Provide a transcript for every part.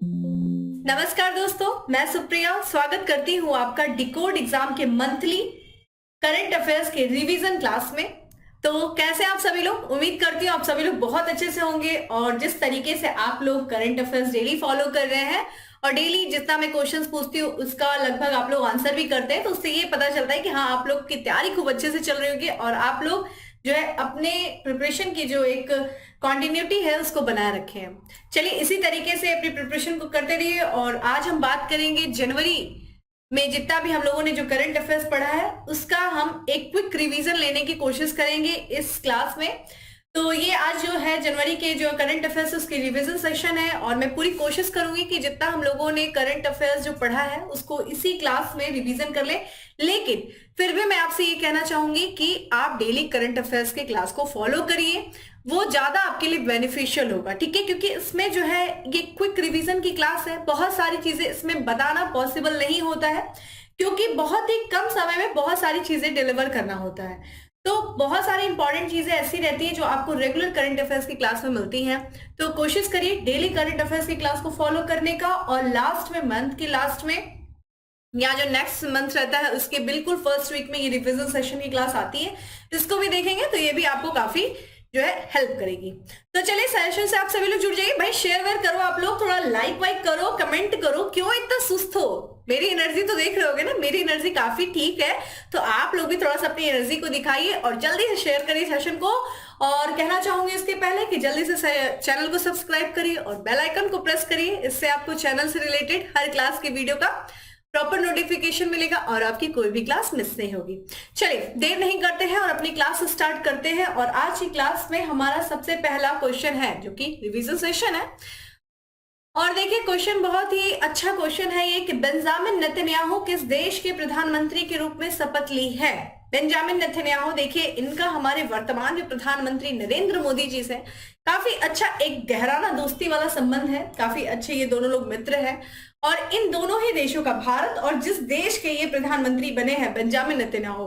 नमस्कार दोस्तों, मैं सुप्रिया स्वागत करती हूँ आपका डिकोड एग्जाम के मंथली करंट अफेयर्स के रिवीजन क्लास में। तो कैसे आप सभी लोग, उम्मीद करती हूँ आप सभी लोग बहुत अच्छे से होंगे। और जिस तरीके से आप लोग करंट अफेयर्स डेली फॉलो कर रहे हैं और डेली जितना मैं क्वेश्चंस पूछती हूँ उसका लगभग आप लोग आंसर भी करते हैं, तो उससे ये पता चलता है कि हाँ, आप लोग की तैयारी खूब अच्छे से चल रही होगी और आप लोग जो है अपने प्रिपरेशन की जो एक कॉन्टिन्यूटी है उसको बनाए रखे हैं। चलिए इसी तरीके से अपनी प्रिपरेशन को करते रहिए। और आज हम बात करेंगे जनवरी में जितना भी हम लोगों ने जो करंट अफेयर्स पढ़ा है उसका हम एक क्विक रिवीजन लेने की कोशिश करेंगे इस क्लास में। तो ये आज जो है जनवरी के जो करंट अफेयर्स उसकी रिवीजन सेशन है और मैं पूरी कोशिश करूंगी कि जितना हम लोगों ने करंट अफेयर्स जो पढ़ा है उसको इसी क्लास में रिवीजन कर ले। लेकिन फिर भी मैं आपसे ये कहना चाहूंगी कि आप डेली करंट अफेयर्स के क्लास को फॉलो करिए, वो ज्यादा आपके लिए बेनिफिशियल होगा, ठीक है। क्योंकि इसमें जो है ये क्विक रिवीजन की क्लास है, बहुत सारी चीजें इसमें बताना पॉसिबल नहीं होता है क्योंकि बहुत ही कम समय में बहुत सारी चीजें डिलीवर करना होता है। तो बहुत सारी इंपॉर्टेंट चीजें ऐसी रहती है जो आपको रेगुलर करंट अफेयर्स की क्लास में मिलती हैं। तो कोशिश करिए डेली करंट अफेयर्स की क्लास को फॉलो करने का और लास्ट में, मंथ के लास्ट में या जो नेक्स्ट मंथ रहता है उसके बिल्कुल फर्स्ट वीक में ये रिवीजन सेशन की क्लास आती है, इसको भी देखेंगे तो ये भी आपको काफी जो है हेल्प करेगी। तो चलिए सेशन से आप सभी लोग जुड़ जाइए भाई, शेयर वेयर करो, आप लोग थोड़ा लाइक वाइक करो, कमेंट करो। क्यों इतना सुस्त हो? मेरी एनर्जी तो देख रहे होगे ना, मेरी एनर्जी काफी ठीक है, तो आप लोग भी थोड़ा सा अपनी एनर्जी को दिखाइए और जल्दी से शेयर करिए सेशन को। और कहना चाहूंगी इसके पहले कि जल्दी से चैनल को सब्सक्राइब करिए और बेल आइकन को प्रेस करिए, इससे आपको चैनल से रिलेटेड हर क्लास के वीडियो का प्रॉपर नोटिफिकेशन मिलेगा और आपकी कोई भी क्लास मिस नहीं होगी। चलिए देर नहीं करते हैं और अपनी क्लास स्टार्ट करते हैं। और आज की क्लास में हमारा सबसे पहला क्वेश्चन है जो कि रिवीजन सेशन है। और देखिए क्वेश्चन बहुत ही अच्छा क्वेश्चन है ये कि बेंजामिन नेतन्याहू किस देश के प्रधानमंत्री के रूप में शपथ ली है? बेंजामिन नेतन्याहू, देखिए इनका हमारे वर्तमान जो प्रधानमंत्री नरेंद्र मोदी जी से काफी अच्छा एक गहराना दोस्ती वाला संबंध है, काफी अच्छे ये दोनों लोग मित्र हैं। और इन दोनों ही देशों का, भारत और जिस देश के ये प्रधानमंत्री बने हैं बेंजामिन नेतन्याहू,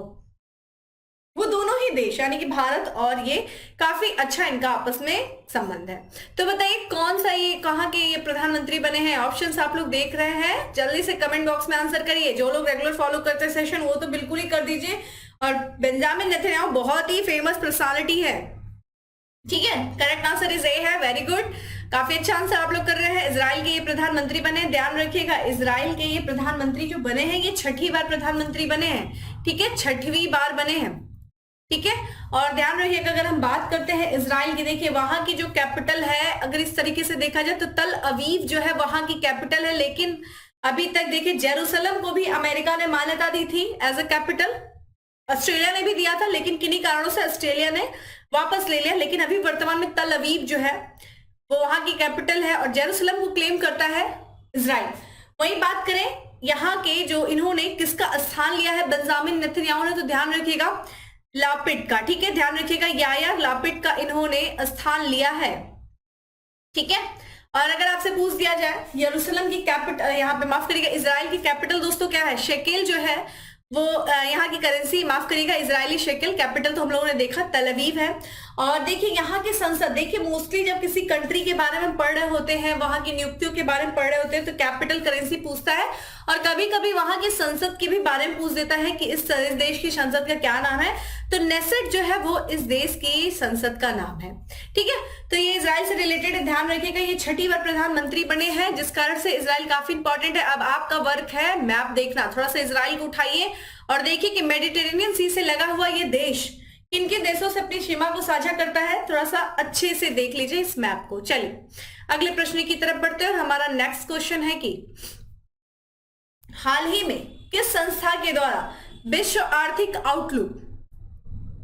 वो दोनों ही देश यानी कि भारत और ये काफी अच्छा इनका आपस में संबंध है। तो बताइए कौन सा ये, कहाँ के ये प्रधानमंत्री बने हैं? ऑप्शंस आप लोग देख रहे हैं, जल्दी से कमेंट बॉक्स में आंसर करिए। जो लोग रेगुलर फॉलो करते हैं सेशन वो तो बिल्कुल ही कर दीजिए। और बेंजामिन नेतन्याहू बहुत ही फेमस पर्सनालिटी है, ठीक है। करेक्ट आंसर इज ए है, वेरी गुड, काफी अच्छा आंसर आप लोग कर रहे हैं। इजराइल के ये प्रधानमंत्री बने, ध्यान रखिएगा इजराइल के ये प्रधानमंत्री जो बने हैं ये छठी बार प्रधानमंत्री बने हैं, ठीक है, छठवीं बार बने हैं, ठीक है। और ध्यान रखिएगा अगर हम बात करते हैं इजराइल की, देखिए वहां की जो कैपिटल है अगर इस तरीके से देखा जाए तो तल अवीव जो है वहां की कैपिटल है। लेकिन अभी तक देखिए जेरूसलम को भी अमेरिका ने मान्यता दी थी एज अ कैपिटल, ऑस्ट्रेलिया ने भी दिया था लेकिन किन्हीं कारणों से ऑस्ट्रेलिया ने वापस ले लिया। लेकिन अभी वर्तमान में तल अवीव जो है वो वहां की कैपिटल है और जेरूसलम को क्लेम करता है इजराइल। वही बात करें यहाँ के जो इन्होंने किसका स्थान लिया है बेंजामिन नेतन्याहू ने, तो ध्यान रखिएगा लापिड का, ठीक है, ध्यान रखिएगा यायार लापिड का इन्होंने स्थान लिया है, ठीक है। और अगर आपसे पूछ दिया जाए यरूशलेम की कैपिटल, यहाँ पे माफ करिएगा इजराइल की कैपिटल दोस्तों क्या है? शेकेल जो है वो यहाँ की करेंसी, माफ करिएगा इजरायली शेकेल, कैपिटल तो हम लोगों ने देखा तल अवीव है। और देखिए यहाँ की संसद, देखिए मोस्टली जब किसी कंट्री के बारे में पढ़ रहे होते हैं, वहां की नियुक्तियों के बारे में पढ़ रहे होते हैं तो कैपिटल करेंसी पूछता है और कभी कभी वहां की संसद के भी बारे में पूछ देता है कि इस देश की संसद का क्या नाम है, तो नेसेट जो है वो इस देश की संसद का नाम है, ठीक है। तो ये इजराइल से रिलेटेड है, ध्यान रखिएगा ये छठी बार प्रधानमंत्री बने हैं जिस कारण से इजराइल काफी इंपॉर्टेंट है। अब आपका वर्क है मैप देखना, थोड़ा सा इजराइल को उठाइए और देखिए कि मेडिटेरेनियन सी से लगा हुआ ये देश किन किन देशों से अपनी सीमा को साझा करता है, थोड़ा सा अच्छे से देख लीजिए इस मैप को। चलिए अगले प्रश्न की तरफ बढ़ते हैं और हमारा नेक्स्ट क्वेश्चन है कि हाल ही में किस संस्था के द्वारा विश्व आर्थिक आउटलुक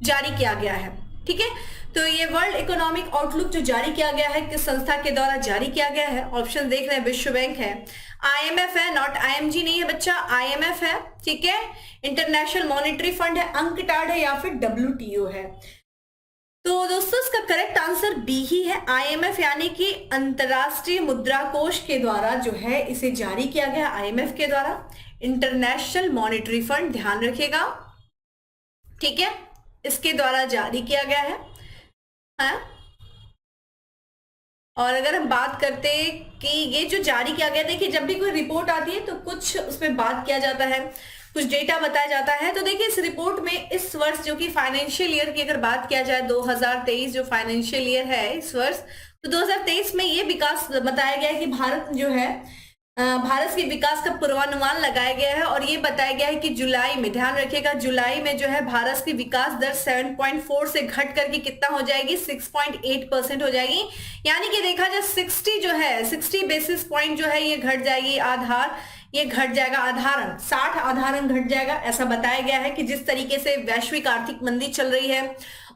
जारी किया गया है, ठीक है। तो ये वर्ल्ड इकोनॉमिक आउटलुक जो जारी किया गया है किस संस्था के द्वारा जारी किया गया है? ऑप्शन देख रहे हैं, विश्व बैंक है, आईएमएफ है, नॉट आईएमजी नहीं है बच्चा, आईएमएफ है, ठीक है, इंटरनेशनल मॉनेटरी फंड है, अंकटाड है या फिर डब्ल्यूटीओ है। तो दोस्तों इसका करेक्ट आंसर बी ही है, आईएमएफ यानी कि अंतरराष्ट्रीय मुद्रा कोष के द्वारा जो है इसे जारी किया गया, आईएमएफ के द्वारा, इंटरनेशनल मॉनेटरी फंड, ध्यान रखिएगा, ठीक है, इसके द्वारा जारी किया गया है। और अगर हम बात करते कि ये जो जारी किया गया, देखिए जब भी कोई रिपोर्ट आती है तो कुछ उसमें बात किया जाता है, कुछ डेटा बताया जाता है। तो देखिए इस रिपोर्ट में इस वर्ष जो कि फाइनेंशियल ईयर की अगर बात किया जाए, 2023 जो फाइनेंशियल ईयर है इस वर्ष, तो 2023 में ये विकास बताया गया है कि भारत जो है भारत के विकास का पूर्वानुमान लगाया गया है और ये बताया गया है कि जुलाई में, ध्यान रखिएगा, जुलाई में जो है भारत की विकास दर 7.4 से घट करके कितना हो जाएगी, 6.8% हो जाएगी। यानी कि देखा जाए 60 जो है 60 बेसिस पॉइंट जो है ये घट जाएगी, आधार ये घट जाएगा, आधारण 60 आधारण घट जाएगा, ऐसा बताया गया है कि जिस तरीके से वैश्विक आर्थिक मंदी चल रही है।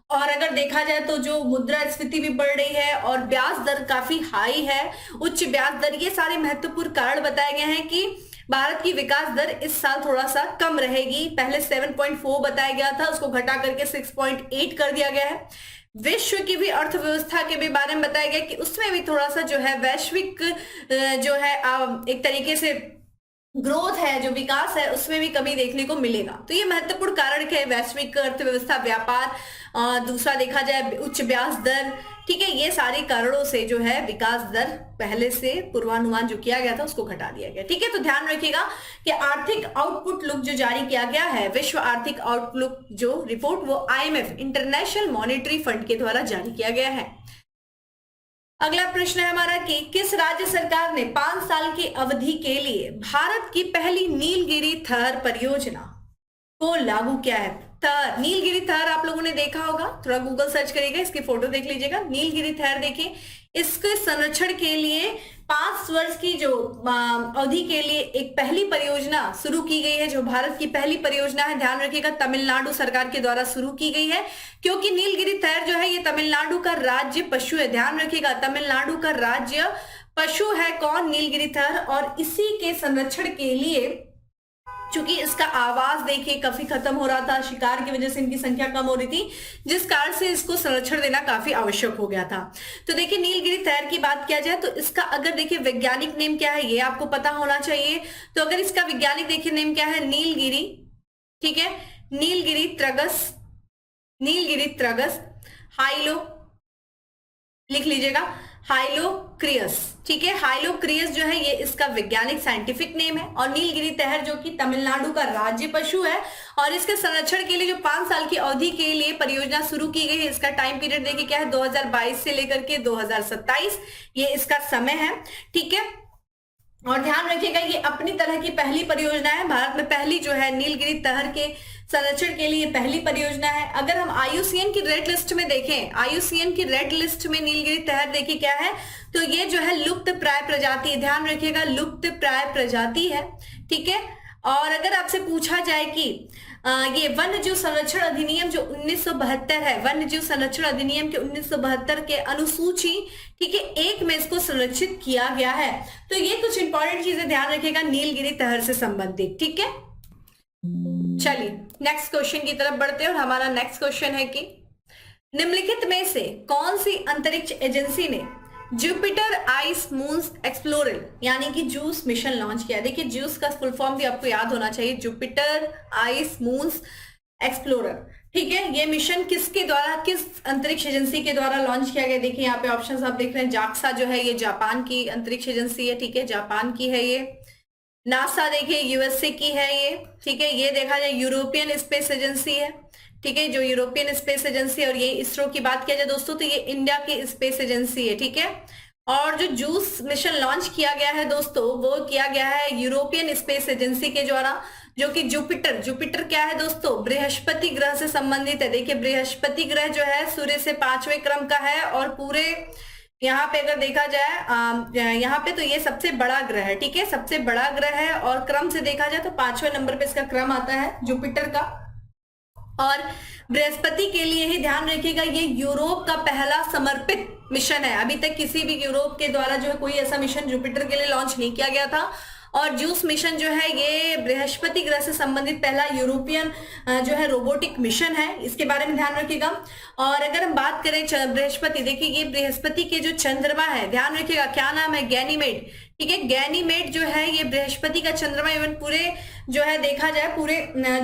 और अगर देखा जाए तो जो मुद्रास्फीति भी बढ़ रही है और ब्याज दर काफी हाई है, उच्च ब्याज दर, ये सारे महत्वपूर्ण कारण बताए गए हैं कि भारत की विकास दर इस साल थोड़ा सा कम रहेगी। पहले 7.4 बताया गया था, उसको घटा करके 6.8 कर दिया गया है। विश्व की भी अर्थव्यवस्था के भी बारे में बताया गया कि उसमें भी थोड़ा सा जो है वैश्विक जो है एक तरीके से ग्रोथ है, जो विकास है, उसमें भी कमी देखने को मिलेगा। तो ये महत्वपूर्ण कारण है, वैश्विक अर्थव्यवस्था, व्यापार, दूसरा देखा जाए उच्च ब्याज दर, ठीक है, ये सारे कारणों से जो है विकास दर पहले से पूर्वानुमान जो किया गया था उसको घटा दिया गया। ठीक है, तो ध्यान रखिएगा कि आर्थिक आउटपुट लुक जो जारी किया गया है, विश्व आर्थिक आउटलुक जो रिपोर्ट, वो IMF इंटरनेशनल मॉनेटरी फंड के द्वारा जारी किया गया है। अगला प्रश्न है हमारा कि किस राज्य सरकार ने 5 साल की अवधि के लिए भारत की पहली नीलगिरी थर परियोजना को लागू किया है। थर, नीलगिरी थर आप लोगों ने देखा होगा, थोड़ा गूगल सर्च करिएगा, इसकी फोटो देख लीजिएगा। नीलगिरी थर देखिए, इसके संरक्षण के लिए 5 वर्ष की जो अवधि के लिए एक पहली परियोजना शुरू की गई है, जो भारत की पहली परियोजना है, ध्यान रखिएगा तमिलनाडु सरकार के द्वारा शुरू की गई है, क्योंकि नीलगिरी थर जो है ये तमिलनाडु का राज्य पशु है। ध्यान रखिएगा तमिलनाडु का राज्य पशु है कौन, नीलगिरी थर। और इसी के संरक्षण के लिए, चूंकि इसका आवास देखिए काफी खत्म हो रहा था, शिकार की वजह से इनकी संख्या कम हो रही थी, जिस कारण से इसको संरक्षण देना काफी आवश्यक हो गया था। तो देखिए नीलगिरी थर की बात किया जाए तो इसका अगर देखिए वैज्ञानिक नेम क्या है ये आपको पता होना चाहिए। तो अगर इसका वैज्ञानिक देखिए नेम क्या है, नीलगिरी, ठीक है, नीलगिरी ट्रगस, नीलगिरी ट्रगस हाइलो, लिख लीजिएगा, हाइलोक्रियस, ठीक है, हाइलोक्रियस जो है ये इसका वैज्ञानिक साइंटिफिक नेम है। और नीलगिरी तहर जो कि तमिलनाडु का राज्य पशु है और इसके संरक्षण के लिए जो 5 साल की अवधि के लिए परियोजना शुरू की गई है, इसका टाइम पीरियड देखिए क्या है, 2022 से लेकर के 2027 ये इसका समय है। ठीक है, और ध्यान रखिएगा ये अपनी तरह की पहली परियोजना है, भारत में पहली जो है नीलगिरी तहर के संरक्षण के लिए पहली परियोजना है। अगर हम IUCN की रेड लिस्ट में देखें, IUCN की रेड लिस्ट में नीलगिरी तहर देखिए क्या है, तो ये जो है लुप्त प्राय प्रजाति, ध्यान रखिएगा लुप्त प्राय प्रजाति है। ठीक है, और अगर आपसे पूछा जाए कि ये वन्य जीव संरक्षण अधिनियम जो 1972 है, वन्य जीव संरक्षण अधिनियम के 1972 के अनुसूची, ठीक है, 1 में इसको संरक्षित किया गया है। तो ये कुछ इंपॉर्टेंट चीजें ध्यान रखिएगा नीलगिरी तहर से संबंधित। ठीक है, चलिए नेक्स्ट क्वेश्चन की तरफ बढ़ते हैं और हमारा नेक्स्ट क्वेश्चन है कि निम्नलिखित में से कौन सी अंतरिक्ष एजेंसी ने जुपिटर आइस मून्स एक्सप्लोरर यानी कि जूस मिशन लॉन्च किया। देखिए जूस का फुल फॉर्म भी आपको याद होना चाहिए, जुपिटर आइस मून्स एक्सप्लोरर। ठीक है, ये मिशन किसके द्वारा, किस अंतरिक्ष एजेंसी के द्वारा लॉन्च किया गया। देखिए यहाँ पे ऑप्शंस आप देख रहे हैं, जाक्सा जो है ये जापान की अंतरिक्ष एजेंसी है, ठीक है, जापान की है ये। नासा देखिए USA की है ये, ठीक है, ये देखा जाए यूरोपियन स्पेस एजेंसी है, ठीक है, जो यूरोपियन स्पेस एजेंसी। और ये इसरो की बात किया जाए दोस्तों तो ये इंडिया की स्पेस एजेंसी है। ठीक है, और जो जूस मिशन लॉन्च किया गया है दोस्तों वो किया गया है यूरोपियन स्पेस एजेंसी के द्वारा, जो कि जुपिटर, जुपिटर क्या है दोस्तों, बृहस्पति ग्रह से संबंधित है। देखिए बृहस्पति ग्रह जो है सूर्य से 5वें क्रम का है और पूरे यहाँ पे अगर देखा जाए यहाँ पे तो ये सबसे बड़ा ग्रह है। ठीक है, सबसे बड़ा ग्रह है और क्रम से देखा जाए तो 5वें नंबर पे इसका क्रम आता है जुपिटर का। और बृहस्पति के लिए ही ध्यान रखिएगा ये यूरोप का पहला समर्पित मिशन है। अभी तक किसी भी यूरोप के द्वारा जो है कोई ऐसा मिशन जुपिटर के लिए लॉन्च नहीं किया गया था। और जूस मिशन जो है ये बृहस्पति ग्रह से संबंधित पहला यूरोपियन जो है रोबोटिक मिशन है, इसके बारे में ध्यान रखिएगा। और अगर हम बात करें बृहस्पति, देखिए ये बृहस्पति के जो चंद्रमा है, ध्यान रखिएगा क्या नाम है, गैनीमेड। ठीक है। गैनीमेड जो है ये बृहस्पति का चंद्रमा, इवन पूरे जो है देखा जाए पूरे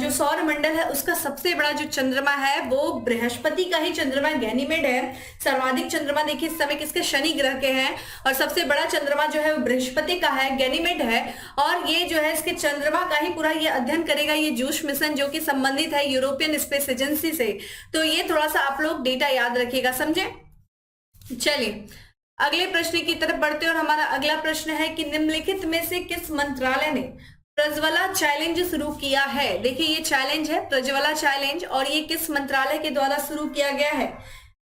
जो सौर मंडल है उसका सबसे बड़ा जो चंद्रमा है वो बृहस्पति का ही चंद्रमा गैनीमेड है। सर्वाधिक चंद्रमा देखिए इस समय किसके, शनि ग्रह के हैं, और सबसे बड़ा चंद्रमा जो है वो बृहस्पति का है, गैनीमेड है। और ये जो है इसके चंद्रमा का ही पूरा ये अध्ययन करेगा ये जूश मिशन, जो कि संबंधित है यूरोपियन स्पेस एजेंसी से। तो ये थोड़ा सा आप लोग डेटा याद रखिएगा, समझे। चलिए अगले प्रश्न की तरफ बढ़ते हैं, और हमारा अगला प्रश्न है कि निम्नलिखित में से किस मंत्रालय ने प्रज्वला चैलेंज शुरू किया है। देखिए ये चैलेंज है प्रज्वला चैलेंज, और ये किस मंत्रालय के द्वारा शुरू किया गया है।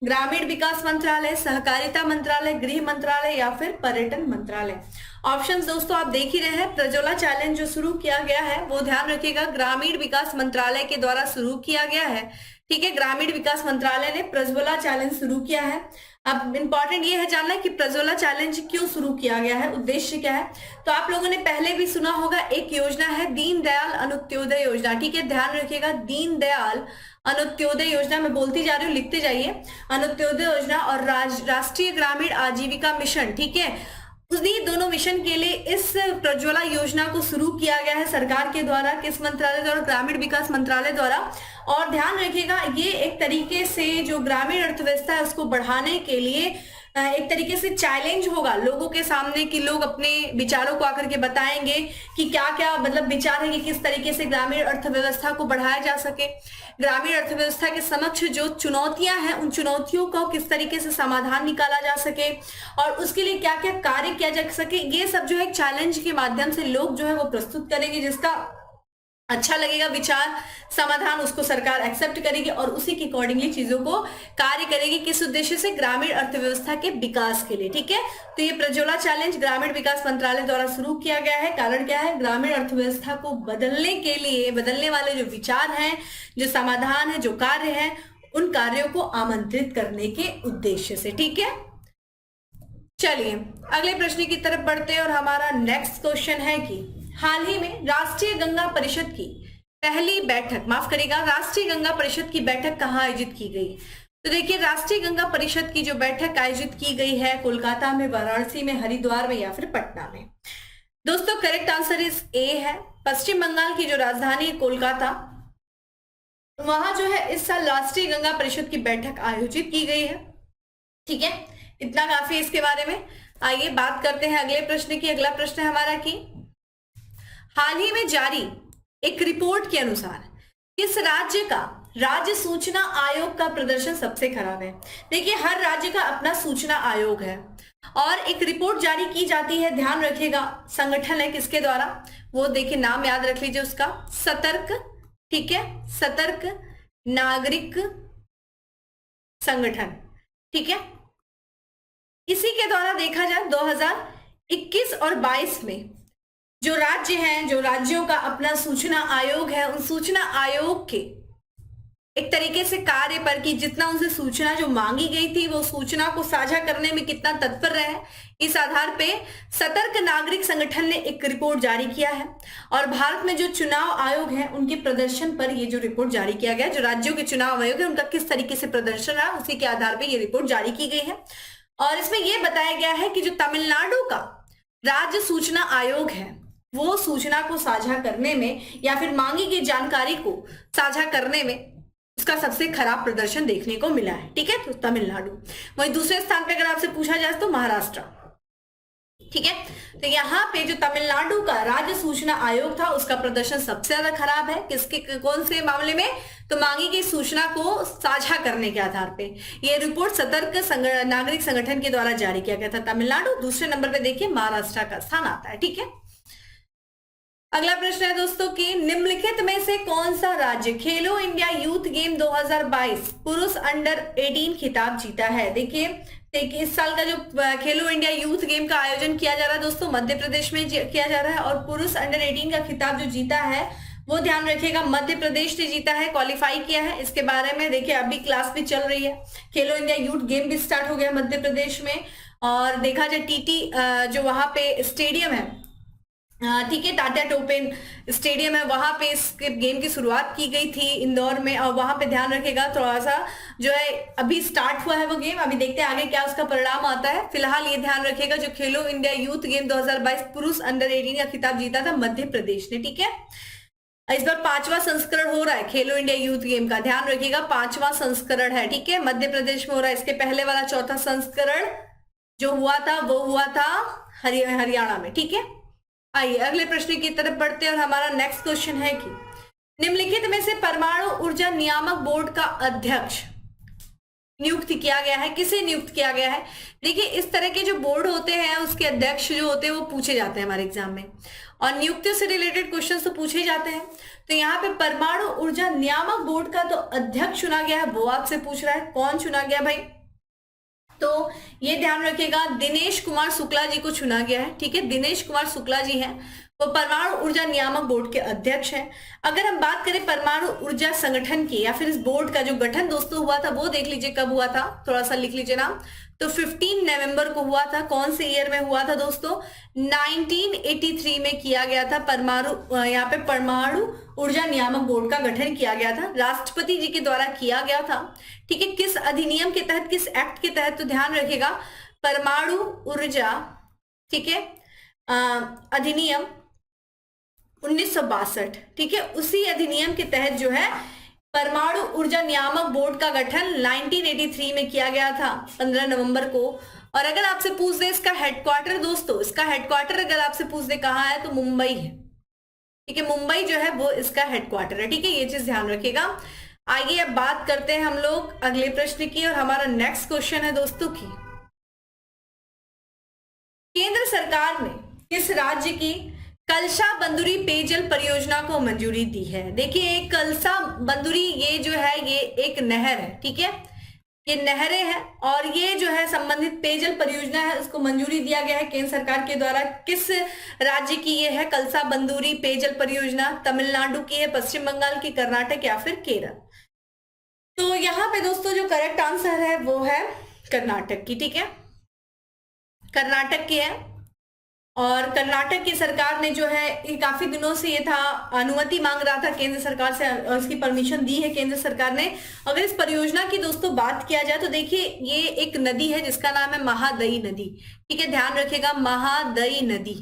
ग्रामीण विकास मंत्रालय, सहकारिता मंत्रालय, गृह मंत्रालय या फिर पर्यटन मंत्रालय। ऑप्शंस दोस्तों आप देख ही रहे हैं। प्रज्वला चैलेंज जो शुरू किया गया है वो ध्यान रखिएगा ग्रामीण विकास मंत्रालय के द्वारा शुरू किया गया है। ठीक है, ग्रामीण विकास मंत्रालय ने प्रज्वला चैलेंज शुरू किया है। अब इंपॉर्टेंट ये है जानना कि प्रज्वला चैलेंज क्यों शुरू किया गया है, उद्देश्य क्या है। तो आप लोगों ने पहले भी सुना होगा, एक योजना है दीनदयाल अंत्योदय योजना। ठीक है, ध्यान रखिएगा दीनदयाल अंत्योदय योजना, मैं बोलती जा रही हूँ, लिखते जाइए। अंत्योदय योजना और राष्ट्रीय ग्रामीण आजीविका मिशन, ठीक है, उन्हीं दोनों मिशन के लिए इस प्रज्वला योजना को शुरू किया गया है सरकार के द्वारा। किस मंत्रालय द्वारा, ग्रामीण विकास मंत्रालय द्वारा। और ध्यान रखिएगा ये एक तरीके से जो ग्रामीण अर्थव्यवस्था है उसको बढ़ाने के लिए एक तरीके से चैलेंज होगा लोगों के सामने, कि लोग अपने विचारों को आकर के बताएंगे कि क्या क्या मतलब विचार है कि किस तरीके से ग्रामीण अर्थव्यवस्था को बढ़ाया जा सके। ग्रामीण अर्थव्यवस्था के समक्ष जो चुनौतियां हैं उन चुनौतियों को किस तरीके से समाधान निकाला जा सके और उसके लिए क्या क्या कार्य किया जा सके, ये सब जो है चैलेंज के माध्यम से लोग जो है वो प्रस्तुत करेंगे। जिसका अच्छा लगेगा विचार समाधान उसको सरकार एक्सेप्ट करेगी और उसी के अकॉर्डिंगली चीजों को कार्य करेगी। किस उद्देश्य से, ग्रामीण अर्थव्यवस्था के विकास के लिए। ठीक है, तो ये प्रज्वला चैलेंज ग्रामीण विकास मंत्रालय द्वारा शुरू किया गया है। कारण क्या है, ग्रामीण अर्थव्यवस्था को बदलने के लिए, बदलने वाले जो विचार हैं, जो समाधान है, जो कार्य है, उन कार्यों को आमंत्रित करने के उद्देश्य से। ठीक है, चलिए अगले प्रश्न की तरफ बढ़ते हैं, और हमारा नेक्स्ट क्वेश्चन है कि हाल ही में राष्ट्रीय गंगा परिषद की पहली बैठक, माफ करिएगा, राष्ट्रीय गंगा परिषद की बैठक कहाँ आयोजित की गई। तो देखिए राष्ट्रीय गंगा परिषद की जो बैठक आयोजित की गई है कोलकाता में, वाराणसी में, हरिद्वार में या फिर पटना में। दोस्तों करेक्ट आंसर इज ए है। पश्चिम बंगाल की जो राजधानी है कोलकाता, वहां जो है इस साल राष्ट्रीय गंगा परिषद की बैठक आयोजित की गई है। ठीक है, इतना काफी इसके बारे में। आइए बात करते हैं अगले प्रश्न की। अगला प्रश्न है हमारा कि हाल ही में जारी एक रिपोर्ट के अनुसार किस राज्य का राज्य सूचना आयोग का प्रदर्शन सबसे खराब है। देखिए हर राज्य का अपना सूचना आयोग है और एक रिपोर्ट जारी की जाती है। ध्यान रखिएगा संगठन है किसके द्वारा, वो देखिए नाम याद रख लीजिए उसका, सतर्क। ठीक है, सतर्क नागरिक संगठन। ठीक है, इसी के द्वारा देखा जाए 2021 और 22 में जो राज्य हैं, जो राज्यों का अपना सूचना आयोग है, उन सूचना आयोग के एक तरीके से कार्य पर कि जितना उनसे सूचना जो मांगी गई थी वो सूचना को साझा करने में कितना तत्पर रहे, इस आधार पे सतर्क नागरिक संगठन ने एक रिपोर्ट जारी किया है। और भारत में जो चुनाव आयोग है उनके प्रदर्शन पर ये जो रिपोर्ट जारी किया गया, जो राज्यों के चुनाव आयोग है उनका किस तरीके से प्रदर्शन रहा, उसी के आधार पर यह रिपोर्ट जारी की गई है। और इसमें यह बताया गया है कि जो तमिलनाडु का राज्य सूचना आयोग है वो सूचना को साझा करने में या फिर मांगी गई जानकारी को साझा करने में उसका सबसे खराब प्रदर्शन देखने को मिला है। ठीक है, तो तमिलनाडु। वहीं दूसरे स्थान पे अगर आपसे पूछा जाए तो महाराष्ट्र। ठीक है, तो यहाँ पे जो तमिलनाडु का राज्य सूचना आयोग था उसका प्रदर्शन सबसे ज्यादा खराब है। किसके, कौन से मामले में, तो मांगी गई सूचना को साझा करने के आधार पे ये रिपोर्ट सतर्क नागरिक संगठन के द्वारा जारी किया गया था। तमिलनाडु। दूसरे नंबर पे देखिए महाराष्ट्र का स्थान आता है। ठीक है, अगला प्रश्न है दोस्तों कि निम्नलिखित में से कौन सा राज्य खेलो इंडिया यूथ गेम 2022 पुरुष अंडर 18 खिताब जीता है। देखिए इस साल का जो खेलो इंडिया यूथ गेम का आयोजन किया जा रहा है दोस्तों मध्य प्रदेश में किया जा रहा है, और पुरुष अंडर 18 का खिताब जो जीता है वो ध्यान रखिएगा मध्य प्रदेश ने जीता है, क्वालिफाई किया है। इसके बारे में देखिए अभी क्लास भी चल रही है, खेलो इंडिया यूथ गेम भी स्टार्ट हो गया मध्य प्रदेश में। और देखा जाए टीटी जो वहां पे स्टेडियम है ठीक है, टाटा टोपेन स्टेडियम है, वहां पे इस गेम की शुरुआत की गई थी इंदौर में, और वहां पे ध्यान रखेगा थोड़ा सा जो है अभी स्टार्ट हुआ है वो गेम, अभी देखते हैं आगे क्या उसका परिणाम आता है। फिलहाल ये ध्यान रखेगा जो खेलो इंडिया यूथ गेम 2022 पुरुष अंडर 18 का खिताब जीता था मध्य प्रदेश ने। ठीक है, इस बार 5वां संस्करण हो रहा है खेलो इंडिया यूथ गेम का, ध्यान रखिएगा 5वां संस्करण है। ठीक है, मध्य प्रदेश में हो रहा है। इसके पहले वाला 4था संस्करण जो हुआ था वो हुआ था हरियाणा में। ठीक है, आइए अगले प्रश्न की तरफ बढ़ते हैं और हमारा नेक्स्ट क्वेश्चन है कि निम्नलिखित में से परमाणु ऊर्जा नियामक बोर्ड का अध्यक्ष नियुक्त किया गया है, किसे नियुक्त किया गया है? देखिए इस तरह के जो बोर्ड होते हैं उसके अध्यक्ष जो होते हैं वो पूछे जाते हैं हमारे एग्जाम में, और नियुक्तियों से रिलेटेड क्वेश्चन तो पूछे जाते हैं। तो यहाँ पे परमाणु ऊर्जा नियामक बोर्ड का तो अध्यक्ष चुना गया है, वो आपसे पूछ रहा है कौन चुना गया भाई? तो ये ध्यान रखिएगा दिनेश कुमार शुक्ला जी को चुना गया है। ठीक है, दिनेश कुमार शुक्ला जी हैं, वो परमाणु ऊर्जा नियामक बोर्ड के अध्यक्ष हैं। अगर हम बात करें परमाणु ऊर्जा संगठन की या फिर इस बोर्ड का जो गठन दोस्तों हुआ था वो देख लीजिए कब हुआ था, थोड़ा सा लिख लीजिए नाम। तो 15 नवंबर को हुआ था। कौन से ईयर में हुआ था दोस्तों? 1983 में किया गया था यहाँ पे परमाणु ऊर्जा नियामक बोर्ड का गठन किया गया था, राष्ट्रपति जी के द्वारा किया गया था। ठीक है, किस अधिनियम के तहत, किस एक्ट के तहत? तो ध्यान रखिएगा परमाणु ऊर्जा, ठीक है, अधिनियम 1962। ठीक है, उसी अधिनियम के तहत जो है परमाणु ऊर्जा नियामक बोर्ड का गठन 1983 में किया गया था 15 नवंबर को। और अगर आपसे पूछ दे इसका हेडक्वार्टर दोस्तों, इसका हेडक्वार्टर अगर आपसे पूछ दे कहाँ है तो मुंबई है। ठीक है, मुंबई जो है वो इसका हेडक्वार्टर है। ठीक है, ये चीज ध्यान रखिएगा। आइए अब बात करते हैं हम लोग अगले प्रश्न की, और हमारा नेक्स्ट क्वेश्चन है दोस्तों की केंद्र सरकार ने किस राज्य की कलसा बंदुरी पेयजल परियोजना को मंजूरी दी है? देखिए कलसा बंदुरी ये जो है ये एक नहर है। ठीक है, ये नहरें हैं और ये जो है संबंधित पेयजल परियोजना है, उसको मंजूरी दिया गया है केंद्र सरकार के द्वारा। किस राज्य की ये है कलसा बंदुरी पेयजल परियोजना? तमिलनाडु की है, पश्चिम बंगाल की, कर्नाटक या फिर केरल? तो यहाँ पे दोस्तों जो करेक्ट आंसर है वो है कर्नाटक की। ठीक है, कर्नाटक की है, और कर्नाटक की सरकार ने जो है काफी दिनों से ये था अनुमति मांग रहा था केंद्र सरकार से, और उसकी परमिशन दी है केंद्र सरकार ने। अगर इस परियोजना की दोस्तों बात किया जाए तो देखिए ये एक नदी है जिसका नाम है महादई नदी। ठीक है, ध्यान रखिएगा महादई नदी।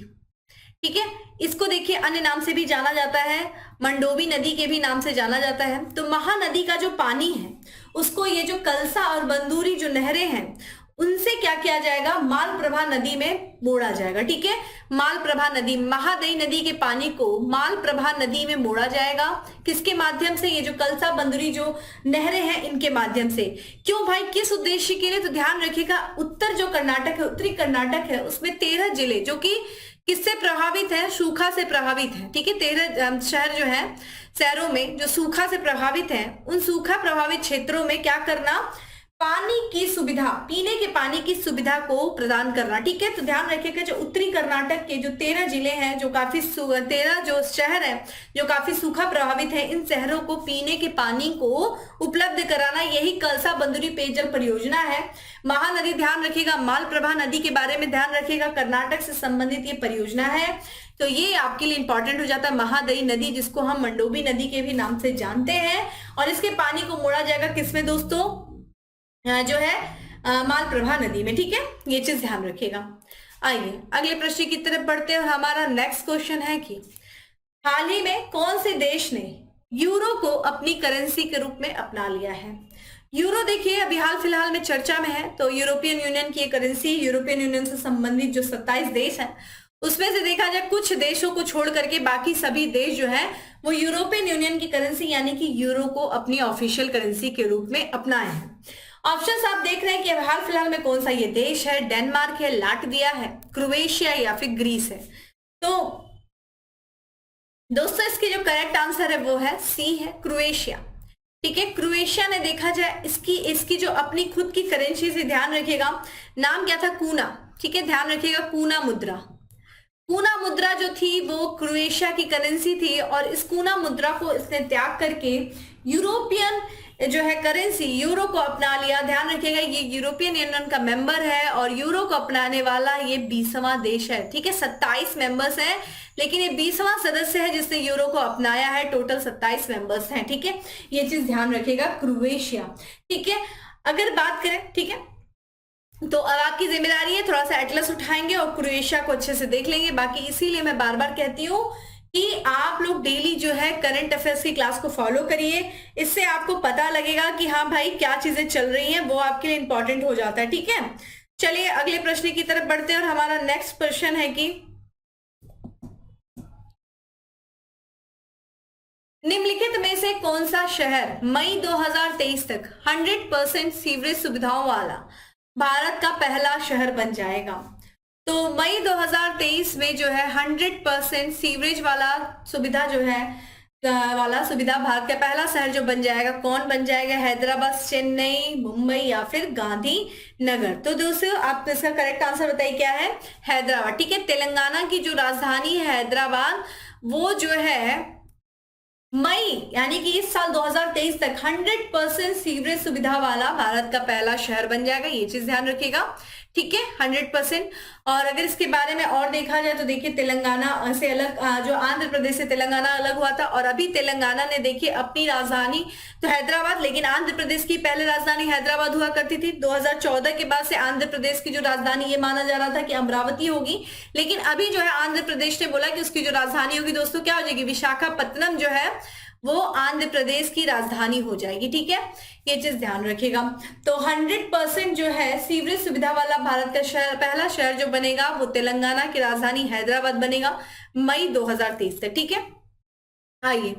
ठीक है, इसको देखिए अन्य नाम से भी जाना जाता है, मंडोवी नदी के भी नाम से जाना जाता है। तो महानदी का जो पानी है उसको ये जो कलसा और बंदूरी जो नहरें हैं उनसे क्या किया जाएगा? मालप्रभा नदी में मोड़ा जाएगा। ठीक है, मालप्रभा नदी, महादई नदी के पानी को मालप्रभा नदी में मोड़ा जाएगा। किसके माध्यम से? ये जो कलसा बंदुरी जो नहरें हैं इनके माध्यम से। क्यों भाई, किस उद्देश्य के लिए? तो ध्यान रखिएगा उत्तर जो कर्नाटक है, उत्तरी कर्नाटक है, उसमें 13 जिले जो कि किससे प्रभावित है? सूखा से प्रभावित है। ठीक है, 13 शहर जो है, शहरों में जो सूखा से प्रभावित है, उन सूखा प्रभावित क्षेत्रों में क्या करना? पानी की सुविधा, पीने के पानी की सुविधा को प्रदान करना। ठीक है, तो ध्यान रखिएगा जो उत्तरी कर्नाटक के जो 13 जिले हैं, जो काफी 13 जो शहर हैं जो काफी सूखा प्रभावित है, इन शहरों को पीने के पानी को उपलब्ध कराना, यही कलसा बंदुरी पेयजल परियोजना है। महानदी ध्यान रखिएगा, मालप्रभा नदी के बारे में ध्यान रखिएगा, कर्नाटक से संबंधित ये परियोजना है। तो ये आपके लिए इंपॉर्टेंट हो जाता है महादई नदी, जिसको हम मंडोवी नदी के भी नाम से जानते हैं, और इसके पानी को मोड़ा जाएगा किसमें दोस्तों? जो है मालप्रभा नदी में। ठीक है, ये चीज ध्यान रखिएगा। आइए अगले प्रश्न की तरफ बढ़ते हैं, और हमारा नेक्स्ट क्वेश्चन है कि हाल ही में कौन से देश ने यूरो को अपनी करेंसी के रूप में अपना लिया है? यूरो देखिए अभी हाल फिलहाल में चर्चा में है, तो यूरोपियन यूनियन की करेंसी, यूरोपियन यूनियन से संबंधित जो 27 देश हैं उसमें से देखा जाए कुछ देशों को छोड़ करके बाकी सभी देश जो है वो यूरोपियन यूनियन की करेंसी यानी कि यूरो को अपनी ऑफिशियल करेंसी के रूप में अपनाए हैं। ऑप्शंस आप देख रहे हैं कि हाल फिलहाल में कौन सा ये देश है? डेनमार्क है, लाटविया है, क्रोएशिया या फिर ग्रीस है। तो दोस्तों इसकी जो करेक्ट आंसर है वो है सी है, क्रोएशिया। ठीक है, क्रोएशिया ने देखा जाए इसकी जो अपनी खुद की करेंसी से, ध्यान रखिएगा नाम क्या था? कूना। ठीक है, ध्यान रखिएगा कूना मुद्रा। कूना मुद्रा जो थी वो क्रोएशिया की करेंसी थी, और इस कूना मुद्रा को इसने त्याग करके यूरोपियन जो है करेंसी यूरो को अपना लिया। ध्यान रखिएगा ये यूरोपियन यूनियन का मेंबर है और यूरो को अपनाने वाला ये 20वां देश है। ठीक है, 27 मेंबर्स हैं लेकिन ये 20वां सदस्य है जिसने यूरो को अपनाया है। टोटल 27 मेंबर्स हैं। ठीक है, ये चीज ध्यान रखिएगा, क्रोएशिया। ठीक है, अगर बात करें, ठीक है, तो अब आपकी जिम्मेदारी है थोड़ा सा एटलस उठाएंगे और क्रोएशिया को अच्छे से देख लेंगे। बाकी इसीलिए मैं बार बार कहती हूँ कि आप लोग डेली जो है करंट अफेयर्स की क्लास को फॉलो करिए। इससे आपको पता लगेगा कि हाँ भाई क्या चीजें चल रही हैं, वो आपके लिए इंपॉर्टेंट हो जाता है। ठीक है, चलिए अगले प्रश्न की तरफ बढ़ते हैं और हमारा नेक्स्ट प्रश्न है कि निम्नलिखित में से कौन सा शहर मई 2023 तक 100% सीवरेज सुविधाओं वाला भारत का पहला शहर बन जाएगा। तो मई 2023 में जो है 100% सीवरेज वाला सुविधा जो है भारत का पहला शहर जो बन जाएगा, कौन बन जाएगा? हैदराबाद, चेन्नई, मुंबई या फिर गांधीनगर। तो दोस्तों आप इसका करेक्ट आंसर बताइए क्या है? हैदराबाद। ठीक है, तेलंगाना की जो राजधानी है हैदराबाद, वो जो है मई यानी कि इस साल 2023 तक 100% सीवरेज सुविधा वाला भारत का पहला शहर बन जाएगा। ये चीज ध्यान रखिएगा। ठीक है, 100%। और अगर इसके बारे में और देखा जाए तो देखिए तेलंगाना से अलग, जो आंध्र प्रदेश से तेलंगाना अलग हुआ था और अभी तेलंगाना ने देखिए अपनी राजधानी तो हैदराबाद, लेकिन आंध्र प्रदेश की पहले राजधानी हैदराबाद हुआ करती थी। 2014 के बाद से आंध्र प्रदेश की जो राजधानी ये माना जा रहा था कि अमरावती होगी, लेकिन अभी जो है आंध्र प्रदेश ने बोला कि उसकी जो राजधानी होगी दोस्तों क्या हो जाएगी? विशाखापत्तनम जो है वो आंध्र प्रदेश की राजधानी हो जाएगी। ठीक है, ये चीज ध्यान रखिएगा। तो 100% जो है सीवरेज सुविधा वाला भारत का शहर, पहला शहर जो बनेगा वो तेलंगाना की राजधानी हैदराबाद बनेगा मई 2023 तक। ठीक है, आइए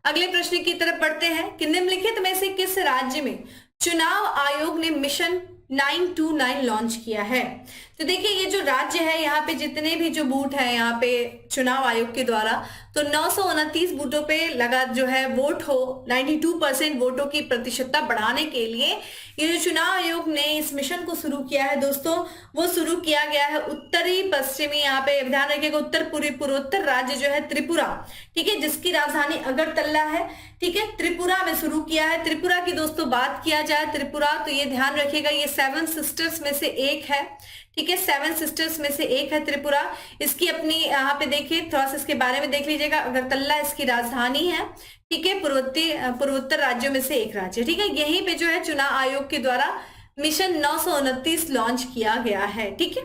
अगले प्रश्न की तरफ बढ़ते हैं कि निम्नलिखित में से किस राज्य में चुनाव आयोग ने मिशन 929 लॉन्च किया है? तो देखिए ये जो राज्य है यहाँ पे जितने भी जो बूथ है यहाँ पे चुनाव आयोग के द्वारा, तो 929 बूथों पे लगा जो है वोट हो, 92% वोटों की प्रतिशतता बढ़ाने के लिए ये जो चुनाव आयोग ने इस मिशन को शुरू किया है दोस्तों, वो शुरू किया गया है उत्तरी पश्चिमी, यहाँ पे ध्यान रखिएगा, उत्तर पूर्वी पूर्वोत्तर राज्य जो है त्रिपुरा। ठीक है, जिसकी राजधानी अगरतला है। ठीक है, त्रिपुरा में शुरू किया है। त्रिपुरा की दोस्तों बात किया जाए त्रिपुरा, तो ये ध्यान रखिएगा ये 7 सिस्टर्स में से एक है। ठीक है, 7 सिस्टर्स में से एक है त्रिपुरा। इसकी अपनी यहाँ पे देखिए थोड़ा सा इसके बारे में देख लीजिएगा, अगरतला इसकी राजधानी है। ठीक है, पूर्वोत्तर राज्यों में से एक राज्य। ठीक है, यहीं पे जो है चुनाव आयोग के द्वारा मिशन 929 लॉन्च किया गया है। ठीक है,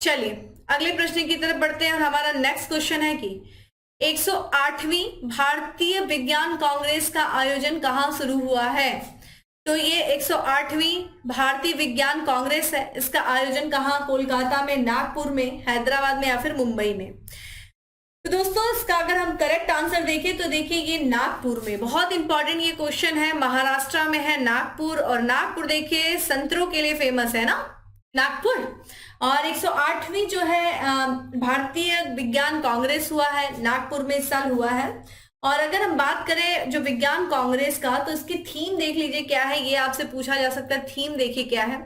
चलिए अगले प्रश्न की तरफ बढ़ते हैं और हमारा नेक्स्ट क्वेश्चन है कि 108वीं भारतीय विज्ञान कांग्रेस का आयोजन कहाँ शुरू हुआ है? तो ये 108वीं भारतीय विज्ञान कांग्रेस है, इसका आयोजन कहाँ? कोलकाता में, नागपुर में, हैदराबाद में या फिर मुंबई में? तो दोस्तों इसका अगर हम करेक्ट आंसर देखें तो देखिए ये नागपुर में। बहुत इंपॉर्टेंट ये क्वेश्चन है, महाराष्ट्र में है नागपुर, और नागपुर देखिए संतरों के लिए फेमस है ना नागपुर। और 108वीं जो है भारतीय विज्ञान कांग्रेस हुआ है नागपुर में, इस साल हुआ है। और अगर हम बात करें जो विज्ञान कांग्रेस का, तो इसकी थीम देख लीजिए क्या है, ये आपसे पूछा जा सकता है। थीम देखिए क्या है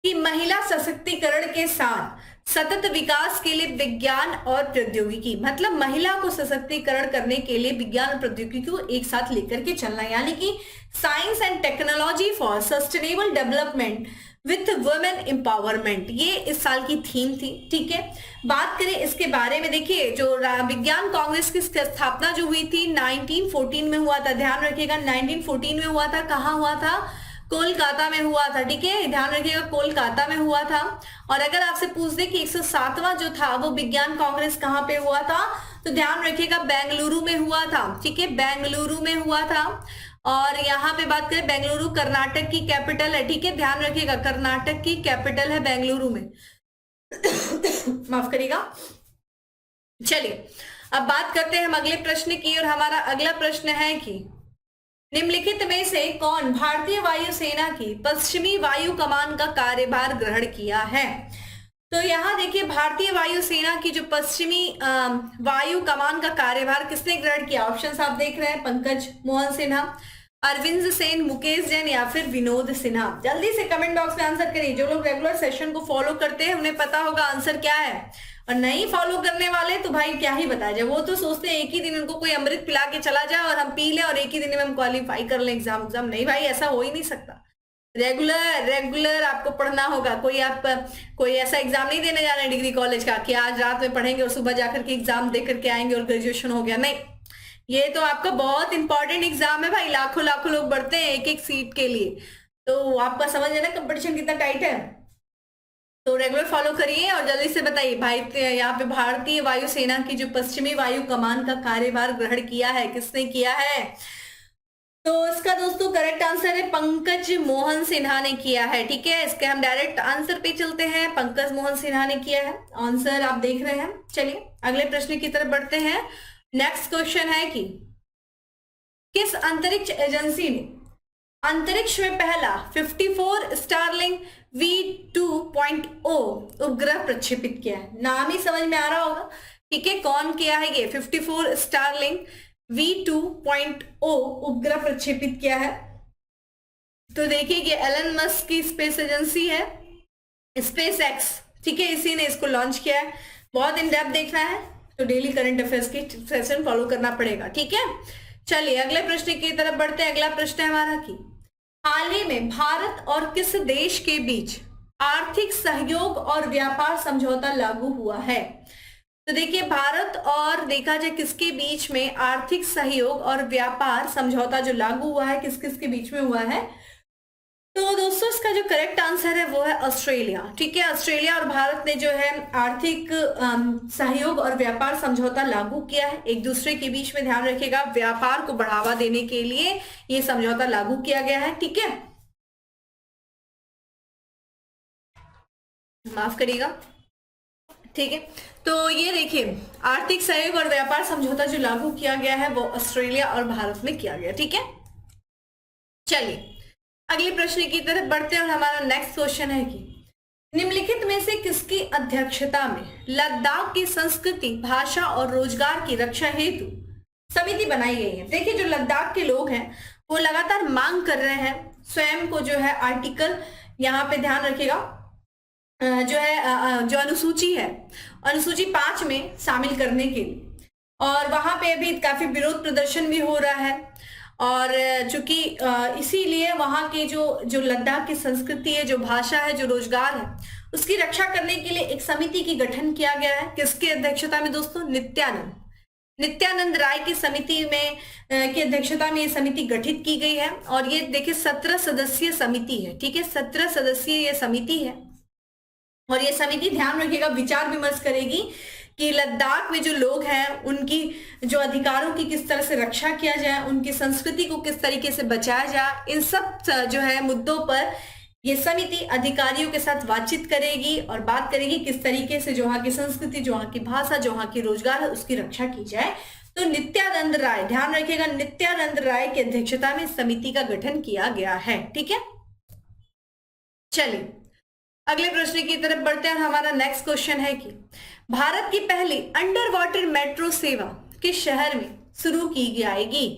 कि महिला सशक्तिकरण के साथ सतत विकास के लिए विज्ञान और प्रौद्योगिकी, मतलब महिला को सशक्तिकरण करने के लिए विज्ञान और प्रौद्योगिकी को एक साथ लेकर के चलना, यानी कि science and technology for sustainable development with women empowerment, ये इस साल की थीम थी। ठीक है, बात करें इसके बारे में, देखिए जो विज्ञान कांग्रेस की स्थापना जो हुई थी 1914 में हुआ था। ध्यान रखिएगा 1914 में हुआ था। कहाँ हुआ था? कोलकाता में हुआ था। ठीक है, ध्यान रखिएगा कोलकाता में हुआ था। और अगर आपसे पूछ दे कि 107वां जो था वो विज्ञान कांग्रेस कहाँ पे हुआ था, तो ध्यान रखिएगा बेंगलुरु में हुआ था। ठीक है, बेंगलुरु में हुआ था। और यहाँ पे बात करें बेंगलुरु कर्नाटक की कैपिटल है। ठीक है, ध्यान रखिएगा कर्नाटक की कैपिटल है बेंगलुरु में। माफ करिएगा। चलिए अब बात करते हैं हम अगले प्रश्न की, और हमारा अगला प्रश्न है कि निम्नलिखित में से कौन भारतीय वायुसेना की पश्चिमी वायु कमान का कार्यभार ग्रहण किया है? तो यहाँ देखिए भारतीय वायुसेना की जो पश्चिमी वायु कमान का कार्यभार किसने ग्रहण किया? ऑप्शंस आप देख रहे हैं, पंकज मोहन सिन्हा, अरविंद सेन, मुकेश जैन या फिर विनोद सिन्हा। जल्दी से कमेंट बॉक्स में आंसर करिए। जो लोग रेगुलर सेशन को फॉलो करते हैं उन्हें पता होगा आंसर क्या है। और नहीं फॉलो करने वाले तो भाई क्या ही बताया जाए, वो तो सोचते हैं एक ही दिन उनको कोई अमृत पिला के चला जाए और हम पी लें और एक ही दिन में हम क्वालिफाई कर लें एग्जाम। नहीं भाई, ऐसा हो ही नहीं सकता। रेगुलर रेगुलर आपको पढ़ना होगा। कोई ऐसा एग्जाम नहीं देने जा रहे हैं डिग्री कॉलेज का कि आज रात में पढ़ेंगे और सुबह जाकर के एग्जाम दे करके आएंगे और ग्रेजुएशन हो गया। नहीं, ये तो आपका बहुत इंपॉर्टेंट एग्जाम है भाई। लाखों लाखों लोग बढ़ते हैं एक एक सीट के लिए, तो आपका समझ है ना कंपटीशन कितना टाइट है। तो रेगुलर फॉलो करिए और जल्दी से बताइए भाई, यहाँ पे भारतीय वायुसेना की जो पश्चिमी वायु कमान का कार्यभार ग्रहण किया है, किसने किया है? तो इसका दोस्तों करेक्ट आंसर है पंकज मोहन सिन्हा ने किया है। ठीक है, इसके हम डायरेक्ट आंसर पे चलते हैं। पंकज मोहन सिन्हा ने किया है, आंसर आप देख रहे हैं। चलिए अगले प्रश्न की तरफ बढ़ते हैं। नेक्स्ट क्वेश्चन है कि किस अंतरिक्ष एजेंसी ने अंतरिक्ष में पहला 54 स्टारलिंक V2.0 उपग्रह प्रक्षेपित किया है? नाम ही समझ में आ रहा होगा। ठीक है, कौन किया है ये 54 स्टारलिंक V2.0 उपग्रह प्रक्षेपित किया है? तो देखिए ये एलन मस्क की स्पेस एजेंसी है, स्पेस एक्स। ठीक है, इसी ने इसको लॉन्च किया है। बहुत इन डेप्थ देखना है तो डेली करंट अफेयर्स की सेशन फॉलो करना पड़ेगा। ठीक है, चलिए अगले प्रश्न की तरफ बढ़ते हैं। अगला प्रश्न है हमारा कि हाल ही में भारत और किस देश के बीच आर्थिक सहयोग और व्यापार समझौता लागू हुआ है? तो देखिए भारत और देखा जाए किसके बीच में आर्थिक सहयोग और व्यापार समझौता जो लागू हुआ है, किस किस के बीच में हुआ है? तो दोस्तों इसका जो करेक्ट आंसर है वो है ऑस्ट्रेलिया। ठीक है, ऑस्ट्रेलिया और भारत ने जो है आर्थिक सहयोग और व्यापार समझौता लागू किया है एक दूसरे के बीच में। ध्यान रखिएगा, व्यापार को बढ़ावा देने के लिए ये समझौता लागू किया गया है। ठीक है, माफ करिएगा। ठीक है, तो ये देखिए आर्थिक सहयोग और व्यापार समझौता जो लागू किया गया है वो ऑस्ट्रेलिया और भारत में किया गया। ठीक है, चलिए अगले प्रश्न की तरफ बढ़ते हैं और हमारा नेक्स्ट क्वेश्चन है कि निम्नलिखित में से किसकी अध्यक्षता में लद्दाख की संस्कृति, भाषा और रोजगार की रक्षा हेतु समिति बनाई गई है? देखिए जो लद्दाख के लोग हैं वो लगातार मांग कर रहे हैं स्वयं को जो है आर्टिकल, यहाँ पे ध्यान रखिएगा, जो है जो अनुसूची है, अनुसूची 5 में शामिल करने के लिए। और वहां पे अभी काफी विरोध प्रदर्शन भी हो रहा है और चूंकि इसीलिए वहां के जो लद्दाख की संस्कृति है, जो भाषा है, जो रोजगार है, उसकी रक्षा करने के लिए एक समिति की गठन किया गया है। किसकी अध्यक्षता में दोस्तों? नित्यानंद राय की समिति में की अध्यक्षता में ये समिति गठित की गई है। और ये देखिए 17 सदस्यीय समिति है। ठीक है, 17 सदस्यीय ये समिति है और ये समिति ध्यान रखिएगा विचार विमर्श करेगी कि लद्दाख में जो लोग हैं उनकी जो अधिकारों की किस तरह से रक्षा किया जाए, उनकी संस्कृति को किस तरीके से बचाया जाए। इन सब जो है मुद्दों पर ये समिति अधिकारियों के साथ बातचीत करेगी और बात करेगी किस तरीके से जो वहाँ की संस्कृति, जो वहाँ की भाषा, जो वहाँ की रोजगार है उसकी रक्षा की जाए। तो नित्यानंद राय, ध्यान रखिएगा, नित्यानंद राय की अध्यक्षता में समिति का गठन किया गया है। ठीक है, चलिए अगले प्रश्न की तरफ बढ़ते हैं। हमारा नेक्स्ट क्वेश्चन है कि भारत की पहली अंडर वाटर मेट्रो सेवा किस शहर में शुरू की जाएगी?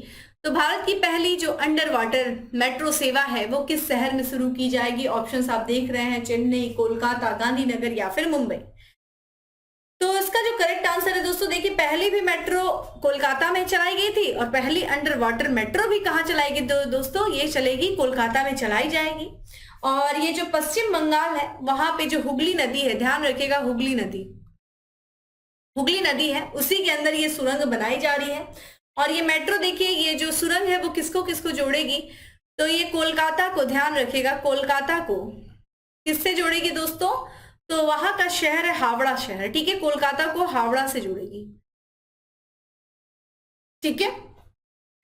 तो भारत की पहली जो अंडर वाटर मेट्रो सेवा है वो किस शहर में शुरू की जाएगी? ऑप्शंस आप देख रहे हैं, चेन्नई, कोलकाता, गांधीनगर या फिर मुंबई। तो इसका जो करेक्ट आंसर है दोस्तों, देखिए पहली भी मेट्रो कोलकाता में चलाई गई थी और पहली अंडर वाटर मेट्रो भी कहाँ चलाएगी? तो दोस्तों ये चलेगी कोलकाता में चलाई जाएगी। और ये जो पश्चिम बंगाल है वहां पे जो हुगली नदी है, ध्यान रखिएगा हुगली नदी है, उसी के अंदर ये सुरंग बनाई जा रही है। और ये मेट्रो देखिए, ये जो सुरंग है वो किसको किसको जोड़ेगी? तो ये कोलकाता को, ध्यान रखिएगा, कोलकाता को किससे जोड़ेगी दोस्तों? तो वहां का शहर है हावड़ा शहर। ठीक है, कोलकाता को हावड़ा से जोड़ेगी। ठीक है,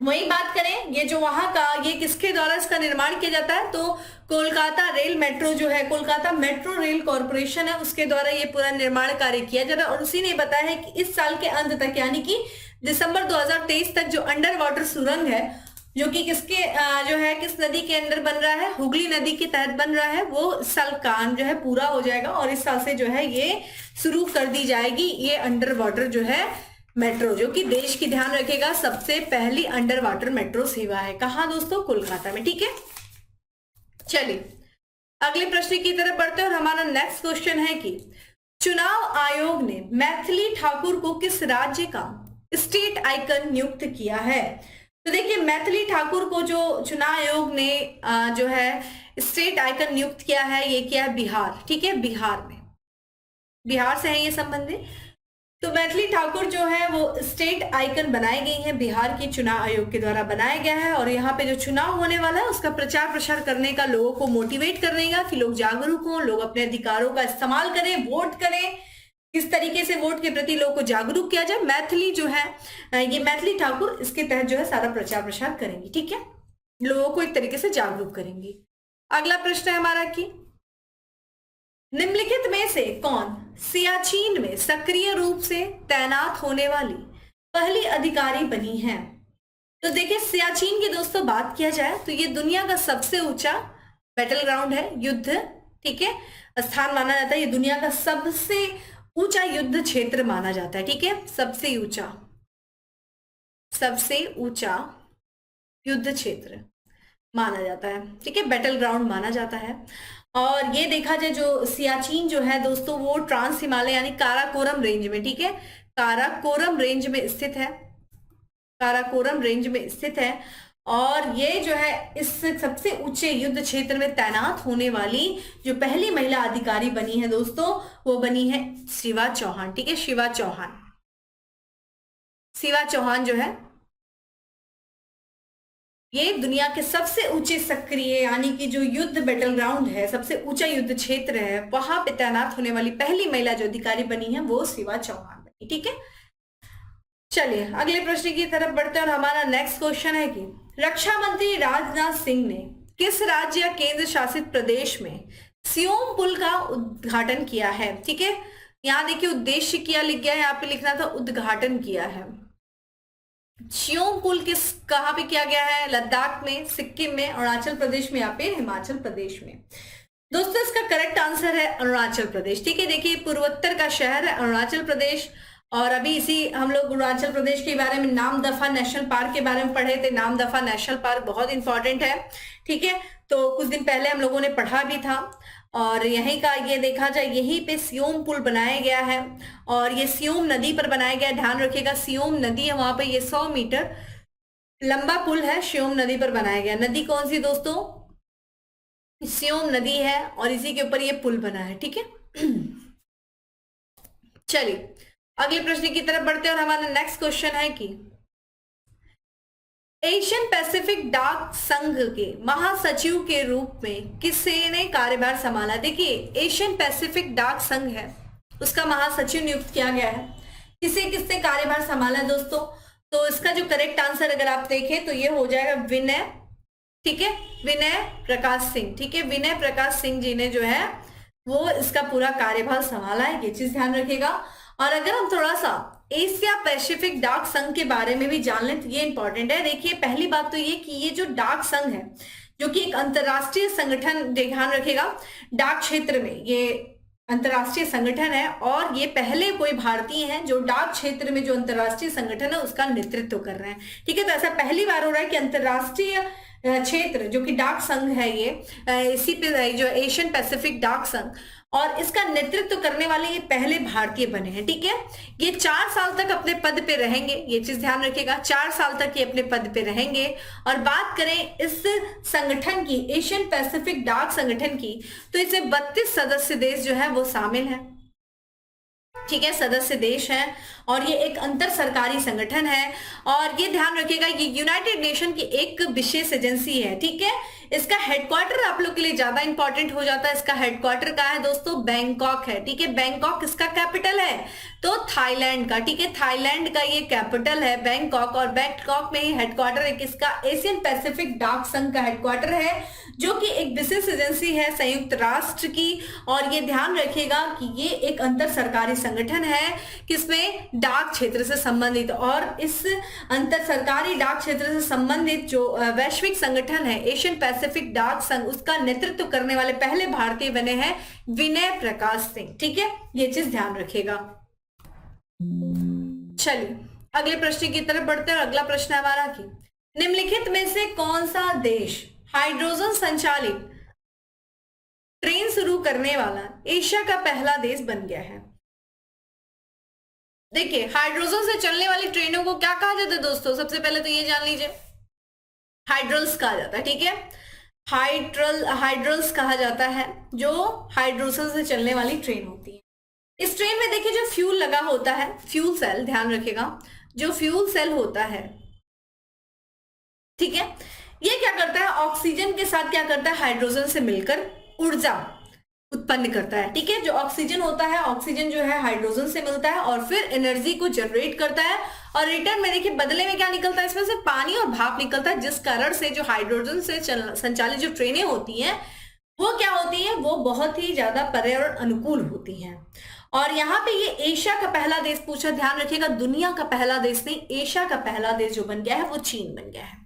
वही बात करें, ये जो वहां का, ये किसके द्वारा इसका निर्माण किया जाता है? तो कोलकाता रेल मेट्रो जो है, कोलकाता मेट्रो रेल कॉर्पोरेशन है, उसके द्वारा ये पूरा निर्माण कार्य किया जा रहा है। और उसी ने बताया है कि इस साल के अंत तक, यानी कि दिसंबर 2023 तक जो अंडर वाटर सुरंग है, जो कि किसके जो है किस नदी के अंदर बन रहा है? हुगली नदी के तहत बन रहा है, वो इस साल काम जो है पूरा हो जाएगा और इस साल से जो है ये शुरू कर दी जाएगी, ये अंडर वाटर जो है मेट्रो, जो कि देश की, ध्यान रखेगा, सबसे पहली अंडर वाटर मेट्रो सेवा है। कहाँ दोस्तों? कोलकाता में। ठीक है, चलिए अगले प्रश्न की तरफ बढ़ते हैं और हमारा नेक्स्ट क्वेश्चन है कि चुनाव आयोग ने मैथिली ठाकुर को किस राज्य का स्टेट आइकन नियुक्त किया है? तो देखिए, मैथिली ठाकुर को जो चुनाव आयोग ने जो है स्टेट आइकन नियुक्त किया है, ये किया है बिहार। ठीक है, बिहार में, बिहार से है ये संबंधित। तो मैथिली ठाकुर जो है वो स्टेट आइकन बनाई गई है, बिहार के चुनाव आयोग के द्वारा बनाया गया है। और यहाँ पे जो चुनाव होने वाला है उसका प्रचार प्रसार करने का, लोगों को मोटिवेट करने का कि लोग जागरूक हों, लोग अपने अधिकारों का इस्तेमाल करें, वोट करें, किस तरीके से वोट के प्रति लोगों को जागरूक किया जाए। मैथिली जो है, ये मैथिली ठाकुर इसके तहत जो है सारा प्रचार प्रसार करेंगी। ठीक है, लोगों को एक तरीके से जागरूक करेंगी। अगला प्रश्न है हमारा कि निम्नलिखित में से कौन सियाचिन में सक्रिय रूप से तैनात होने वाली पहली अधिकारी बनी है? तो देखिए, सियाचिन की दोस्तों बात किया जाए तो ये दुनिया का सबसे ऊंचा बैटल ग्राउंड है, युद्ध, ठीक है, स्थान माना जाता है। ये दुनिया का सबसे ऊंचा युद्ध क्षेत्र माना जाता है। ठीक है, सबसे ऊंचा युद्ध क्षेत्र माना जाता है। ठीक है, बैटल ग्राउंड माना जाता है। और ये देखा जाए जो सियाचिन जो है दोस्तों, वो ट्रांस हिमालय यानी काराकोरम रेंज में, ठीक है, काराकोरम रेंज में स्थित है, काराकोरम रेंज में स्थित है। और ये जो है इस सबसे ऊंचे युद्ध क्षेत्र में तैनात होने वाली जो पहली महिला अधिकारी बनी है दोस्तों, वो बनी है शिवा चौहान। ठीक है, शिवा चौहान, शिवा चौहान जो है ये दुनिया के सबसे ऊंचे सक्रिय यानी कि जो युद्ध बैटल ग्राउंड है, सबसे ऊंचा युद्ध क्षेत्र है, वहां पे तैनात होने वाली पहली महिला जो अधिकारी बनी है वो शिवा चौहान बनी। ठीक है, चलिए अगले प्रश्न की तरफ बढ़ते हैं। और हमारा नेक्स्ट क्वेश्चन है कि रक्षा मंत्री राजनाथ सिंह ने किस राज्य या केंद्र शासित प्रदेश में सियोम पुल का उद्घाटन किया है? ठीक है, यहाँ देखिए उद्देश्य किया लिख गया है, यहाँ पे लिखना था उद्घाटन किया है। सियोम पुल कहाँ पे किया गया है? लद्दाख में, सिक्किम में, अरुणाचल प्रदेश में या फिर हिमाचल प्रदेश में? दोस्तों इसका करेक्ट आंसर है अरुणाचल प्रदेश। ठीक है, देखिए पूर्वोत्तर का शहर है अरुणाचल प्रदेश। और अभी इसी हम लोग अरुणाचल प्रदेश के बारे में नामदफा नेशनल पार्क के बारे में पढ़े थे। नामदफा नेशनल पार्क बहुत इंपॉर्टेंट है। ठीक है, तो कुछ दिन पहले हम लोगों ने पढ़ा भी था। और यहीं का ये देखा जाए, यहीं पे सियोम पुल बनाया गया है और ये सियोम नदी पर बनाया गया है। ध्यान रखिएगा, सियोम नदी है वहां पे, ये 100 मीटर लंबा पुल है, सियोम नदी पर बनाया गया। नदी कौन सी दोस्तों? सियोम नदी है और इसी के ऊपर ये पुल बना है। ठीक है, चलिए अगले प्रश्न की तरफ बढ़ते हैं। और हमारा नेक्स्ट क्वेश्चन है कि एशियन पैसिफिक डाक संघ के महासचिव के रूप में किसने कार्यभार संभाला? देखिए एशियन पैसिफिक डाक संघ है, उसका महासचिव नियुक्त किया गया है। किसने कार्यभार संभाला दोस्तों? तो इसका जो करेक्ट आंसर अगर आप देखें तो ये हो जाएगा विनय। ठीक है, विनय प्रकाश सिंह। ठीक है, विनय प्रकाश सिंह जी ने जो है वो इसका पूरा कार्यभार संभाला है, ये चीज ध्यान रखिएगा। और अगर हम थोड़ा सा एशिया पैसिफिक डाक संघ के बारे में भी जान लें तो ये इंपॉर्टेंट है। देखिए पहली बात तो ये कि ये जो डाक संघ है जो कि एक अंतरराष्ट्रीय संगठन, ध्यान रखेगा डाक क्षेत्र में ये अंतरराष्ट्रीय संगठन है और ये पहले कोई भारतीय हैं जो डाक क्षेत्र में जो अंतरराष्ट्रीय संगठन है उसका नेतृत्व कर रहे हैं। ठीक है, तो ऐसा पहली बार हो रहा है कि अंतरराष्ट्रीय क्षेत्र जो कि डाक संघ है ये इसी पे जो एशियन पैसिफिक डाक संघ, और इसका नेतृत्व करने वाले ये पहले भारतीय बने हैं। ठीक है, ये 4 साल तक अपने पद पे रहेंगे, ये चीज ध्यान रखिएगा, 4 साल तक ये अपने पद पे रहेंगे। और बात करें इस संगठन की, एशियन पैसिफिक डाक संगठन की, तो इसमें 32 सदस्य देश जो है वो शामिल है। ठीक है, सदस्य देश हैं और ये एक अंतर सरकारी संगठन है। और ये ध्यान रखिएगा ये यूनाइटेड नेशन की एक विशेष एजेंसी है। ठीक है, इसका हेडक्वार्टर आप लोग के लिए ज्यादा इंपॉर्टेंट हो जाता है। इसका हेडक्वार्टर कहाँ है दोस्तों? बैंकॉक है। ठीक है, बैंकॉक किसका कैपिटल है? तो थाईलैंड का। ठीक है, थाईलैंड का ये कैपिटल है बैंकॉक, और बैंकॉक में ही हेडक्वार्टर है किसका? एशियन पैसिफिक डाक संघ का हेडक्वार्टर है, जो कि एक विशेष एजेंसी है संयुक्त राष्ट्र की। और ये ध्यान रखिएगा कि ये एक अंतर सरकारी संगठन है किसमें? डाक क्षेत्र से संबंधित। और इस अंतर सरकारी डाक क्षेत्र से संबंधित जो वैश्विक संगठन है एशियन पैसिफिक डाक संघ, उसका नेतृत्व करने वाले पहले भारतीय बने हैं विनय प्रकाश सिंह। ठीक है, ये चीज ध्यान रखिएगा। चलिए अगले प्रश्न की तरफ बढ़ते हैं। और अगला प्रश्न है हमारा कि निम्नलिखित में से कौन सा देश हाइड्रोजन संचालित ट्रेन शुरू करने वाला एशिया का पहला देश बन गया है? देखिए, हाइड्रोजन से चलने वाली ट्रेनों को क्या कहा जाता है दोस्तों? सबसे पहले तो ये जान लीजिए, हाइड्रल्स कहा जाता है। ठीक है, हाइड्रल्स कहा जाता है जो हाइड्रोजन से चलने वाली ट्रेन होती है। इस ट्रेन में देखिए जो फ्यूल लगा होता है, फ्यूल सेल, ध्यान रखिएगा, जो फ्यूल सेल होता है, ठीक है, ये क्या करता है, ऑक्सीजन के साथ क्या करता है, हाइड्रोजन से मिलकर ऊर्जा उत्पन्न करता है। ठीक है, जो ऑक्सीजन होता है, ऑक्सीजन जो है हाइड्रोजन से मिलता है और फिर एनर्जी को जनरेट करता है, और रिटर्न में देखिए बदले में क्या निकलता है, इसमें से पानी और भाप निकलता है, जिस कारण से जो हाइड्रोजन से संचालित जो ट्रेनें होती हैं वो क्या होती हैं, वो बहुत ही ज्यादा पर्यावरण अनुकूल होती हैं। और यहाँ पे ये एशिया का पहला देश पूछा, ध्यान रखिएगा, दुनिया का पहला देश नहीं, एशिया का पहला देश जो बन गया है वो चीन बन गया है।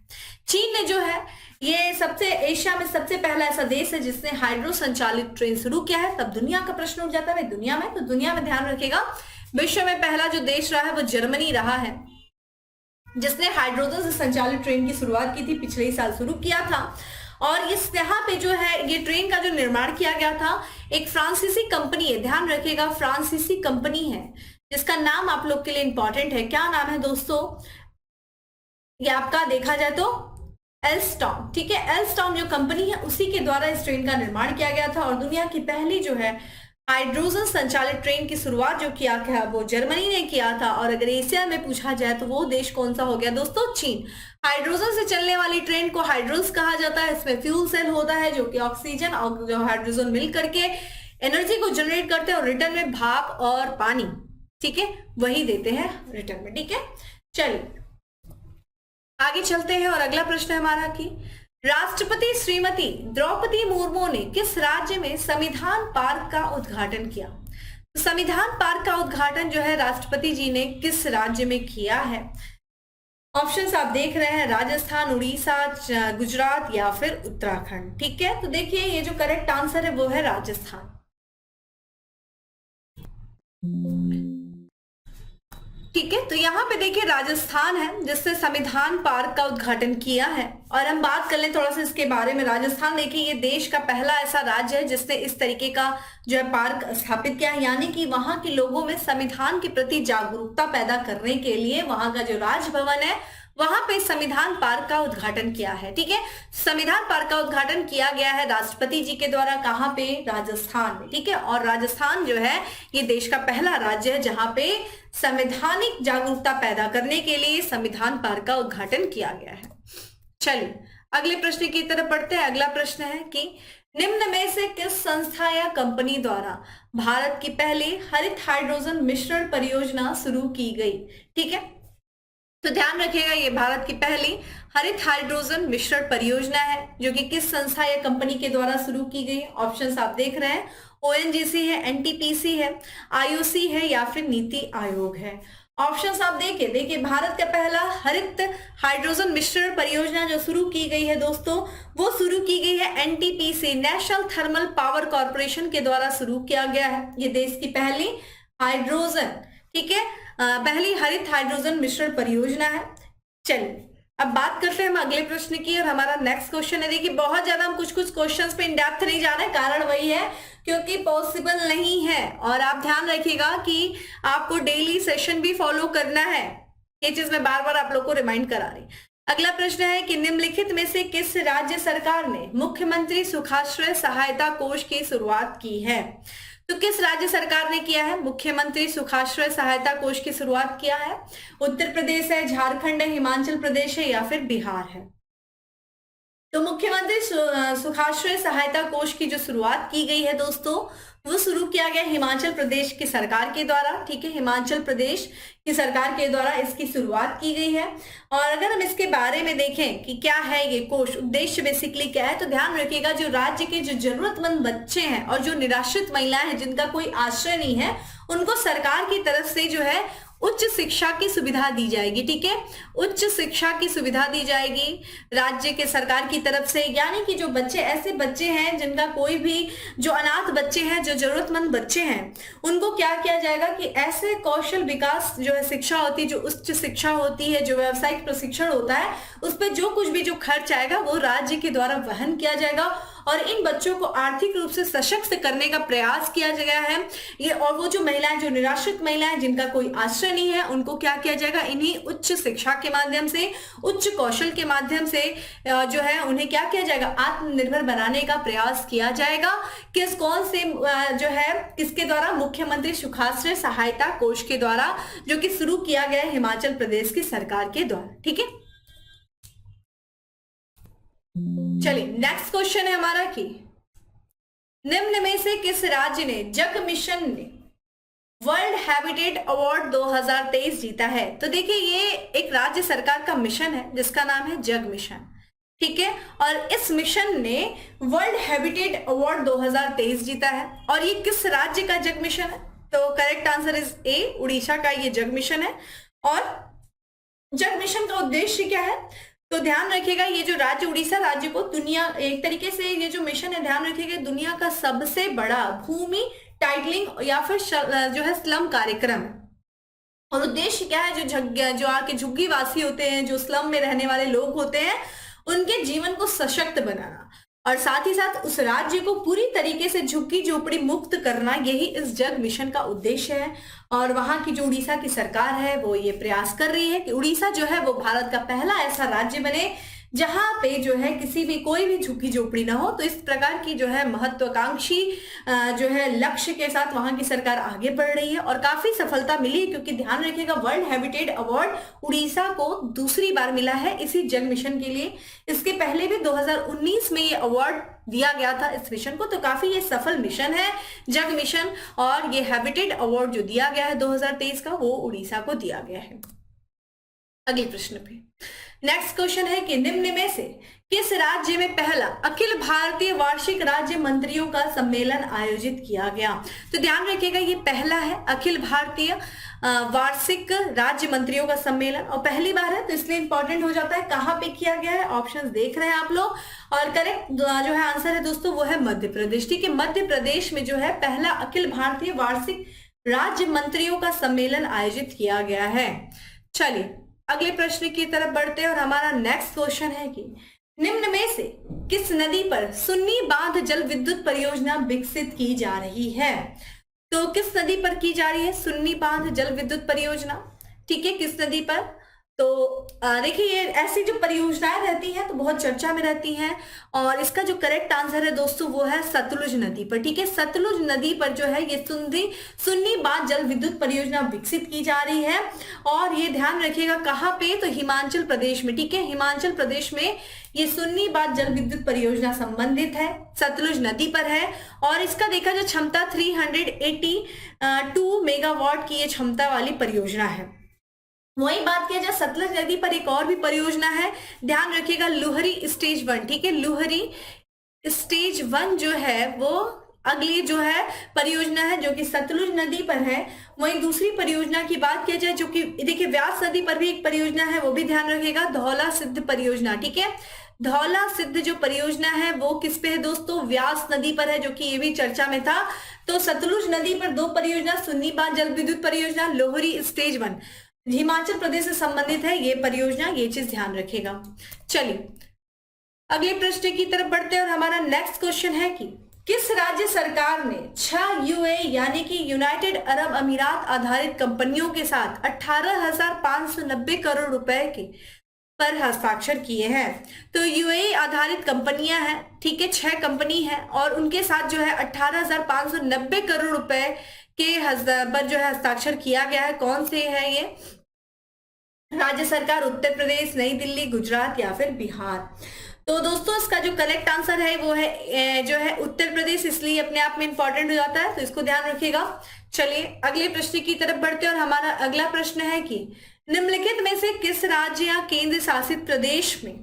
चीन ने जो है ये सबसे एशिया में सबसे पहला ऐसा देश है जिसने हाइड्रो संचालित ट्रेन शुरू किया है। तब दुनिया का प्रश्न उठ जाता है, दुनिया में, तो दुनिया में ध्यान रखिएगा, विश्व में पहला जो देश रहा है वो जर्मनी रहा है, जिसने हाइड्रोजन से संचालित ट्रेन की शुरुआत की थी, पिछले ही साल शुरू किया था। और इस यहाँ पे जो है ये ट्रेन का जो निर्माण किया गया था, एक फ्रांसीसी कंपनी है, ध्यान रखिएगा, फ्रांसीसी कंपनी है जिसका नाम आप लोग के लिए इंपॉर्टेंट है। क्या नाम है दोस्तों? ये आपका देखा जाए तो एल्स्टॉम। ठीक है, एल्स्टॉम जो कंपनी है उसी के द्वारा इस ट्रेन का निर्माण किया गया था, और दुनिया की पहली जो है हाइड्रोजन संचालित ट्रेन की शुरुआत जो किया गया वो जर्मनी ने किया था। और अगर एशिया में पूछा जाए तो वो देश कौन सा हो गया दोस्तों? चीन। हाइड्रोजन से चलने वाली ट्रेन को हाइड्रल्स कहा जाता है। इसमें फ्यूल सेल होता है जो कि ऑक्सीजन और जो हाइड्रोजन मिल करके एनर्जी को जनरेट करते हैं और रिटर्न में भाप और पानी, ठीक है, वही देते हैं रिटर्न में। ठीक है, चलिए आगे चलते हैं और अगला प्रश्न है हमारा कि राष्ट्रपति श्रीमती द्रौपदी मुर्मू ने किस राज्य में संविधान पार्क का उद्घाटन किया? तो संविधान पार्क का उद्घाटन जो है राष्ट्रपति जी ने किस राज्य में किया है? ऑप्शंस आप देख रहे हैं, राजस्थान, उड़ीसा, गुजरात या फिर उत्तराखंड। ठीक है, तो देखिए ये जो करेक्ट आंसर है वो है राजस्थान। ठीक है, तो यहाँ पे देखिए राजस्थान है जिसने संविधान पार्क का उद्घाटन किया है। और हम बात कर लें थोड़ा सा इसके बारे में। राजस्थान देखिए ये देश का पहला ऐसा राज्य है जिसने इस तरीके का जो है पार्क स्थापित किया, यानी कि वहां के लोगों में संविधान के प्रति जागरूकता पैदा करने के लिए वहां का जो राजभवन है वहां पे संविधान पार्क का उद्घाटन किया है। ठीक है, संविधान पार्क का उद्घाटन किया गया है राष्ट्रपति जी के द्वारा। कहां पे? राजस्थान में। ठीक है, और राजस्थान जो है ये देश का पहला राज्य है जहां पे संवैधानिक जागरूकता पैदा करने के लिए संविधान पार्क का उद्घाटन किया गया है। चलिए अगले प्रश्न की तरफ बढ़ते हैं। अगला प्रश्न है कि निम्न में से किस संस्था या कंपनी द्वारा भारत की पहली हरित हाइड्रोजन मिश्रण परियोजना शुरू की गई? ठीक है, तो ध्यान रखिएगा ये भारत की पहली हरित हाइड्रोजन मिश्रण परियोजना है जो कि किस संस्था या कंपनी के द्वारा शुरू की गई। ऑप्शंस आप देख रहे हैं, ओएनजीसी है, एनटीपीसी है, आईओसी है या फिर नीति आयोग है। ऑप्शंस आप देखिए भारत का पहला हरित हाइड्रोजन मिश्रण परियोजना जो शुरू की गई है दोस्तों, वो शुरू की गई है NTPC, national thermal power corporation के द्वारा शुरू किया गया है। ये देश की पहली हाइड्रोजन, ठीक है, पहली हरित हाइड्रोजन मिश्रण परियोजना है। चलिए अब बात करते हैं हम अगले प्रश्न की, और हमारा नेक्स्ट क्वेश्चन है, देखिए बहुत ज्यादा हम कुछ क्वेश्चंस पे इन डेप्थ नहीं जा रहे, कारण वही है क्योंकि पॉसिबल नहीं है। और आप ध्यान रखिएगा कि आपको डेली सेशन भी फॉलो करना है, ये चीज मैं बार बार आप लोग को रिमाइंड करा रही। अगला प्रश्न है कि निम्नलिखित में से किस राज्य सरकार ने मुख्यमंत्री सुखाश्रय सहायता कोष की शुरुआत की है? तो किस राज्य सरकार ने किया है मुख्यमंत्री सुखाश्रय सहायता कोष की शुरुआत किया है? उत्तर प्रदेश है, झारखंड है, हिमाचल प्रदेश है या फिर बिहार है? तो मुख्यमंत्री सुखाश्रय सहायता कोष की जो शुरुआत की गई है दोस्तों, वो शुरू किया गया हिमाचल प्रदेश की सरकार के द्वारा। ठीक है, हिमाचल प्रदेश की सरकार के द्वारा इसकी शुरुआत की गई है। और अगर हम इसके बारे में देखें कि क्या है ये कोष, उद्देश्य बेसिकली क्या है, तो ध्यान रखिएगा जो राज्य के जो जरूरतमंद बच्चे हैं और जो निराश्रित महिलाएं हैं जिनका कोई आश्रय नहीं है, उनको सरकार की तरफ से जो है उच्च शिक्षा की सुविधा दी जाएगी। ठीक है, उच्च शिक्षा की सुविधा दी जाएगी राज्य के सरकार की तरफ से, यानी कि जो बच्चे ऐसे बच्चे हैं जिनका कोई भी, जो अनाथ बच्चे हैं, जो जरूरतमंद बच्चे हैं, उनको क्या किया जाएगा कि ऐसे कौशल विकास जो है शिक्षा होती है, जो उच्च शिक्षा होती है, जो व्यावसायिक प्रशिक्षण होता है, उस पर जो कुछ भी जो खर्च आएगा वो राज्य के द्वारा वहन किया जाएगा। और इन बच्चों को आर्थिक रूप से सशक्त करने का प्रयास किया गया है। ये और वो जो महिलाएं, जो निराश्रित महिलाएं जिनका कोई आश्रय नहीं है, उनको क्या किया जाएगा, इन्हीं उच्च शिक्षा के माध्यम से, उच्च कौशल के माध्यम से जो है उन्हें क्या किया जाएगा, आत्मनिर्भर बनाने का प्रयास किया जाएगा। कौन से जो है किसके द्वारा, मुख्यमंत्री सुखाश्रय सहायता कोष के द्वारा, जो कि शुरू किया गया है हिमाचल प्रदेश की सरकार के द्वारा। ठीक है, चलिए नेक्स्ट क्वेश्चन है हमारा कि निम्न में से किस राज्य ने जग मिशन ने वर्ल्ड हैबिटेट अवार्ड 2023 जीता है। तो देखिए ये एक राज्य सरकार का मिशन है जिसका नाम है जग मिशन। ठीक है, और इस मिशन ने वर्ल्ड हैबिटेट अवार्ड 2023 जीता है। और ये किस राज्य का जग मिशन है, तो correct answer is a, Orissa का ये जग मिशन है। और जग मिशन का उद्देश्य क्या है, तो ध्यान रखिएगा ये जो राज्य उड़ीसा राज्य को दुनिया, एक तरीके से ये जो मिशन है ध्यान रखिएगा दुनिया का सबसे बड़ा भूमि टाइटलिंग या फिर जो है स्लम कार्यक्रम है। और उद्देश्य क्या है, जो आके झुग्गी वासी होते हैं, जो स्लम में रहने वाले लोग होते हैं, उनके जीवन को सशक्त बनाना और साथ ही साथ उस राज्य को पूरी तरीके से झुग्गी झोपड़ी मुक्त करना, यही इस जग मिशन का उद्देश्य है। और वहां की जो उड़ीसा की सरकार है वो ये प्रयास कर रही है कि उड़ीसा जो है वो भारत का पहला ऐसा राज्य बने जहां पे जो है किसी भी कोई भी झुग्गी झोपड़ी ना हो। तो इस प्रकार की जो है महत्वाकांक्षी जो है लक्ष्य के साथ वहां की सरकार आगे बढ़ रही है और काफी सफलता मिली है, क्योंकि ध्यान रखिएगा वर्ल्ड हैबिटेट अवार्ड उड़ीसा को दूसरी बार मिला है इसी जग मिशन के लिए। इसके पहले भी 2019 में ये अवार्ड दिया गया था इस मिशन को। तो काफी ये सफल मिशन है जग मिशन, और ये हैबिटेट अवार्ड जो दिया गया है 2023 का वो उड़ीसा को दिया गया है। अगले प्रश्न पे नेक्स्ट क्वेश्चन है कि निम्न में से किस राज्य में पहला अखिल भारतीय वार्षिक राज्य मंत्रियों का सम्मेलन आयोजित किया गया। तो ध्यान रखिएगा ये पहला है अखिल भारतीय वार्षिक राज्य मंत्रियों का सम्मेलन, और पहली बार है तो इसलिए इंपॉर्टेंट हो जाता है कहाँ पे किया गया है। ऑप्शंस देख रहे हैं आप लोग, और करेक्ट जो है आंसर है दोस्तों वो है मध्य प्रदेश। ठीक है, मध्य प्रदेश में जो है पहला अखिल भारतीय वार्षिक राज्य मंत्रियों का सम्मेलन आयोजित किया गया है। चलिए अगले प्रश्न की तरफ बढ़ते हैं और हमारा नेक्स्ट क्वेश्चन है कि निम्न में से किस नदी पर सुन्नी बांध जल विद्युत परियोजना विकसित की जा रही है। तो किस नदी पर की जा रही है सुन्नी बांध जल विद्युत परियोजना। ठीक है, किस नदी पर, तो देखिए ये ऐसी जो परियोजनाएं रहती हैं तो बहुत चर्चा में रहती हैं, और इसका जो करेक्ट आंसर है दोस्तों वो है सतलुज नदी पर। ठीक है, सतलुज नदी पर जो है ये सुन्नी बांध जल विद्युत परियोजना विकसित की जा रही है। और ये ध्यान रखिएगा कहाँ पे, तो हिमाचल प्रदेश में। ठीक है, हिमाचल प्रदेश में ये सुन्नी बांध जल विद्युत परियोजना संबंधित है, सतलुज नदी पर है। और इसका देखा जाए क्षमता 382 मेगावाट की ये क्षमता वाली परियोजना है। वही बात किया जाए सतलुज नदी पर एक और भी परियोजना है, ध्यान रखिएगा लुहरी स्टेज 1। ठीक है, लुहरी स्टेज 1 जो है वो अगली जो है परियोजना है जो कि सतलुज नदी पर है। वहीं दूसरी परियोजना की बात किया जाए जो कि देखिए व्यास नदी पर भी एक परियोजना है, वो भी ध्यान रखिएगा धौला सिद्ध परियोजना। ठीक है, धौला सिद्ध जो परियोजना है वो किस पे है दोस्तों, व्यास नदी पर है, जो कि ये भी चर्चा में था। तो सतलुज नदी पर दो परियोजना, सुन्नी बांध जल विद्युत परियोजना, लोहरी स्टेज 1 हिमाचल प्रदेश से संबंधित है ये परियोजना, ये चीज ध्यान रखिएगा। चलिए अगले प्रश्न की तरफ बढ़ते हैं और हमारा नेक्स्ट क्वेश्चन है कि किस राज्य सरकार ने 6 यूए यानी कि यूनाइटेड अरब अमीरात आधारित कंपनियों के साथ 18,590 करोड़ रुपए के पर हस्ताक्षर किए हैं। तो यूएई आधारित कंपनियां हैं, ठीक है, 6 कंपनी है और उनके साथ जो है 18,590 करोड़ रुपए के पर जो है हस्ताक्षर किया गया है। कौन से है ये राज्य सरकार, उत्तर प्रदेश, नई दिल्ली, गुजरात या फिर बिहार। तो दोस्तों इसका जो करेक्ट आंसर है वो है जो है उत्तर प्रदेश, इसलिए अपने आप में इंपॉर्टेंट हो जाता है, तो इसको ध्यान रखिएगा। चलिए अगले प्रश्न की तरफ बढ़ते हैं और हमारा अगला प्रश्न है कि निम्नलिखित में से किस राज्य या केंद्र शासित प्रदेश में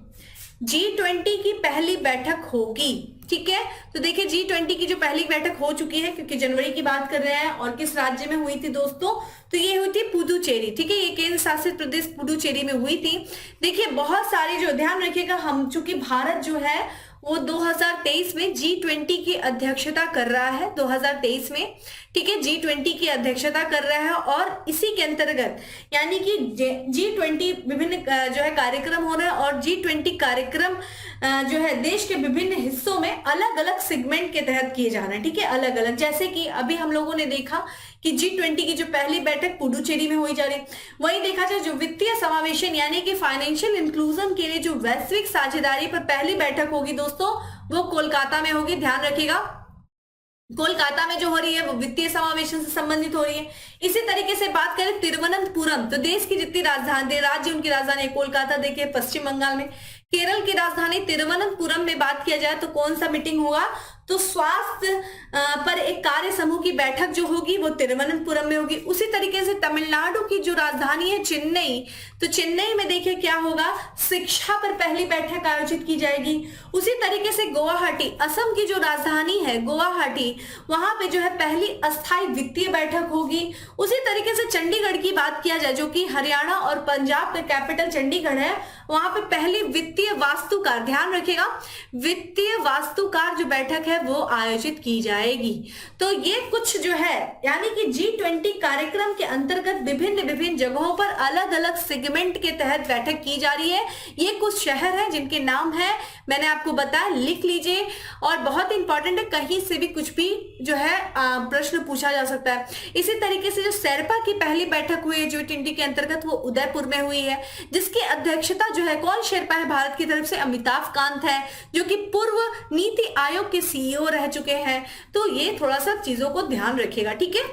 G20 की पहली बैठक होगी। ठीक है, तो देखिए G20 की जो पहली बैठक हो चुकी है, क्योंकि जनवरी की बात कर रहे हैं, और किस राज्य में हुई थी दोस्तों, तो ये हुई थी पुडुचेरी। ठीक है, ये केंद्र शासित प्रदेश पुडुचेरी में हुई थी। देखिए बहुत सारी जो ध्यान रखिएगा, हम चूंकि भारत जो है वो 2023 में G20 की अध्यक्षता कर रहा है 2023 में। ठीक है, G20 की अध्यक्षता कर रहा है और इसी के अंतर्गत यानी कि G20 विभिन्न जो है कार्यक्रम हो रहे हैं और G20 कार्यक्रम जो है देश के विभिन्न हिस्सों में अलग अलग सेगमेंट के तहत किए जा रहे हैं। ठीक है, अलग अलग, जैसे कि अभी हम लोगों ने देखा कि G20 की जो पहली बैठक पुडुचेरी में हुई जा रही है, वहीं देखा जाए जो वित्तीय समावेशन यानी कि फाइनेंशियल इंक्लूजन के लिए जो वैश्विक साझेदारी पर पहली बैठक होगी दोस्तों, वो कोलकाता में होगी। ध्यान रखिएगा, कोलकाता में जो हो रही है वो वित्तीय समावेशन से संबंधित हो रही है। इसी तरीके से बात करें तिरुवनंतपुरम, तो देश की जितनी राजधानी राज्य उनकी राजधानी है कोलकाता, देखिए पश्चिम बंगाल में। केरल की राजधानी तिरुवनंतपुरम में बात किया जाए तो कौन सा मीटिंग होगा, तो स्वास्थ्य पर एक कार्य समूह की बैठक जो होगी वो तिरुवनंतपुरम में होगी। उसी तरीके से तमिलनाडु की जो राजधानी है चेन्नई, तो चेन्नई में देखिए क्या होगा, शिक्षा पर पहली बैठक आयोजित की जाएगी। उसी तरीके से गुवाहाटी, असम की जो राजधानी है गुवाहाटी, वहां पे जो है पहली अस्थायी वित्तीय बैठक होगी। उसी तरीके से चंडीगढ़ की बात किया जाए जो कि हरियाणा और पंजाब का कैपिटल चंडीगढ़ है, वहां पे पहली वित्तीय वास्तुकार, ध्यान रखिएगा, वित्तीय वास्तुकार जो बैठक है वो आयोजित की जाएगी। तो ये कुछ जो है यानी कि G20 कार्यक्रम के अंतर्गत विभिन्न विभिन्न जगहों पर अलग अलग सेगमेंट के तहत बैठक की जा रही है। ये कुछ शहर हैं जिनके नाम है मैंने आपको बताया, लिख लीजिए। और बहुत इंपॉर्टेंट है, कहीं से भी कुछ भी जो है प्रश्न पूछा जा सकता है। इसी तरीके से जो शेरपा की पहली बैठक हुई है G20 के अंतर्गत, वो उदयपुर में हुई है, जिसकी अध्यक्षता जो है कौन शेरपा है भारत की तरफ से, अमिताभ कांत है, जो कि पूर्व नीति आयोग के CEO रह चुके हैं। तो ये थोड़ा सा चीजों को ध्यान रखिएगा। ठीक है,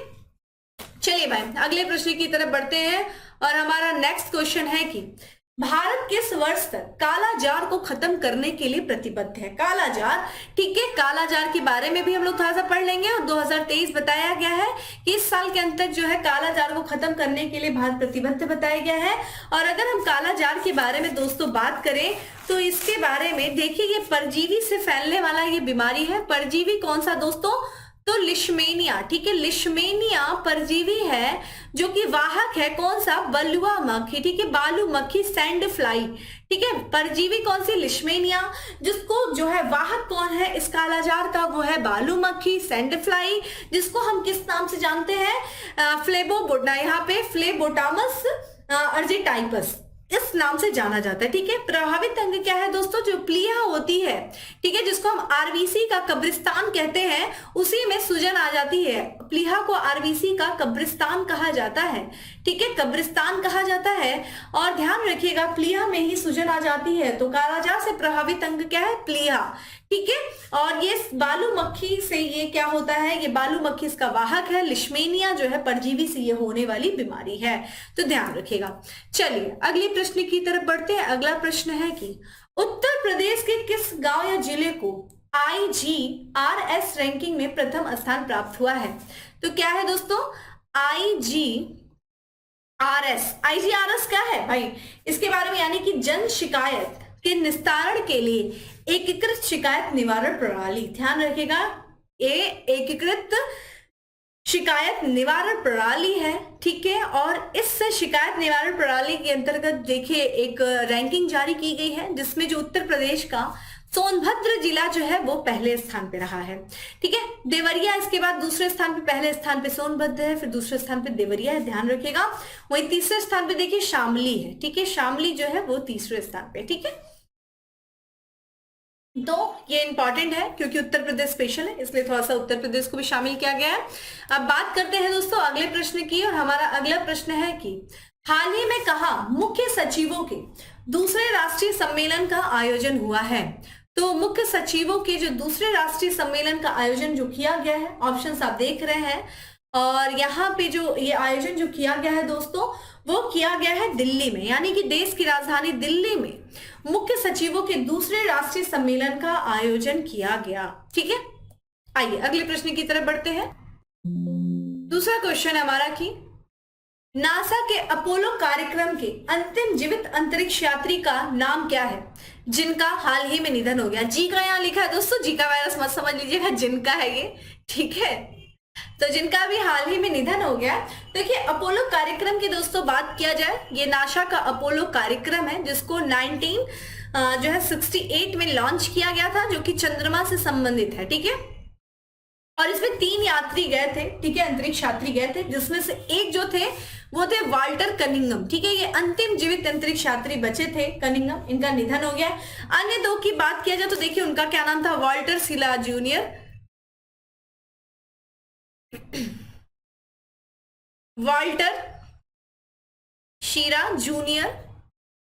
चलिए भाई अगले प्रश्न की तरफ बढ़ते हैं और हमारा नेक्स्ट क्वेश्चन है कि भारत किस वर्ष तक कालाजार को खत्म करने के लिए प्रतिबद्ध है। कालाजार, ठीक है, कालाजार के बारे में भी हम लोग थोड़ा सा पढ़ लेंगे। और 2023 बताया गया है कि इस साल के अंत तक जो है कालाजार को खत्म करने के लिए भारत प्रतिबद्ध बताया गया है। और अगर हम कालाजार के बारे में दोस्तों बात करें तो इसके बारे में देखिए, ये परजीवी से फैलने वाला ये बीमारी है। परजीवी कौन सा दोस्तों, तो लिशमेनिया। ठीक है, लिशमेनिया परजीवी है जो कि वाहक है कौन सा, बलुआ मक्खी। ठीक है, बालू मक्खी, सैंड फ्लाई। ठीक है, परजीवी कौन सी, लिशमेनिया, जिसको जो है वाहक कौन है इस कालाजार का, वो है बालू मक्खी, सैंड फ्लाई, जिसको हम किस नाम से जानते हैं, फ्लेबोबोटा, यहाँ पे फ्लेबोटामस अर्जिटाइपस इस नाम से जाना जाता है। ठीक है, प्रभावित अंग क्या है दोस्तों, जो प्लीहा होती है, ठीक है, जिसको हम आरबीसी का कब्रिस्तान कहते हैं, उसी में सूजन आ जाती है। प्लीहा को आरबीसी का कब्रिस्तान कहा जाता है। ठीक है, कब्रिस्तान कहा जाता है। और ध्यान रखिएगा प्लीहा में ही सूजन आ जाती है, तो कालाजार से प्रभावित अंग क्या है, प्लीहा। ठीक है, और ये बालू मक्खी से ये क्या होता है, ये बालू मक्खी इसका वाहक है। लिशमेनिया जो है परजीवी से ये होने वाली बीमारी है, तो ध्यान रखिएगा। चलिए अगले प्रश्न की तरफ बढ़ते हैं। अगला प्रश्न है कि उत्तर प्रदेश के किस गांव या जिले को IGRS रैंकिंग में प्रथम स्थान प्राप्त हुआ है। तो क्या है दोस्तों, IGRS क्या है भाई, इसके बारे में यानी कि जन शिकायत के निस्तारण के लिए एकीकृत शिकायत निवारण प्रणाली। ध्यान रखिएगा, ये एकीकृत शिकायत निवारण प्रणाली है। ठीक है, और इस शिकायत निवारण प्रणाली के अंतर्गत देखिए एक रैंकिंग जारी की गई है, जिसमें जो उत्तर प्रदेश का सोनभद्र जिला जो है वो पहले स्थान पे रहा है। ठीक है, देवरिया इसके बाद दूसरे स्थान पे, पहले स्थान पे सोनभद्र है, फिर दूसरे स्थान पे देवरिया है, ध्यान रखिएगा। वहीं तीसरे स्थान पे देखिए शामली है। ठीक है, शामली जो है वो तीसरे स्थान पे। ठीक है, तो ये इंपॉर्टेंट है क्योंकि उत्तर प्रदेश स्पेशल है, इसलिए थोड़ा सा उत्तर प्रदेश को भी शामिल किया गया है। अब बात करते हैं दोस्तों अगले प्रश्न की, और हमारा अगला प्रश्न है कि हाल ही में कहा मुख्य सचिवों के दूसरे राष्ट्रीय सम्मेलन का आयोजन हुआ है। तो मुख्य सचिवों के जो दूसरे राष्ट्रीय सम्मेलन का आयोजन जो किया गया है, ऑप्शंस आप देख रहे हैं, और यहाँ पे जो ये आयोजन जो किया गया है दोस्तों, वो किया गया है दिल्ली में, यानी कि देश की राजधानी दिल्ली में मुख्य सचिवों के दूसरे राष्ट्रीय सम्मेलन का आयोजन किया गया। ठीक है, आइए अगले प्रश्न की तरफ बढ़ते हैं। दूसरा क्वेश्चन है हमारा कि नासा के अपोलो कार्यक्रम के अंतिम जीवित अंतरिक्ष यात्री का नाम क्या है, जिनका हाल ही में निधन हो गया। जी का यहाँ लिखा है दोस्तों, जी का वायरस मत समझ लीजिएगा, जिनका है ये। ठीक है, तो जिनका भी हाल ही में निधन हो गया। देखिए अपोलो कार्यक्रम की दोस्तों बात किया जाए, ये नासा का अपोलो कार्यक्रम है, जिसको 1968 में लॉन्च किया गया था, जो कि चंद्रमा से संबंधित है। ठीक है, और इसमें 3 यात्री गए थे, ठीक है, अंतरिक्ष यात्री गए थे, जिसमें से एक जो थे वो थे वाल्टर कनिंघम, ठीक है, ये अंतिम जीवित अंतरिक्ष यात्री बचे थे कनिंघम, इनका निधन हो गया। अन्य 2 की बात किया जाए तो देखिए उनका क्या नाम था, वाल्टर सिला जूनियर, वाल्टर शीरा जूनियर,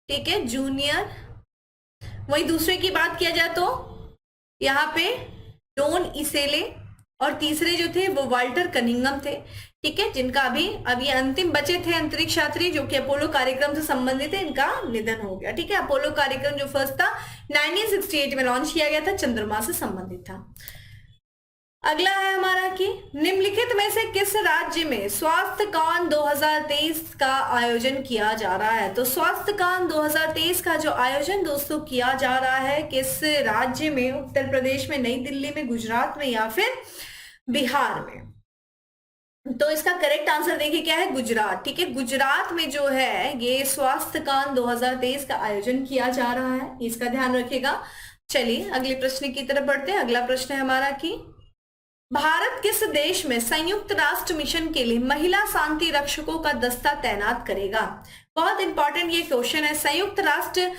ठीक है, जूनियर। वही दूसरे की बात किया जाए तो यहाँ पे डॉन इसेले, और तीसरे जो थे वो वाल्टर कनिंघम थे, ठीक है, जिनका अभी अंतिम बचे थे अंतरिक्ष यात्री जो कि अपोलो कार्यक्रम से संबंधित है, इनका निधन हो गया, ठीक है। अपोलो कार्यक्रम जो फर्स्ट था 1968 में लॉन्च किया गया था, चंद्रमा से संबंधित था। अगला है हमारा कि निम्नलिखित में से किस राज्य में स्वास्थ्यकान 2023 का आयोजन किया जा रहा है। तो स्वास्थ्यकान 2023 का जो आयोजन दोस्तों किया जा रहा है किस राज्य में, उत्तर प्रदेश में, नई दिल्ली में, गुजरात में या फिर बिहार में। तो इसका करेक्ट आंसर देखिए क्या है, गुजरात, ठीक है, गुजरात में जो है ये स्वास्थ्यकान 2023 का आयोजन किया जा रहा है, इसका ध्यान रखिएगा। चलिए अगले प्रश्न की तरफ बढ़ते हैं। अगला प्रश्न है हमारा कि भारत किस देश में संयुक्त राष्ट्र मिशन के लिए महिला शांति रक्षकों का दस्ता तैनात करेगा। बहुत इंपॉर्टेंट ये क्वेश्चन है। संयुक्त राष्ट्र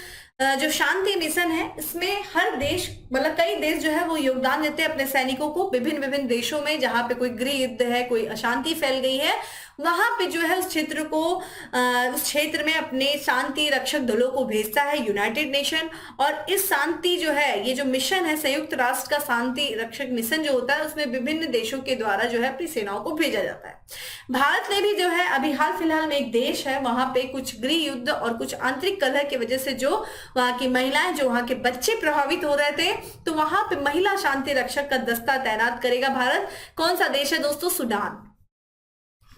जो शांति मिशन है इसमें हर देश, मतलब कई देश जो है वो योगदान देते हैं अपने सैनिकों को विभिन्न विभिन्न देशों में, जहां पे कोई गृह युद्ध है, कोई अशांति फैल गई है, वहां पे जो है उस क्षेत्र को उस क्षेत्र में अपने शांति रक्षक दलों को भेजता है यूनाइटेड नेशन। और इस शांति जो है, ये जो मिशन है संयुक्त राष्ट्र का शांति रक्षक मिशन जो होता है, उसमें विभिन्न देशों के द्वारा जो है अपनी सेनाओं को भेजा जाता है। भारत ने भी जो है अभी हाल फिलहाल में एक देश है, वहां पे कुछ गृह युद्ध और कुछ आंतरिक कलह की वजह से जो वहां की महिलाएं, जो वहां के बच्चे प्रभावित हो रहे थे, तो वहां पे महिला शांति रक्षक का दस्ता तैनात करेगा भारत। कौन सा देश है दोस्तों, सूडान,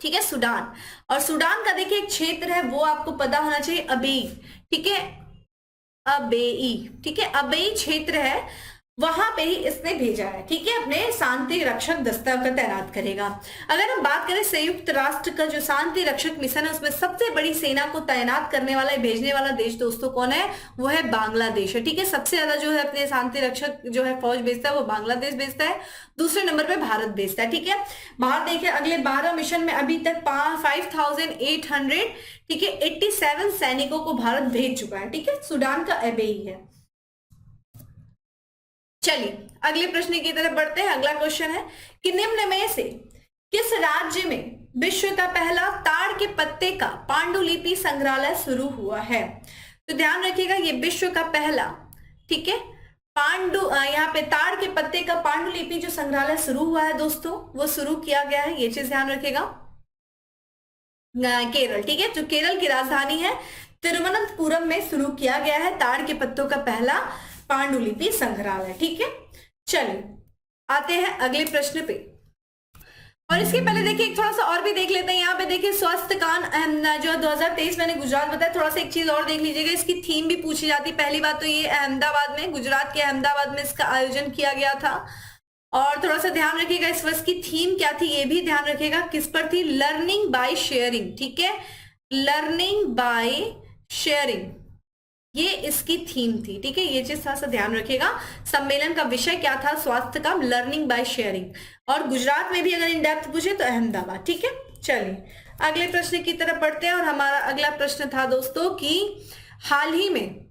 ठीक है, सूडान। और सूडान का देखिए एक क्षेत्र है, वो आपको पता होना चाहिए, अबेई, ठीक है, अबेई, ठीक है, अबेई क्षेत्र है, वहां पे ही इसने भेजा है, ठीक है, अपने शांति रक्षक दस्ता का तैनात करेगा। अगर हम बात करें संयुक्त राष्ट्र का जो शांति रक्षक मिशन है, उसमें सबसे बड़ी सेना को तैनात करने वाला, भेजने वाला देश दोस्तों कौन है, वो है बांग्लादेश है, ठीक है। सबसे ज्यादा जो है अपने शांति रक्षक जो है फौज भेजता है वो बांग्लादेश भेजता है, दूसरे नंबर पे भारत भेजता है, ठीक है। भारत देखिए अगले 12 मिशन में अभी तक 5800, ठीक है, 87 सैनिकों को भारत भेज चुका है, ठीक है। सूडान का अबेई है। चलिए अगले प्रश्न की तरफ बढ़ते हैं। अगला क्वेश्चन है कि निम्न में से किस राज्य में विश्व का पहला ताड़ के पत्ते का पांडुलिपि संग्रहालय शुरू हुआ है। तो ध्यान रखिएगा ये विश्व का पहला, ठीक है, यहाँ पे ताड़ के पत्ते का पांडुलिपि जो संग्रहालय शुरू हुआ है दोस्तों, वो शुरू किया गया है, ये चीज ध्यान रखिएगा, केरल, ठीक है, जो केरल की राजधानी है तिरुवनंतपुरम में शुरू किया गया है ताड़ के पत्तों का पहला पांडुलिपि संग्रहालय, ठीक है। चलिए आते हैं अगले प्रश्न पे, और इसके पहले देखिए थोड़ा सा और भी देख लेते हैं। यहाँ पे देखिए स्वास्थ्यकान जो 2023 मैंने गुजरात बताया, थोड़ा सा एक चीज और देख लीजिएगा, इसकी थीम भी पूछी जाती है। पहली बात तो ये अहमदाबाद में, गुजरात के अहमदाबाद में इसका आयोजन किया गया था, और थोड़ा सा ध्यान रखिएगा इस वर्ष की थीम क्या थी, ये भी ध्यान रखिएगा, किस पर थी, लर्निंग बाय शेयरिंग, ठीक है, लर्निंग बाय शेयरिंग, ये इसकी थीम थी, ठीक है, ये चीज थोड़ा सा ध्यान रखिएगा। सम्मेलन का विषय क्या था, स्वास्थ्य का, लर्निंग बाय शेयरिंग, और गुजरात में भी अगर इन डेप्थ पूछे तो अहमदाबाद, ठीक है। चलिए अगले प्रश्न की तरफ बढ़ते हैं, और हमारा अगला प्रश्न था दोस्तों कि हाल ही में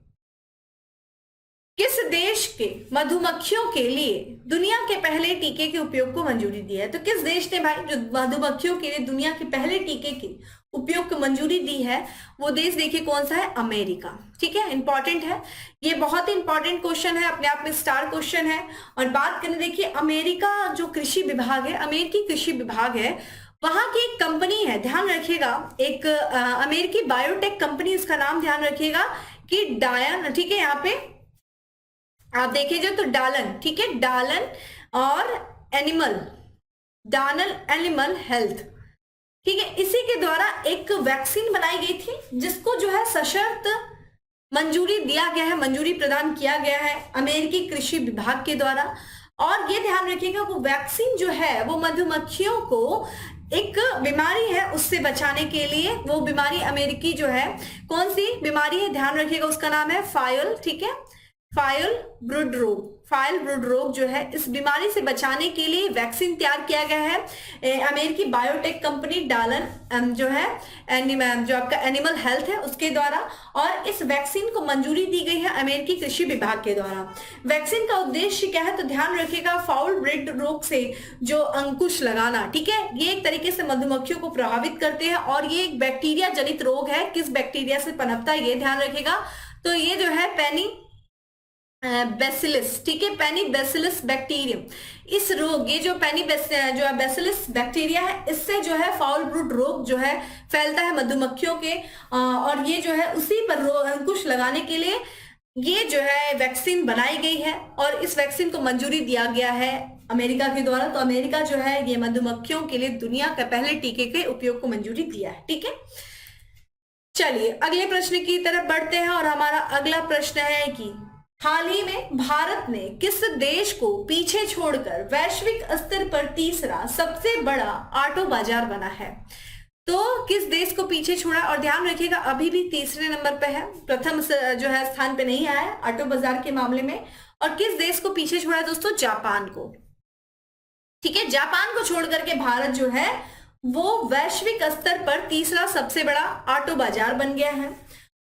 किस देश के मधुमक्खियों के लिए दुनिया के पहले टीके के उपयोग को मंजूरी दी है। तो किस देश ने भाई जो मधुमक्खियों के लिए दुनिया के पहले टीके के उपयोग को मंजूरी दी है, वो देश देखिए कौन सा है, अमेरिका, ठीक है, इंपॉर्टेंट है, ये बहुत ही इंपॉर्टेंट क्वेश्चन है, अपने आप में स्टार क्वेश्चन है। और बात करें देखिए अमेरिका जो कृषि विभाग है, अमेरिकी कृषि विभाग है, वहां की एक कंपनी है, ध्यान रखिएगा, एक अमेरिकी बायोटेक कंपनी, इसका नाम ध्यान रखिएगा कि डायन, ठीक है, यहाँ पे आप देखिए तो डालन, ठीक है, डालन और एनिमल हेल्थ, ठीक है, इसी के द्वारा एक वैक्सीन बनाई गई थी जिसको जो है सशर्त मंजूरी दिया गया है, मंजूरी प्रदान किया गया है अमेरिकी कृषि विभाग के द्वारा। और ये ध्यान रखिएगा वो वैक्सीन जो है वो मधुमक्खियों को एक बीमारी है उससे बचाने के लिए, वो बीमारी अमेरिकी जो है, कौन सी बीमारी है ध्यान रखिएगा, उसका नाम है फायल, ठीक है, फाइल ब्रूड रोग जो है, इस बीमारी से बचाने के लिए वैक्सीन तैयार किया गया है अमेरिकी बायोटेक कंपनी डालन जो है जो आपका एनिमल हेल्थ है उसके द्वारा, और इस वैक्सीन को मंजूरी दी गई है अमेरिकी कृषि विभाग के द्वारा। वैक्सीन का उद्देश्य क्या है तो ध्यान रखिएगा, फाउल ब्रूड रोग से जो अंकुश लगाना, ठीक है, ये एक तरीके से मधुमक्खियों को प्रभावित करते हैं और ये एक बैक्टीरिया जनित रोग है। किस बैक्टीरिया से पनपता है ये ध्यान रखिएगा, तो ये जो है पेनी बेसिलिस, ठीक है, पेनी बेसिलिस बैक्टीरियम। इस रोग, ये जो जो बेसिलिस बैक्टीरिया है, इससे जो है फाउल ब्रूड रोग जो है फैलता है मधुमक्खियों के, और ये जो है उसी पर अंकुश लगाने के लिए ये जो है वैक्सीन बनाई गई है और इस वैक्सीन को मंजूरी दिया गया है अमेरिका के द्वारा। तो अमेरिका जो है ये मधुमक्खियों के लिए दुनिया के पहले टीके के उपयोग को मंजूरी दिया है, ठीक है। चलिए अगले प्रश्न की तरफ बढ़ते हैं और हमारा अगला प्रश्न है कि हाल ही में भारत ने किस देश को पीछे छोड़कर वैश्विक स्तर पर तीसरा सबसे बड़ा ऑटो बाजार बना है। तो किस देश को पीछे छोड़ा, और ध्यान रखिएगा अभी भी तीसरे नंबर पे है, प्रथम जो है स्थान पे नहीं आया है ऑटो बाजार के मामले में। और किस देश को पीछे छोड़ा दोस्तों, जापान को, ठीक है, जापान को छोड़ करके भारत जो है वो वैश्विक स्तर पर तीसरा सबसे बड़ा ऑटो बाजार बन गया है।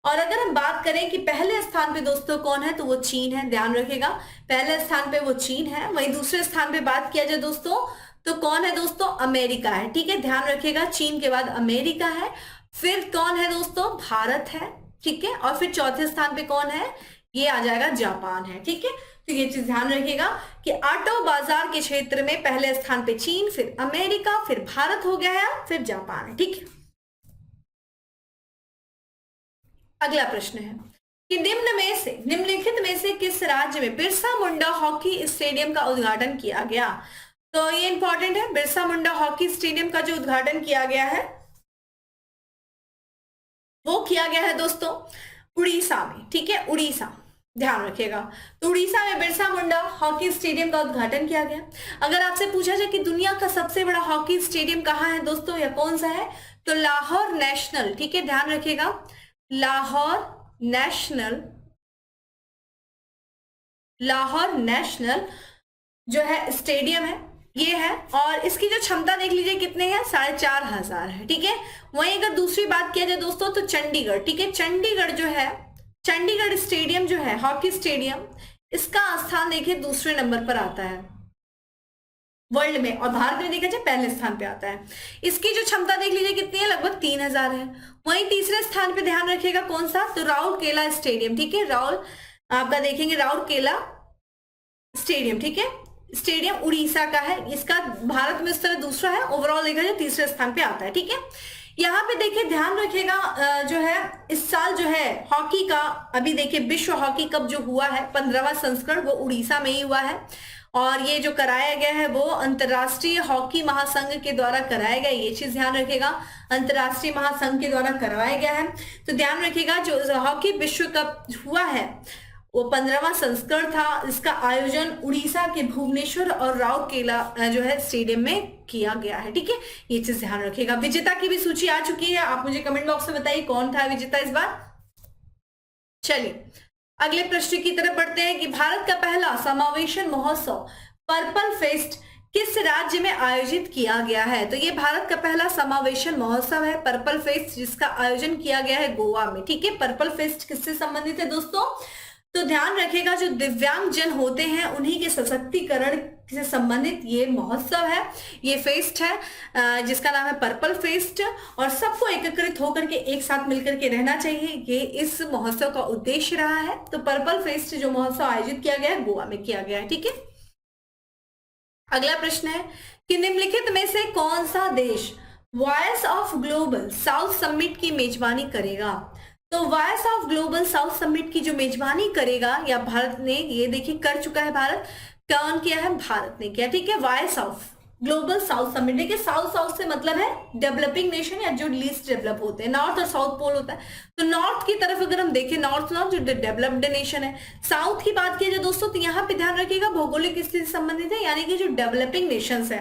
और अगर हम बात करें कि पहले स्थान पे दोस्तों कौन है, तो वो चीन है, ध्यान रखिएगा पहले स्थान पे वो चीन है। वहीं दूसरे स्थान पे बात किया जाए दोस्तों तो कौन है दोस्तों, अमेरिका है, ठीक है, ध्यान रखिएगा चीन के बाद अमेरिका है, फिर कौन है दोस्तों, भारत है, ठीक है, और फिर चौथे स्थान पे कौन है, ये आ जाएगा जापान है, ठीक है। तो ये चीज ध्यान रखिएगा कि ऑटो बाजार के क्षेत्र में पहले स्थान पे चीन, फिर अमेरिका, फिर भारत हो गया है, फिर जापान है, ठीक है। अगला प्रश्न है कि निम्नलिखित में से किस राज्य में बिरसा मुंडा हॉकी स्टेडियम का उद्घाटन किया गया। तो ये इंपॉर्टेंट है, बिरसा मुंडा हॉकी स्टेडियम का जो उद्घाटन किया गया है वो किया गया है दोस्तों उड़ीसा में, ठीक है, उड़ीसा, ध्यान रखिएगा। तो उड़ीसा में बिरसा मुंडा हॉकी स्टेडियम का उद्घाटन किया गया। अगर आपसे पूछा जाए कि दुनिया का सबसे बड़ा हॉकी स्टेडियम कहाँ है दोस्तों या कौन सा है, तो लाहौर नेशनल, ठीक है, ध्यान रखिएगा लाहौर नेशनल जो है स्टेडियम है ये है, और इसकी जो क्षमता देख लीजिए कितने हैं, 4,500 है, ठीक है। वहीं अगर दूसरी बात किया जाए दोस्तों तो चंडीगढ़, ठीक है, चंडीगढ़ जो है, चंडीगढ़ स्टेडियम जो है हॉकी स्टेडियम, इसका स्थान देखिए दूसरे नंबर पर आता है वर्ल्ड में, और भारत में देखा जाए पहले स्थान पे आता है। इसकी जो क्षमता देख लीजिए कितनी है, लगभग 3,000 है। वहीं तीसरे स्थान पे ध्यान रखिएगा कौन सा, तो राउरकेला स्टेडियम, ठीक है, आपका देखेंगे राउरकेला स्टेडियम, ठीक है, स्टेडियम उड़ीसा का है। इसका भारत में इस तरह दूसरा है, ओवरऑल देखा जाए तीसरे स्थान पे आता है, ठीक है। यहाँ पे देखिए ध्यान रखिएगा जो है इस साल जो है हॉकी का, अभी देखिए विश्व हॉकी कप जो हुआ है 15वां संस्करण, वो उड़ीसा में ही हुआ है, और ये जो कराया गया है वो अंतरराष्ट्रीय हॉकी महासंघ के द्वारा कराया गया, ये चीज ध्यान रखिएगा, अंतरराष्ट्रीय महासंघ के द्वारा करवाया गया है। तो ध्यान रखिएगा जो हॉकी विश्व कप हुआ है वो 15वां संस्करण था, इसका आयोजन उड़ीसा के भुवनेश्वर और राउरकेला जो है स्टेडियम में किया गया है, ठीक है, ये चीज ध्यान रखिएगा। विजेता की भी सूची आ चुकी है, आप मुझे कमेंट बॉक्स में बताइए कौन था विजेता इस बार। चलिए अगले प्रश्न की तरफ बढ़ते हैं कि भारत का पहला समावेशन महोत्सव पर्पल फेस्ट किस राज्य में आयोजित किया गया है। तो ये भारत का पहला समावेशन महोत्सव है पर्पल फेस्ट, जिसका आयोजन किया गया है गोवा में, ठीक है। पर्पल फेस्ट किससे संबंधित है दोस्तों, तो ध्यान रखिएगा जो दिव्यांग जन होते हैं उन्हीं के सशक्तिकरण से संबंधित ये महोत्सव है, ये फेस्ट है जिसका नाम है पर्पल फेस्ट, और सबको एकत्रित होकर के एक साथ मिलकर के रहना चाहिए, ये इस महोत्सव का उद्देश्य रहा है। तो पर्पल फेस्ट जो महोत्सव आयोजित किया गया है गोवा में किया गया है, ठीक है। अगला प्रश्न है कि निम्नलिखित में से कौन सा देश voice of global south summit की मेजबानी करेगा। तो voice of global south summit की जो मेजबानी करेगा या भारत ने, ये देखिए कर चुका है भारत, कौन किया है, भारत ने किया, ठीक है, voice of global south summit. देखिए साउथ साउथ से मतलब है डेवलपिंग नेशन या जो लीस्ट डेवलप होते हैं, नॉर्थ और साउथ पोल होता है। तो नॉर्थ की तरफ अगर हम देखें, नॉर्थ जो डेवलप्ड नेशन है, साउथ की बात की जाए दोस्तों तो यहाँ पे ध्यान रखिएगा भौगोलिक स्थिति संबंधित है, यानी कि जो डेवलपिंग नेशंस है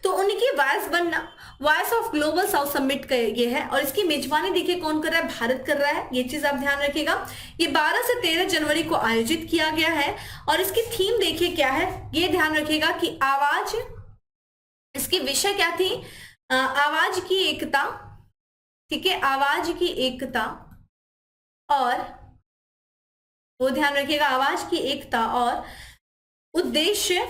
तो उनकी वॉइस बनना, voice of global south summit का ये है। और इसकी मेजबानी देखिए कौन कर रहा है, भारत कर रहा है, ये चीज आप ध्यान रखिएगा। ये 12 से 13 जनवरी को आयोजित किया गया है और इसकी थीम देखिए क्या है, ये ध्यान रखिएगा कि आवाज, इसकी विषय क्या थी, आवाज की एकता, ठीक है, आवाज की एकता और वो ध्यान रखिएगा, आवाज की एकता और उद्देश्य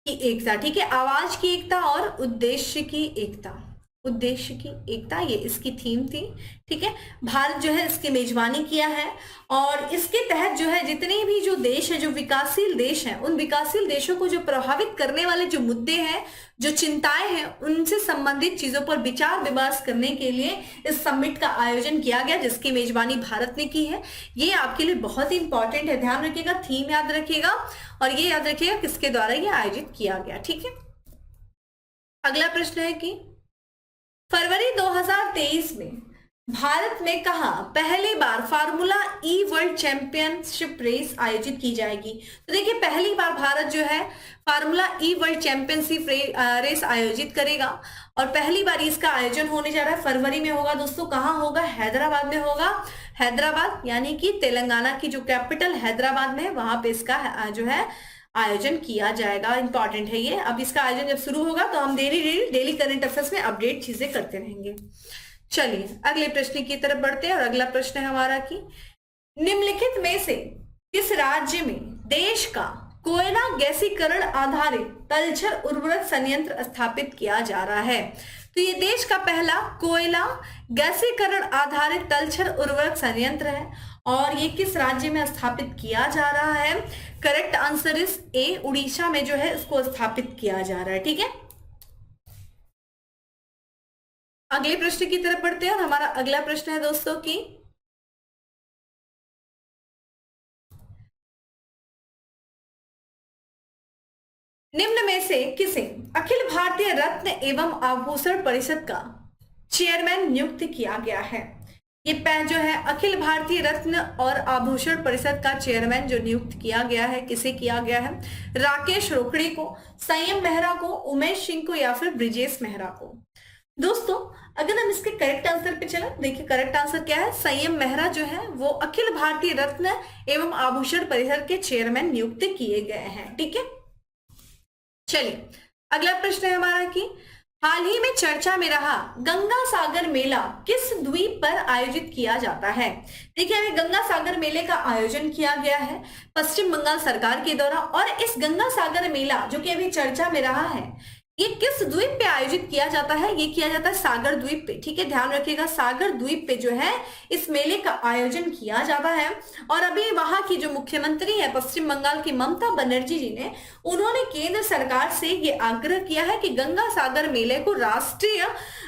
की एकता, ठीक है, आवाज की एकता और उद्देश्य की एकता, उद्देश्य की एकता, ये इसकी थीम थी, ठीक है। भारत जो है इसकी मेजबानी किया है और इसके तहत जो है जितने भी जो देश है, जो विकासशील देश हैं, उन विकासशील देशों को जो प्रभावित करने वाले जो मुद्दे हैं, जो चिंताएं हैं, उनसे संबंधित चीजों पर विचार विमर्श करने के लिए इस समिट का आयोजन किया गया, जिसकी मेजबानी भारत ने की है। ये आपके लिए बहुत ही इंपॉर्टेंट है, ध्यान रखिएगा, थीम याद रखिएगा और ये याद रखिएगा किसके द्वारा ये आयोजित किया गया, ठीक है। अगला प्रश्न है कि फरवरी 2023 में भारत में कहां पहली बार फार्मूला ई वर्ल्ड चैंपियनशिप रेस आयोजित की जाएगी। तो देखिए पहली बार भारत जो है फार्मूला ई वर्ल्ड चैंपियनशिप रेस आयोजित करेगा और पहली बार इसका आयोजन होने जा रहा है, फरवरी में होगा दोस्तों। कहां होगा, हैदराबाद में होगा, हैदराबाद यानी कि तेलंगाना की जो कैपिटल हैदराबाद में है, वहां पे इसका जो है आयोजन किया जाएगा। इंपॉर्टेंट है ये। अब इसका आयोजन जब शुरू होगा तो हम डेली करंट अफेयर्स में अपडेट चीजें करते रहेंगे। चलिए अगले प्रश्न की तरफ बढ़ते हैं और अगला प्रश्न है हमारा कि निम्नलिखित में से किस राज्य में देश का कोयला गैसीकरण आधारित तलछट उर्वरक संयंत्र स्थापित किया जा रहा है। तो ये देश का पहला कोयला गैसीकरण आधारित तलछट उर्वरक संयंत्र है और ये किस राज्य में स्थापित किया जा रहा है। Correct answer is a, Orissa में जो है इसको स्थापित किया जा रहा है, ठीक है। अगले प्रश्न की तरफ बढ़ते हैं और हमारा अगला प्रश्न है दोस्तों कि निम्न में से किसे अखिल भारतीय रत्न एवं आभूषण परिषद का चेयरमैन नियुक्त किया गया है। ये जो है अखिल भारतीय रत्न और आभूषण परिषद का चेयरमैन जो नियुक्त किया गया है, किसे किया गया है, राकेश रोकड़े को, संयम मेहरा को, उमेश सिंह को या फिर ब्रिजेश मेहरा को। दोस्तों अगर हम इसके करेक्ट आंसर पे चले, देखिए करेक्ट आंसर क्या है, संयम मेहरा जो है वो अखिल भारतीय रत्न एवं आभूषण परिषद के चेयरमैन नियुक्त किए गए हैं, ठीक है। चलिए अगला प्रश्न है हमारा कि हाल ही में चर्चा में रहा गंगा सागर मेला किस द्वीप पर आयोजित किया जाता है। देखिए अभी गंगा सागर मेले का आयोजन किया गया है पश्चिम बंगाल सरकार के द्वारा और इस गंगा सागर मेला जो कि अभी चर्चा में रहा है ये किस द्वीप पे आयोजित किया जाता है, ये किया जाता है सागर द्वीप पे, ठीक है। ध्यान रखिएगा सागर द्वीप पे जो है इस मेले का आयोजन किया जाता है और अभी वहां की जो मुख्यमंत्री है पश्चिम बंगाल की ममता बनर्जी जी ने, उन्होंने केंद्र सरकार से ये आग्रह किया है कि गंगा सागर मेले को राष्ट्रीय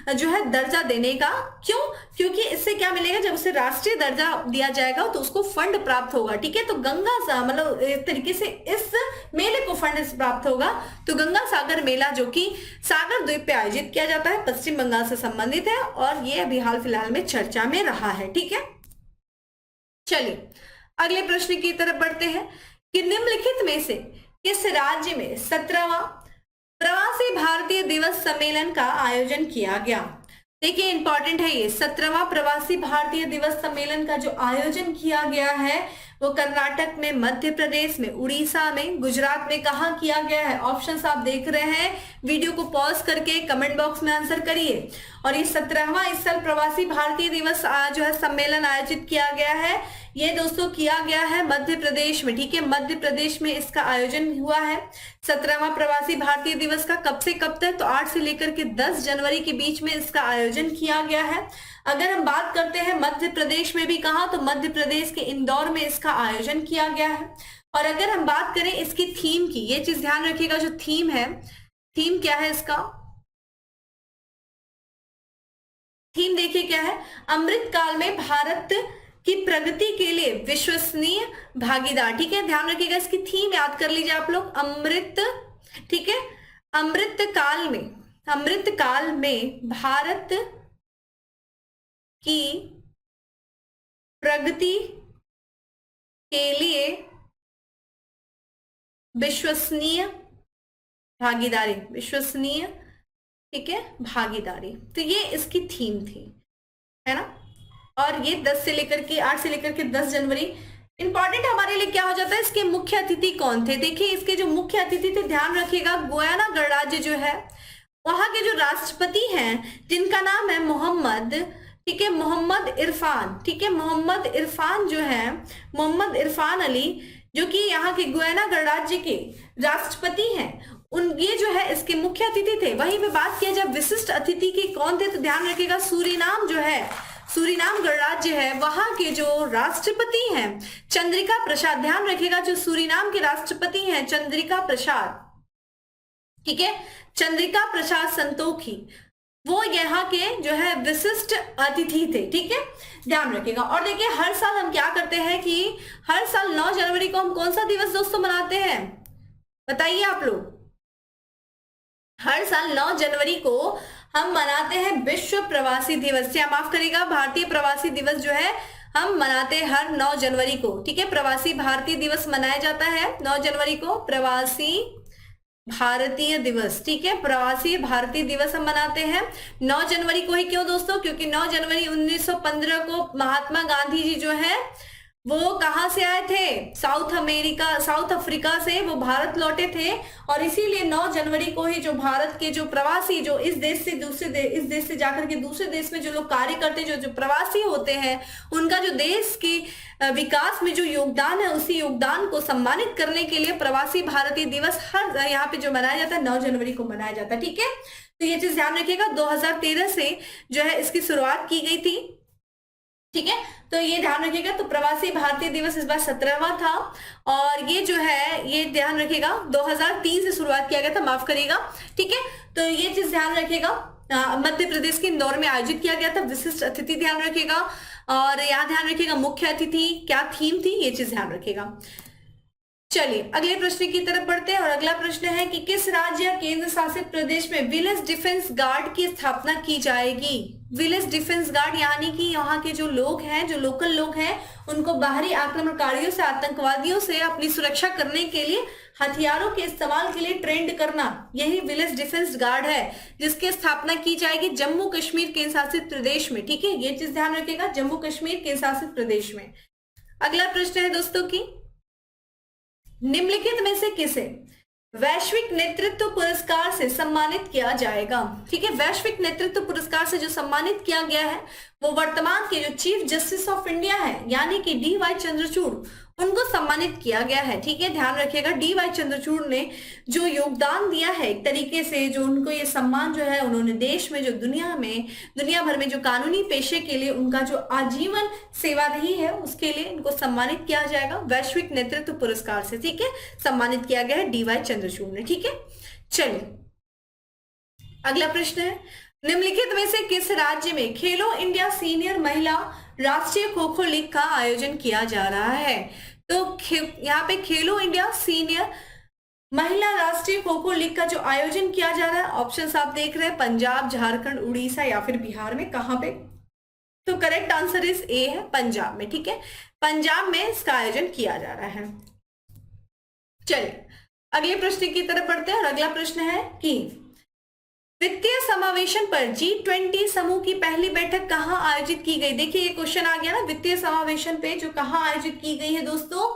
जो है दर्जा देने का। क्यों, क्योंकि इससे क्या मिलेगा, जब उसे राष्ट्रीय दर्जा दिया जाएगा तो उसको फंड प्राप्त होगा, ठीक है। तो गंगा मतलब एक तरीके से इस मेले को फंड प्राप्त होगा। तो गंगा सागर मेला जो कि सागर द्वीप पे आयोजित किया जाता है पश्चिम बंगाल से संबंधित है और ये अभी हाल फिलहाल में चर्चा में रहा है, ठीक है। चलिए अगले प्रश्न की तरफ बढ़ते हैं कि निम्नलिखित में से किस राज्य में 17वां प्रवासी भारतीय दिवस सम्मेलन का आयोजन किया गया। देखिए इंपॉर्टेंट है ये 17वां प्रवासी भारतीय दिवस सम्मेलन का जो आयोजन किया गया है वो कर्नाटक में, मध्य प्रदेश में, उड़ीसा में, गुजरात में कहाँ किया गया है। ऑप्शंस आप देख रहे हैं, वीडियो को पॉज करके कमेंट बॉक्स में आंसर करिए। और ये 17वां इस साल प्रवासी भारतीय दिवस जो है सम्मेलन आयोजित किया गया है, ये दोस्तों किया गया है मध्य प्रदेश में, ठीक है। मध्य प्रदेश में इसका आयोजन हुआ है 17वां प्रवासी भारतीय दिवस का। कब से कब तक, तो 8 से लेकर के 10 जनवरी के बीच में इसका आयोजन किया गया है। अगर हम बात करते हैं मध्य प्रदेश में भी कहा, तो मध्य प्रदेश के इंदौर में इसका आयोजन किया गया है। और अगर हम बात करें इसकी थीम की, ये चीज ध्यान रखिएगा, जो थीम है, थीम क्या है इसका, थीम देखिए क्या है, अमृत काल में भारत की प्रगति के लिए विश्वसनीय भागीदार, ठीक है। ध्यान रखिएगा, इसकी थीम याद कर लीजिए आप लोग, अमृत, ठीक है, अमृतकाल में भारत की प्रगति के लिए विश्वसनीय भागीदारी, ठीक है, भागीदारी। तो ये इसकी थीम थी, है ना। और ये 8 से लेकर के 10 जनवरी इंपॉर्टेंट हमारे लिए क्या हो जाता है, इसके मुख्य अतिथि कौन थे। देखिए इसके जो मुख्य अतिथि थे, ध्यान रखिएगा, गुयाना गणराज्य जो है वहां के जो राष्ट्रपति हैं जिनका नाम है मोहम्मद, ठीक है, मोहम्मद इरफान, ठीक है, मोहम्मद इरफान जो है, मोहम्मद इरफान अली, जो कि यहाँ के गुयाना गणराज्य के राष्ट्रपति हैं, ये जो है इसके मुख्य अतिथि थे। वहीं पे बात किया जाए विशिष्ट अतिथि के कौन थे, तो ध्यान रखिएगा सूरीनाम जो है, सूरीनाम गणराज्य है, वहां के जो राष्ट्रपति हैं चंद्रिका प्रसाद। ध्यान रखिएगा जो सूरीनाम के राष्ट्रपति हैं चंद्रिका प्रसाद, ठीक है, चंद्रिका प्रसाद संतोखी, वो यहाँ के जो है विशिष्ट अतिथि थे, ठीक है, ध्यान रखिएगा। और देखिए हर साल हम क्या करते हैं कि हर साल 9 जनवरी को हम कौन सा दिवस दोस्तों मनाते हैं, बताइए आप लोग। हर साल 9 जनवरी को हम मनाते हैं विश्व प्रवासी दिवस, या माफ करिएगा भारतीय प्रवासी दिवस जो है हम मनाते हैं हर 9 जनवरी को, ठीक है, प्रवासी भारतीय दिवस मनाया जाता है 9 जनवरी को, प्रवासी भारतीय दिवस, ठीक है, प्रवासी भारतीय दिवस हम मनाते हैं 9 जनवरी को ही। क्यों दोस्तों, क्योंकि 9 जनवरी 1915 को महात्मा गांधी जी जो है वो कहां से आए थे, साउथ अफ्रीका से वो भारत लौटे थे, और इसीलिए 9 जनवरी को ही जो भारत के जो प्रवासी जो इस देश से जाकर के दूसरे देश में जो लोग कार्य करते हैं, जो प्रवासी होते हैं, उनका जो देश के विकास में जो योगदान है, उसी योगदान को सम्मानित करने के लिए प्रवासी भारतीय दिवस हर यहाँ पे जो मनाया जाता है 9 जनवरी को मनाया जाता है, ठीक है। तो ये चीज ध्यान रखिएगा, 2013 से जो है इसकी शुरुआत की गई थी, ठीक है, तो ये ध्यान रखिएगा। तो प्रवासी भारतीय दिवस इस बार 17वां था, और ये जो है ये ध्यान रखिएगा 2003 से शुरुआत किया गया था, माफ करिएगा, ठीक है। तो ये चीज ध्यान रखिएगा, मध्य प्रदेश के इंदौर में आयोजित किया गया था। विशिष्ट अतिथि ध्यान रखिएगा, और यहाँ ध्यान रखिएगा मुख्य अतिथि क्या थीम थी, ये चीज ध्यान रखिएगा। चलिए अगले प्रश्न की तरफ बढ़ते हैं, और अगला प्रश्न है कि किस राज्य या केंद्र शासित प्रदेश में विलेज डिफेंस गार्ड की स्थापना की जाएगी। विलेज डिफेंस गार्ड यानी कि यहाँ के जो लोग हैं, जो लोकल लोग हैं, उनको बाहरी आक्रमणकारियों से, आतंकवादियों से अपनी सुरक्षा करने के लिए हथियारों के इस्तेमाल के लिए ट्रेंड करना, यही विलेज डिफेंस गार्ड है, जिसकी स्थापना की जाएगी जम्मू कश्मीर केंद्र शासित प्रदेश में, ठीक है, ये चीज ध्यान रखिएगा, जम्मू कश्मीर केंद्र शासित प्रदेश में। अगला प्रश्न है दोस्तों की निम्नलिखित में से किसे वैश्विक नेतृत्व पुरस्कार से सम्मानित किया जाएगा, ठीक है। वैश्विक नेतृत्व पुरस्कार से जो सम्मानित किया गया है वो वर्तमान के जो चीफ जस्टिस ऑफ इंडिया है यानी कि DY चंद्रचूड़, उनको सम्मानित किया गया है, ठीक है, ध्यान रखिएगा। DY चंद्रचूड़ ने जो योगदान दिया है एक तरीके से, जो उनको ये सम्मान जो है उन्होंने देश में, जो दुनिया भर में जो कानूनी पेशे के लिए उनका जो आजीवन सेवा रही है उसके लिए इनको सम्मानित किया जाएगा वैश्विक नेतृत्व पुरस्कार से, ठीक है, सम्मानित किया गया है DY चंद्रचूड़ ने, ठीक है। चलिए अगला प्रश्न है निम्नलिखित में से किस राज्य में खेलो इंडिया सीनियर महिला राष्ट्रीय खो खो लीग का आयोजन किया जा रहा है। तो यहाँ पे खेलो इंडिया सीनियर महिला राष्ट्रीय खो खो लीग का जो आयोजन किया जा रहा है, ऑप्शंस आप देख रहे हैं, पंजाब, झारखंड, उड़ीसा या फिर बिहार में, कहां पे, तो करेक्ट आंसर इज ए है, पंजाब में, ठीक है, पंजाब में इसका आयोजन किया जा रहा है। चलिए अगले प्रश्न की तरफ बढ़ते हैं, और अगला प्रश्न है कि वित्तीय समावेशन पर G20 समूह की पहली बैठक कहां आयोजित की गई। देखिए ये क्वेश्चन आ गया ना, वित्तीय समावेशन पे जो कहां आयोजित की गई है दोस्तों,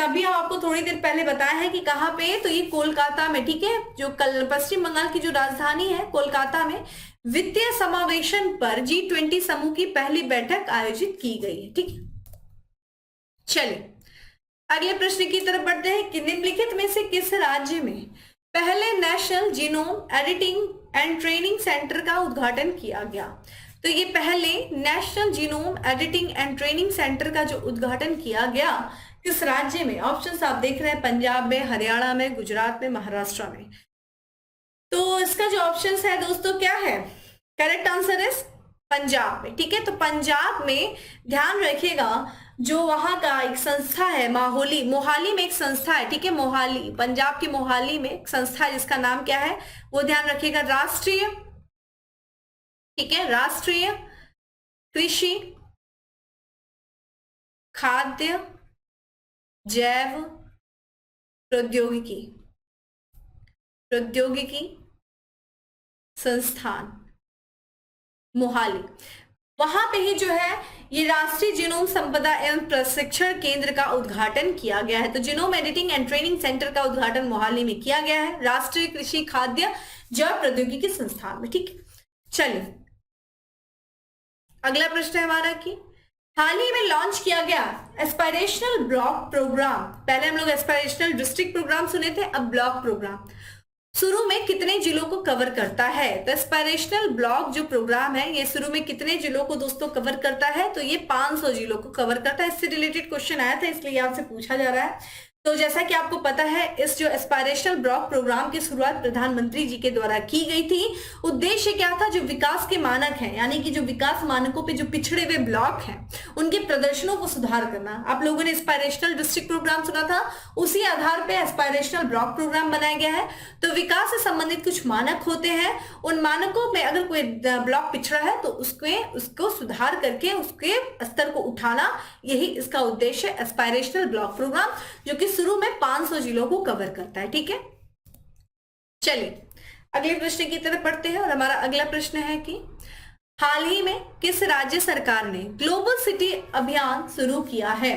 अभी आपको थोड़ी देर पहले बताया है कि कहां पे, तो ये कोलकाता में, ठीक है, जो कल पश्चिम बंगाल की जो राजधानी है कोलकाता में वित्तीय समावेशन पर G20 समूह की पहली बैठक आयोजित की गई है, ठीक है। चलिए अगले प्रश्न की तरफ बढ़ते हैं कि निम्नलिखित में से किस राज्य में पहले national genome editing and training centre का उद्घाटन किया गया। तो ये पहले national genome editing and training centre का जो उद्घाटन किया गया किस राज्य में, ऑप्शंस आप देख रहे हैं, पंजाब में, हरियाणा में, गुजरात में, महाराष्ट्र में। तो इसका जो ऑप्शंस है दोस्तों क्या है, करेक्ट आंसर इज पंजाब में, ठीक है। तो पंजाब में ध्यान रखिएगा जो वहां का एक संस्था है, मोहाली में एक संस्था है, ठीक है, मोहाली, पंजाब के मोहाली में एक संस्था है जिसका नाम क्या है, वो ध्यान रखिएगा, राष्ट्रीय, ठीक है, राष्ट्रीय कृषि खाद्य जैव प्रौद्योगिकी संस्थान मोहाली। वहां पे ही जो है ये राष्ट्रीय जीनोम संपदा एवं प्रशिक्षण केंद्र का उद्घाटन किया गया है। तो genome editing and training centre का उद्घाटन मोहाली में किया गया है, राष्ट्रीय कृषि खाद्य जैव प्रौद्योगिकी संस्थान में, ठीक है। चलिए अगला प्रश्न है हमारा कि हाल ही में लॉन्च किया गया एस्पायरेशनल ब्लॉक प्रोग्राम, पहले हम लोग एस्पायरेशनल डिस्ट्रिक्ट प्रोग्राम सुने थे, अब ब्लॉक प्रोग्राम शुरू में कितने जिलों को कवर करता है। तो एस्पायरेशनल ब्लॉक जो प्रोग्राम है ये शुरू में कितने जिलों को दोस्तों कवर करता है, तो ये 500 जिलों को कवर करता है। इससे रिलेटेड क्वेश्चन आया था इसलिए आपसे पूछा जा रहा है। तो जैसा कि आपको पता है इस जो एस्पायरेशनल ब्लॉक प्रोग्राम की शुरुआत प्रधानमंत्री जी के द्वारा की गई थी। उद्देश्य क्या था, जो विकास के मानक हैं, यानी कि जो विकास मानकों पे जो पिछड़े हुए ब्लॉक हैं उनके प्रदर्शनों को सुधार करना। आप लोगों ने एस्पायरेशनल डिस्ट्रिक्ट प्रोग्राम सुना था, उसी आधार पे एस्पायरेशनल ब्लॉक प्रोग्राम बनाया गया है। तो विकास से संबंधित कुछ मानक होते हैं, उन मानकों में अगर कोई ब्लॉक पिछड़ा है तो उसको सुधार करके उसके स्तर को उठाना, यही इसका उद्देश्य एस्पायरेशनल ब्लॉक प्रोग्राम, जो कि शुरू में 500 जिलों को कवर करता है, ठीक है। चलिए अगले प्रश्न की तरफ बढ़ते हैं और हमारा अगला प्रश्न है कि हाल ही में किस राज्य सरकार ने ग्लोबल सिटी अभियान शुरू किया है।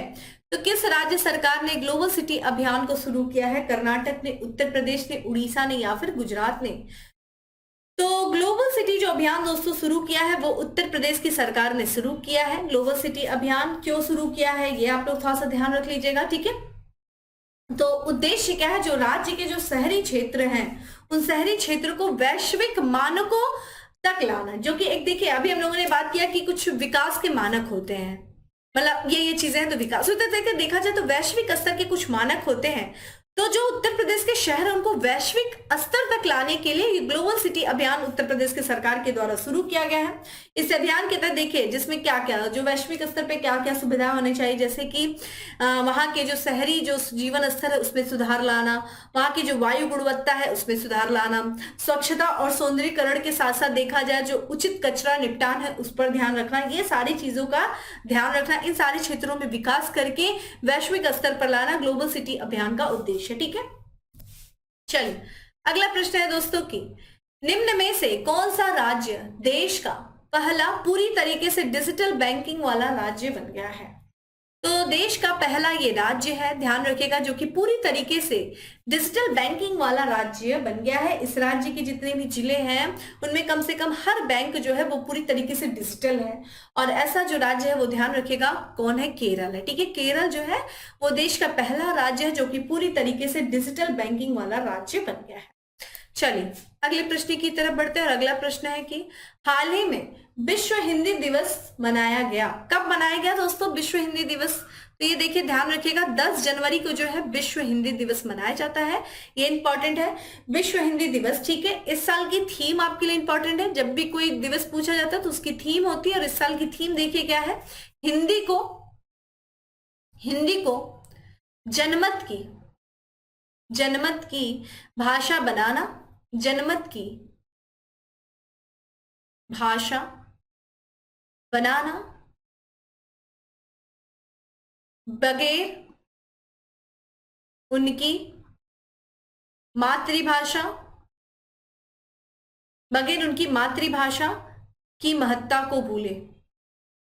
तो किस राज्य सरकार ने ग्लोबल सिटी अभियान को शुरू किया है, कर्नाटक ने, उत्तर प्रदेश ने, उड़ीसा ने या फिर गुजरात ने। तो ग्लोबल सिटी जो अभियान दोस्तों शुरू किया है वो उत्तर प्रदेश की सरकार ने शुरू किया है। ग्लोबल सिटी अभियान क्यों शुरू किया है ये आप लोग थोड़ा सा ध्यान रख लीजिएगा, ठीक है। तो उद्देश्य क्या है, जो राज्य के जो शहरी क्षेत्र हैं उन शहरी क्षेत्र को वैश्विक मानकों तक लाना, जो कि एक देखिए अभी हम लोगों ने बात किया कि कुछ विकास के मानक होते हैं, मतलब ये चीजें हैं तो विकास देखा जाए तो वैश्विक स्तर के कुछ मानक होते हैं। तो जो उत्तर प्रदेश के शहर उनको वैश्विक स्तर तक लाने के लिए ये ग्लोबल सिटी अभियान उत्तर प्रदेश के सरकार के द्वारा शुरू किया गया है। इस अभियान के तहत देखिए जिसमें क्या क्या जो वैश्विक स्तर पे क्या क्या सुविधा होनी चाहिए, जैसे कि वहां के जो शहरी जो जीवन स्तर है उसमें सुधार लाना, वहां की जो वायु गुणवत्ता है उसमें सुधार लाना, स्वच्छता और सौंदर्यीकरण के साथ साथ देखा जाए जो उचित कचरा निपटान है उस पर ध्यान रखना, ये सारी चीजों का ध्यान रखना, इन सारे क्षेत्रों में विकास करके वैश्विक स्तर पर लाना ग्लोबल सिटी अभियान का उद्देश्य, ठीक है। चलिए अगला प्रश्न है दोस्तों की निम्न में से कौन सा राज्य देश का पहला पूरी तरीके से डिजिटल बैंकिंग वाला राज्य बन गया है। तो देश का पहला ये राज्य है, ध्यान रखिएगा, जो कि पूरी तरीके से डिजिटल बैंकिंग वाला राज्य बन गया है। इस राज्य के जितने भी जिले हैं उनमें कम से कम हर बैंक जो है वो पूरी तरीके से डिजिटल है। और ऐसा जो राज्य है वो ध्यान रखिएगा कौन है, केरल है, ठीक है। केरल जो है वो देश का पहला राज्य है जो कि पूरी तरीके से डिजिटल बैंकिंग वाला राज्य बन गया है। चलिए अगले प्रश्न की तरफ बढ़ते हैं और अगला प्रश्न है कि हाल ही में विश्व हिंदी दिवस मनाया गया, कब मनाया गया दोस्तों विश्व हिंदी दिवस। तो ये देखिए ध्यान रखिएगा 10 जनवरी को जो है विश्व हिंदी दिवस मनाया जाता है, ये इंपॉर्टेंट है विश्व हिंदी दिवस, ठीक है। इस साल की थीम आपके लिए इंपॉर्टेंट है, जब भी कोई दिवस पूछा जाता है तो उसकी थीम होती है और इस साल की थीम देखिए क्या है, हिंदी को जनमत की भाषा बनाना, जनमत की भाषा बनाना बगैर उनकी मातृभाषा की महत्ता को भूले,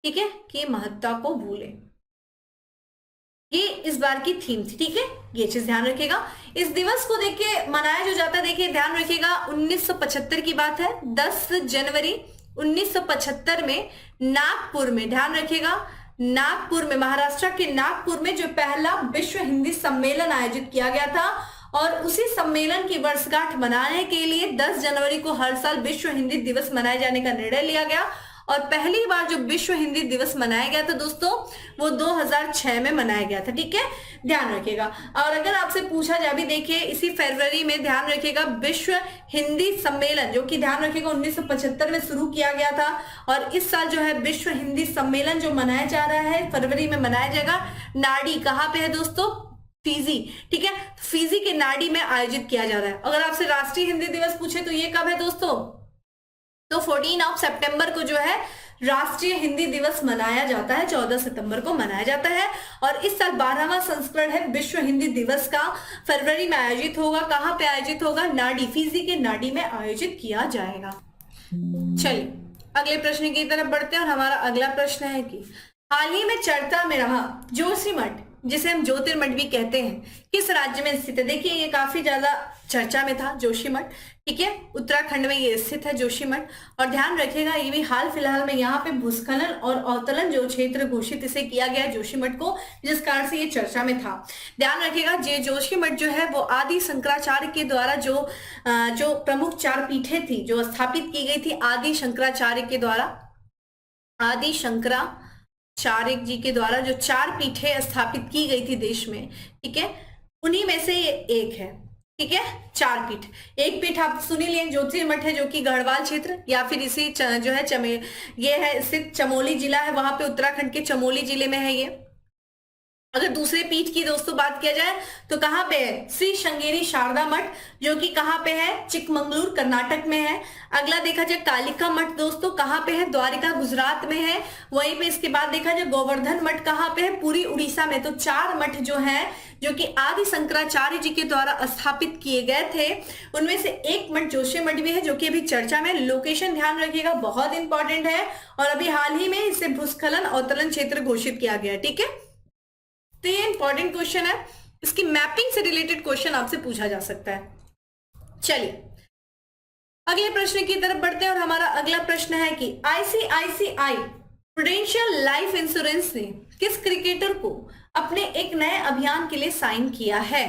ठीक है, की महत्ता को भूले, ये इस बार की थीम थी, ठीक है। ये चीज ध्यान रखिएगा। इस दिवस को देखिए मनाया जो जाता है, देखिए ध्यान रखिएगा 1975 की बात है, 10 जनवरी 1975 में नागपुर में, ध्यान रखिएगा नागपुर में, महाराष्ट्र के नागपुर में जो पहला विश्व हिंदी सम्मेलन आयोजित किया गया था और उसी सम्मेलन की वर्षगांठ मनाने के लिए 10 जनवरी को हर साल विश्व हिंदी दिवस मनाए जाने का निर्णय लिया गया और पहली बार जो विश्व हिंदी दिवस मनाया गया था दोस्तों वो 2006 में मनाया गया था। ठीक है, ध्यान रखिएगा। और अगर आपसे पूछा जाए, अभी देखिए इसी फरवरी में ध्यान रखिएगा विश्व हिंदी सम्मेलन, जो कि ध्यान रखिएगा 1975 में शुरू किया गया था, और इस साल जो है विश्व हिंदी सम्मेलन जो मनाया जा रहा है फरवरी में मनाया जाएगा। नाडी कहाँ पे है दोस्तों? फिजी। ठीक है, फिजी के नाडी में आयोजित किया जा रहा है। अगर आपसे राष्ट्रीय हिंदी दिवस पूछे तो ये कब है दोस्तों? तो 14 सितंबर को जो है राष्ट्रीय हिंदी दिवस मनाया जाता है, 14 सितंबर को मनाया जाता है। और इस साल 12वां संस्करण है विश्व हिंदी दिवस का, फरवरी में आयोजित होगा। कहां पे आयोजित होगा? नाडी, फिजी के नाडी में आयोजित किया जाएगा। चलिए अगले प्रश्न की तरफ बढ़ते हैं, और हमारा अगला प्रश्न है कि हाल ही में चर्चा में रहा जोशीमठ, जिसे हम ज्योतिर्मठ भी कहते हैं, किस राज्य में स्थित है? देखिए ये काफी ज्यादा चर्चा में था जोशीमठ। ठीक है, उत्तराखंड में ये स्थित है जोशीमठ। और ध्यान रखिएगा ये भी हाल फिलहाल में यहाँ पे भूस्खलन और अवतरण जो क्षेत्र घोषित इसे किया गया जोशीमठ को, जिस कारण से ये चर्चा में था। ध्यान रखिएगा ये जोशीमठ जो है वो आदि शंकराचार्य के द्वारा जो प्रमुख 4 पीठें थी जो स्थापित की गई थी आदि शंकराचार्य के द्वारा, आदि शंकराचार्य जी के द्वारा जो 4 पीठें स्थापित की गई थी देश में। ठीक है, उन्हीं में से ये एक है। ठीक है, 4 पीठ। एक पीठ आप सुनी लिए ज्योतिर्मठ है, जो कि गढ़वाल क्षेत्र या फिर इसी जो है ये है स्थित चमोली जिला है, वहां पे उत्तराखंड के चमोली जिले में है ये। अगर दूसरे पीठ की दोस्तों बात किया जाए तो कहां पे है? श्री श्रृंगेरी शारदा मठ, जो कि कहां पे है? चिकमंगलूर कर्नाटक में है। अगला देखा जाए कालिका मठ दोस्तों, कहां पे है? द्वारिका गुजरात में है। वहीं पे इसके बाद देखा जाए गोवर्धन मठ कहां पे है? पूरी उड़ीसा में। तो 4 मठ जो है जो कि आदि शंकराचार्य जी के द्वारा स्थापित किए गए थे, उनमें से एक मठ जोशीमठ भी है, जो कि अभी चर्चा में। लोकेशन ध्यान रखिएगा बहुत इंपॉर्टेंट है, और अभी हाल ही में इसे भूस्खलन अवतरण क्षेत्र घोषित किया गया। ठीक है, तो ये इंपॉर्टेंट क्वेश्चन है, इसकी मैपिंग से रिलेटेड क्वेश्चन आपसे पूछा जा सकता है। चलिए अगले प्रश्न की तरफ बढ़ते हैं, और हमारा अगला प्रश्न है कि आईसीआईसीआई प्रूडेंशियल लाइफ इंश्योरेंस ने किस क्रिकेटर को अपने एक नए अभियान के लिए साइन किया है?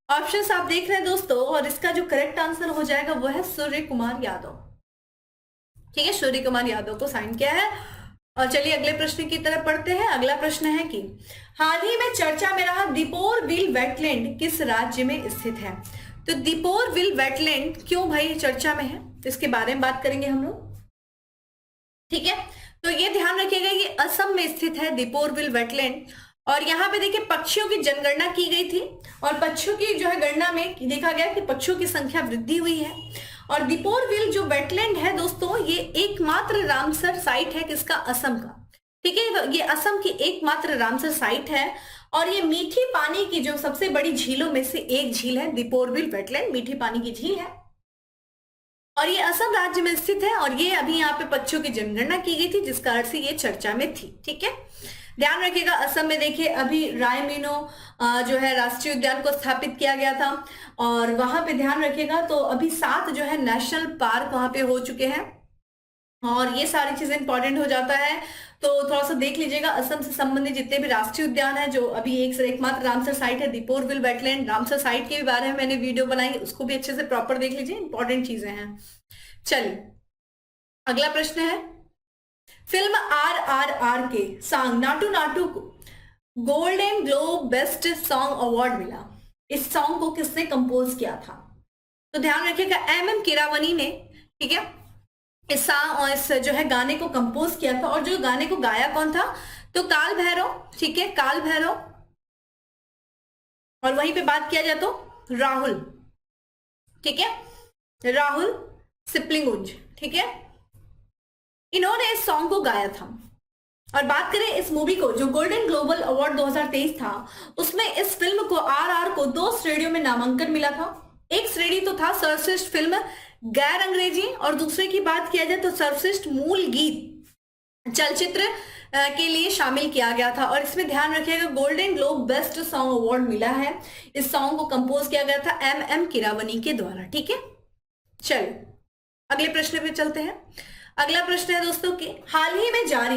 ऑप्शंस आप देख रहे हैं दोस्तों, और इसका जो करेक्ट आंसर हो जाएगा वो है सूर्य कुमार यादव। ठीक है, सूर्य कुमार यादव को साइन किया है। और चलिए अगले प्रश्न की तरफ बढ़ते हैं। अगला प्रश्न है कि हाल ही में चर्चा में रहा दीपोर विल वेटलैंड किस राज्य में स्थित है? तो दीपोर विल वेटलैंड क्यों भाई चर्चा में है, इसके बारे में बात करेंगे हम लोग। ठीक है, तो ये ध्यान रखिएगा ये असम में स्थित है दीपोर विल वेटलैंड। और यहाँ पे देखिए पक्षियों की जनगणना की गई थी, और पक्षियों की जो है गणना में देखा गया कि पक्षियों की संख्या वृद्धि हुई है। और दीपोर विल जो वेटलैंड है दोस्तों, ये एकमात्र रामसर साइट है किसका? असम का। ठीक है, ये असम की एकमात्र रामसर साइट है, और ये मीठी पानी की जो सबसे बड़ी झीलों में से एक झील है दीपोर विल वेटलैंड, मीठी पानी की झील है, और ये असम राज्य में स्थित है। और ये अभी यहाँ पे पक्षियों की जनगणना की गई थी, जिस कारण से ये चर्चा में थी। ठीक है, ध्यान रखिएगा असम में देखिए अभी रायमीनो जो है राष्ट्रीय उद्यान को स्थापित किया गया था, और वहां पे ध्यान रखिएगा तो अभी 7 जो है नेशनल पार्क वहां पे हो चुके हैं, और ये सारी चीजें इंपॉर्टेंट हो जाता है। तो थोड़ा सा देख लीजिएगा असम से संबंधित जितने भी राष्ट्रीय उद्यान है, जो अभी एकमात्र रामसर साइट है Deepor will wetland, Ramsar site के बारे में मैंने वीडियो बनाई, उसको भी अच्छे से प्रॉपर देख लीजिए, इंपॉर्टेंट चीजें हैं। चलिए अगला प्रश्न है, फिल्म RRR के सॉन्ग नाटू नाटू को golden globe best song award मिला। इस सॉन्ग को किसने कंपोज किया था? तो ध्यान रखिएगा MM कीरावनी ने। ठीक है, इस जो है गाने को कंपोज किया था, और जो गाने को गाया कौन था? तो काल भैरव। ठीक है, काल भैरव। और वहीं पे बात किया जाए तो राहुल। ठीक है, राहुल सिप्लिंगुंज। ठीक है, इन्होंने इस सॉन्ग को गाया था। और बात करें इस मूवी को, जो गोल्डन ग्लोबल अवार्ड 2023 था, उसमें इस फिल्म को RR को 2 श्रेणियों में नामांकन मिला था। एक श्रेणी तो था सर्वश्रेष्ठ फिल्म गैर अंग्रेजी, और दूसरे की बात किया जाए तो सर्वश्रेष्ठ मूल गीत चलचित्र के लिए शामिल किया गया था। और इसमें ध्यान रखिएगा golden globe best song award मिला है। इस सॉन्ग को कंपोज किया गया था MM कीरावनी के द्वारा। ठीक है, चलिए अगले प्रश्न पे चलते हैं। अगला प्रश्न है दोस्तों कि हाल ही में जारी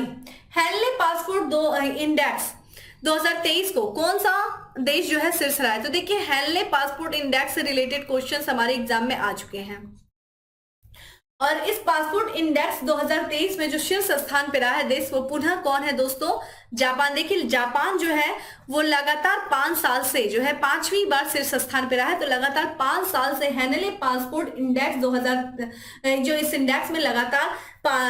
हेनले पासपोर्ट इंडेक्स 2023 को कौन सा देश जो है शीर्ष रहा है? तो देखिए हेनले पासपोर्ट इंडेक्स से रिलेटेड क्वेश्चंस हमारे एग्जाम में आ चुके हैं। और इस पासपोर्ट इंडेक्स 2023 में जो शीर्ष स्थान पे रहा है देश, वो पुनः कौन है दोस्तों? जापान। देखिए जापान जो है वो लगातार 5 साल से जो है 5वीं बार शीर्ष स्थान पे रहा है। तो लगातार 5 साल से हेनले पासपोर्ट इंडेक्स 2000 जो इस इंडेक्स में लगातार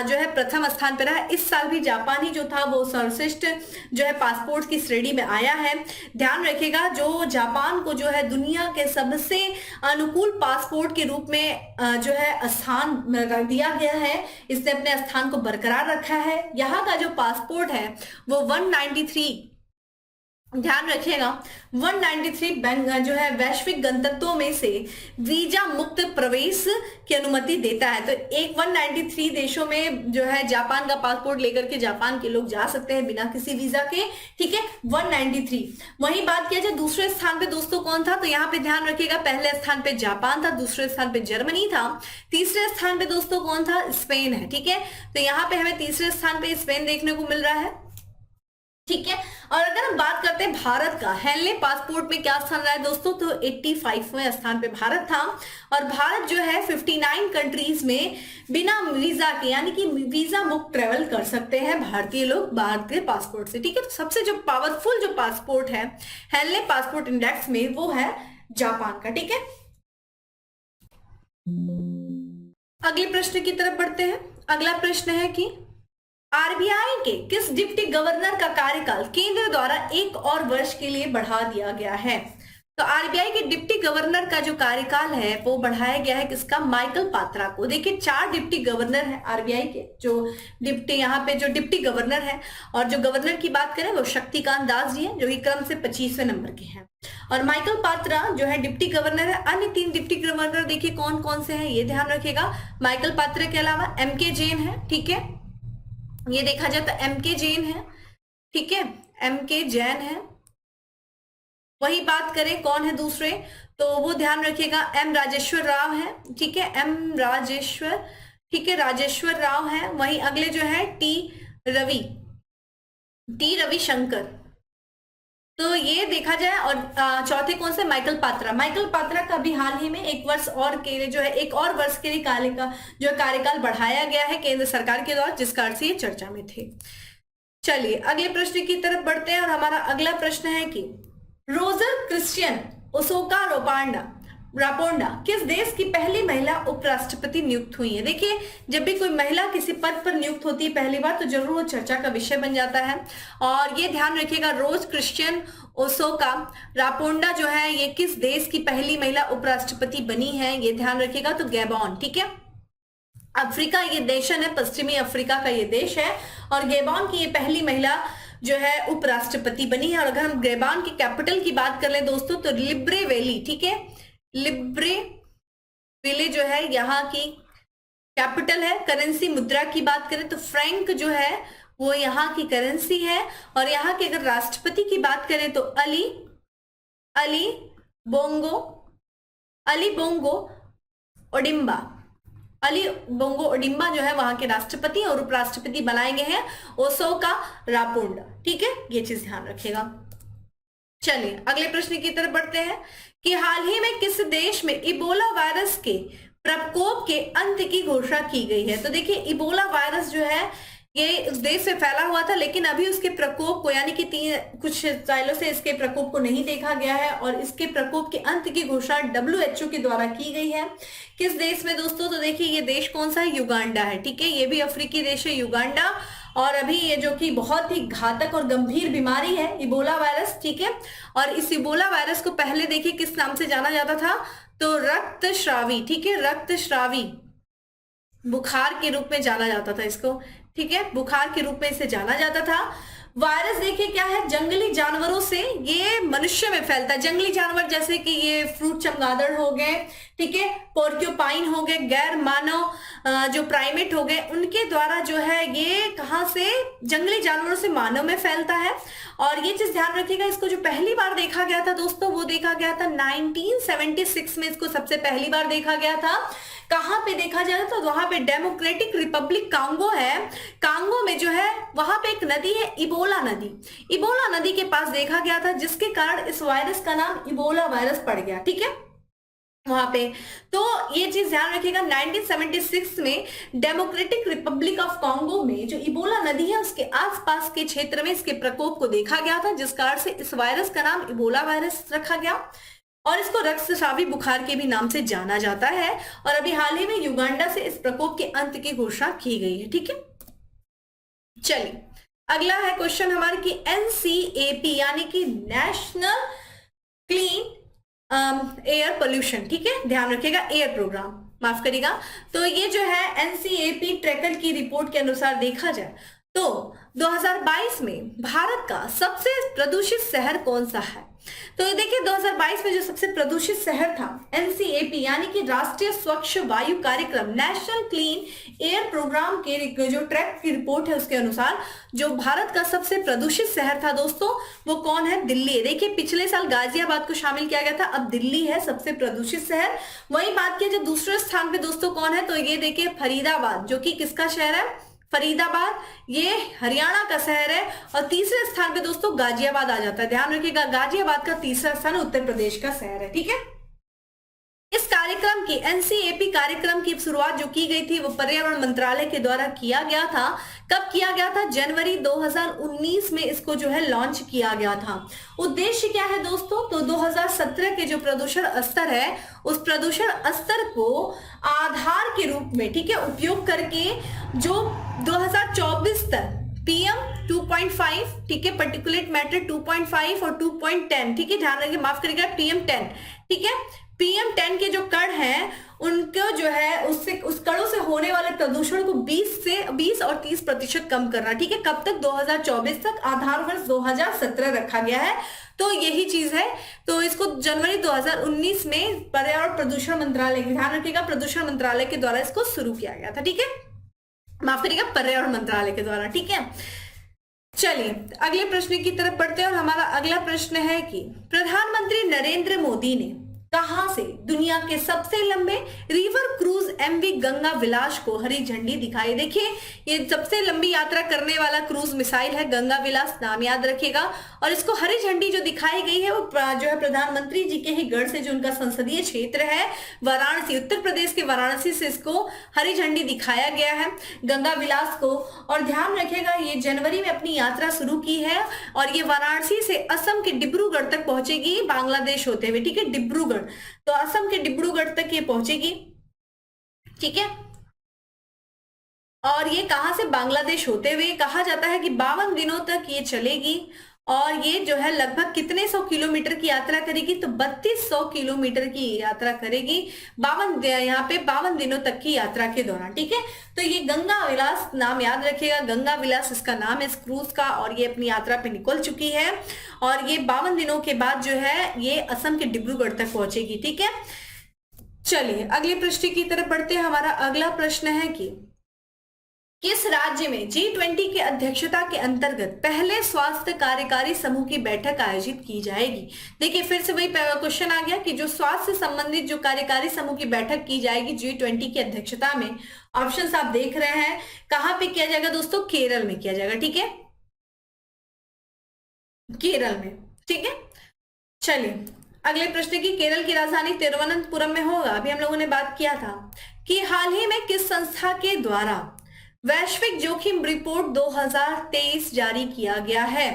जो है प्रथम स्थान पे रहा है। इस साल भी जापान ही जो था वो सर्वश्रेष्ठ जो है पासपोर्ट की श्रेणी में आया है। ध्यान रखिएगा, जो जापान को जो है दुनिया के सबसे अनुकूल पासपोर्ट के रूप में जो है स्थान दिया गया है। इसने अपने स्थान को बरकरार रखा है। यहाँ का जो पासपोर्ट है वो 193, ध्यान रखिएगा 193 जो है वैश्विक गंतव्यों में से वीजा मुक्त प्रवेश की अनुमति देता है। तो एक 193 देशों में जो है जापान का पासपोर्ट लेकर के जापान के लोग जा सकते हैं बिना किसी वीजा के, ठीक है 193। वही बात किया जाए दूसरे स्थान पे दोस्तों कौन था, तो यहाँ पे ध्यान रखिएगा पहले स्थान पे जापान था, दूसरे स्थान पे जर्मनी था, तीसरे स्थान पे दोस्तों कौन था? स्पेन है, ठीक है। तो यहाँ पे हमें तीसरे स्थान पे स्पेन देखने को मिल रहा है, ठीक है। और अगर हम बात करते हैं भारत का, हेनले पासपोर्ट में क्या स्थान रहा है दोस्तों? तो 85वें स्थान पे भारत था। और भारत जो है 59 कंट्रीज में बिना वीजा के यानी कि वीजा मुक्त ट्रेवल कर सकते हैं भारतीय लोग भारतीय पासपोर्ट से, ठीक है। तो सबसे जो पावरफुल जो पासपोर्ट है हेनले पासपोर्ट इंडेक्स में वो है जापान का, ठीक है। अगले प्रश्न की तरफ बढ़ते हैं। अगला प्रश्न है कि आरबीआई के किस डिप्टी गवर्नर का कार्यकाल केंद्र द्वारा 1 और वर्ष के लिए बढ़ा दिया गया है? तो आरबीआई के डिप्टी गवर्नर का जो कार्यकाल है वो बढ़ाया गया है किसका? माइकल पात्रा को। देखिए 4 डिप्टी गवर्नर है आरबीआई के, जो डिप्टी यहाँ पे जो डिप्टी गवर्नर है, और जो गवर्नर की बात करें वो शक्तिकांत दास जी हैं जो कि क्रम से 25वें नंबर के हैं। और माइकल पात्रा जो है डिप्टी गवर्नर है। अन्य 3 डिप्टी गवर्नर देखिए कौन कौन से हैं, ये ध्यान रखिएगा। माइकल पात्रा के अलावा एमके जैन है, ठीक है, ये देखा जाए तो एमके जैन है, ठीक है, एमके जैन है। वही बात करें कौन है दूसरे, तो वो ध्यान रखिएगा एम राजेश्वर राव है, ठीक है, एम राजेश्वर, ठीक है, राजेश्वर राव है। वही अगले जो है टी रविशंकर। तो ये देखा जाए। और चौथे कौन से? माइकल पात्रा। माइकल पात्रा का भी हाल ही में 1 वर्ष और के लिए जो है 1 और वर्ष के लिए कार्यकाल बढ़ाया गया है केंद्र सरकार के द्वारा, जिसका अर्थ ये चर्चा में थे। चलिए अगले प्रश्न की तरफ बढ़ते हैं। और हमारा अगला प्रश्न है कि रोजर क्रिश्चियन ओसोका रापोंडा किस देश की पहली महिला उपराष्ट्रपति नियुक्त हुई है? देखिए जब भी कोई महिला किसी पद पर नियुक्त होती है पहली बार तो जरूर वो चर्चा का विषय बन जाता है। और ये ध्यान रखिएगा रोज क्रिश्चियन ओसोका रापोंडा जो है ये किस देश की पहली महिला उपराष्ट्रपति बनी है, ये ध्यान रखिएगा। तो गैबॉन, ठीक है, अफ्रीका ये देशन है, पश्चिमी अफ्रीका का ये देश है। और गैबॉन की ये पहली महिला जो है उपराष्ट्रपति बनी है। और अगर हम गैबॉन की कैपिटल की बात कर ले दोस्तों तो लिब्रेविले, ठीक है, लिब्रेविले जो है यहाँ की कैपिटल है। करेंसी मुद्रा की बात करें तो फ्रैंक जो है वो यहाँ की करेंसी है। और यहाँ के अगर राष्ट्रपति की बात करें तो अली बोंगो ओडिम्बा जो है वहां के राष्ट्रपति और उपराष्ट्रपति बनाए गए हैं ओसोका रापोंडा, ठीक है, ये चीज ध्यान रखिएगा। चलिए अगले प्रश्न की तरफ बढ़ते हैं कि हाल ही में किस देश में इबोला वायरस के प्रकोप के अंत की घोषणा की गई है? तो देखिए इबोला वायरस जो है ये उस देश से फैला हुआ था, लेकिन अभी उसके प्रकोप को यानी कि कुछ सालों से इसके प्रकोप को नहीं देखा गया है। और इसके प्रकोप के अंत की घोषणा WHO के द्वारा की गई है। किस देश में दोस्तों? तो देखिए ये देश कौन सा है? युगांडा है, ठीक है, ये भी अफ्रीकी देश है युगांडा। और अभी ये जो कि बहुत ही घातक और गंभीर बीमारी है इबोला वायरस, ठीक है। और इस इबोला वायरस को पहले देखिए किस नाम से जाना जाता था? तो रक्तस्रावी, ठीक है, रक्तस्रावी बुखार के रूप में जाना जाता था इसको, ठीक है, बुखार के रूप में इसे जाना जाता था। वायरस देखिए क्या है, जंगली जानवरों से ये मनुष्य में फैलता है। जंगली जानवर जैसे कि ये फ्रूट चमगादड़ हो गए, ठीक है, पोर्क्यूपाइन हो गए, गैर मानव जो प्राइमेट हो गए, उनके द्वारा जो है ये कहां से? जंगली जानवरों से मानव में फैलता है। और ये चीज ध्यान रखिएगा, इसको जो पहली बार देखा गया था दोस्तों वो देखा गया था 1976 में, इसको सबसे पहली बार देखा गया था। कहां पे देखा जाए तो वहां पे डेमोक्रेटिक रिपब्लिक कांगो है, कांगो में जो है वहां पे एक नदी है इबोला नदी के पास देखा गया था, जिसके कारण इस वायरस का नाम इबोला वायरस पड़ गया, ठीक है। वहां पे। तो ये चीज ध्यान रखिएगा, 1976 में डेमोक्रेटिक रिपब्लिक ऑफ कॉन्गो में जो इबोला नदी है उसके आसपास के क्षेत्र में इसके प्रकोप को देखा गया था, जिस कारण से इस वायरस का नाम इबोला वायरस रखा गया और इसको रक्तस्रावी बुखार के भी नाम से जाना जाता है। और अभी हाल ही में युगांडा से इस प्रकोप के अंत की घोषणा की गई है। ठीक है, चलिए अगला है क्वेश्चन हमारे की एनसीएपी यानी कि नेशनल क्लीन एयर पोल्यूशन, ठीक है, ध्यान रखिएगा, एयर प्रोग्राम, माफ करिएगा। तो ये जो है एनसीएपी ट्रैकर की रिपोर्ट के अनुसार देखा जाए तो 2022 में भारत का सबसे प्रदूषित शहर कौन सा है? तो ये देखिए 2022 में जो सबसे प्रदूषित शहर था एनसीएपी यानी कि राष्ट्रीय स्वच्छ वायु कार्यक्रम नेशनल क्लीन एयर प्रोग्राम के जो ट्रैक की रिपोर्ट है उसके अनुसार जो भारत का सबसे प्रदूषित शहर था दोस्तों वो कौन है? दिल्ली है। देखिए पिछले साल गाजियाबाद को शामिल किया गया था, अब दिल्ली है सबसे प्रदूषित शहर। वही बात किया जो दूसरे स्थान पे दोस्तों कौन है, तो ये देखिए फरीदाबाद, जो कि किसका शहर है? फरीदाबाद, ये हरियाणा का शहर है। और तीसरे स्थान पे दोस्तों गाजियाबाद आ जाता है, ध्यान रखिएगा, गाजियाबाद का तीसरा स्थान उत्तर प्रदेश का शहर है। ठीक है, इस कार्यक्रम की एनसीएपी कार्यक्रम की शुरुआत जो की गई थी वो पर्यावरण मंत्रालय के द्वारा किया गया था। कब किया गया था? जनवरी 2019 में इसको जो है लॉन्च किया गया था। उद्देश्य क्या है दोस्तों? तो 2017 के जो प्रदूषण स्तर है उस प्रदूषण स्तर को आधार के रूप में, ठीक है, उपयोग करके जो 2024 तक PM 2.5, ठीक है, पर्टिकुलेट मैटर 2.5 और 2.10, ठीक है, ध्यान रखिए, माफ करिएगा, PM 10, ठीक है, PM 10 के जो कण हैं उनको जो है उससे उस कणों से होने वाले प्रदूषण को 20 और 30% कम करना। ठीक है, कब तक? 2024 तक, आधार वर्ष 2017 रखा गया है। तो यही चीज है। तो इसको जनवरी 2019 में पर्यावरण प्रदूषण मंत्रालय, ध्यान रखिएगा, प्रदूषण मंत्रालय के द्वारा इसको शुरू किया गया था। ठीक है, माफ करिएगा, पर्यावरण मंत्रालय के द्वारा। ठीक है, चलिए अगले प्रश्न की तरफ बढ़ते हैं और हमारा अगला प्रश्न है कि प्रधानमंत्री नरेंद्र मोदी ने कहां से दुनिया के सबसे लंबे रिवर क्रूज MV गंगा विलास को हरी झंडी दिखाई? देखिए ये सबसे लंबी यात्रा करने वाला क्रूज मिसाइल है गंगा विलास, नाम याद रखिएगा। और इसको हरी झंडी जो दिखाई गई है वो जो है प्रधानमंत्री जी के ही गढ़ से, जो उनका संसदीय क्षेत्र है वाराणसी, उत्तर प्रदेश के वाराणसी से इसको हरी झंडी दिखाया गया है गंगा विलास को। और ध्यान रखिएगा ये जनवरी में अपनी यात्रा शुरू की है और ये वाराणसी से असम के डिब्रूगढ़ तक पहुंचेगी बांग्लादेश होते हुए। ठीक है, डिब्रूगढ़, तो असम के डिब्रूगढ़ तक ये पहुंचेगी। ठीक है, और ये कहां से? बांग्लादेश होते हुए। कहा जाता है कि 52 दिनों तक ये चलेगी और ये जो है लगभग कितने 100 किलोमीटर की यात्रा करेगी? तो 3200 किलोमीटर की यात्रा करेगी 52 दिनों तक की यात्रा के दौरान। ठीक है, तो ये गंगा विलास, नाम याद रखिएगा, गंगा विलास इसका नाम है इस क्रूज का। और ये अपनी यात्रा पे निकल चुकी है और ये 52 दिनों के बाद जो है ये असम के डिब्रूगढ़ तक पहुंचेगी। ठीक है, चलिए अगले प्रश्न की तरफ बढ़ते हैं। हमारा अगला प्रश्न है कि किस राज्य में G20 की अध्यक्षता के अंतर्गत पहले स्वास्थ्य कार्यकारी समूह की बैठक आयोजित की जाएगी? देखिए फिर से वही क्वेश्चन आ गया कि जो स्वास्थ्य संबंधित जो कार्यकारी समूह की बैठक की जाएगी G20 की अध्यक्षता में, ऑप्शंस आप देख रहे हैं, कहां पे किया जाएगा दोस्तों? केरल में किया जाएगा। ठीक है, केरल में। ठीक है, चलिए अगले प्रश्न की, केरल की राजधानी तिरुवनंतपुरम में होगा। अभी हम लोगों ने बात किया था कि हाल ही में किस संस्था के द्वारा वैश्विक जोखिम रिपोर्ट 2023 जारी किया गया है?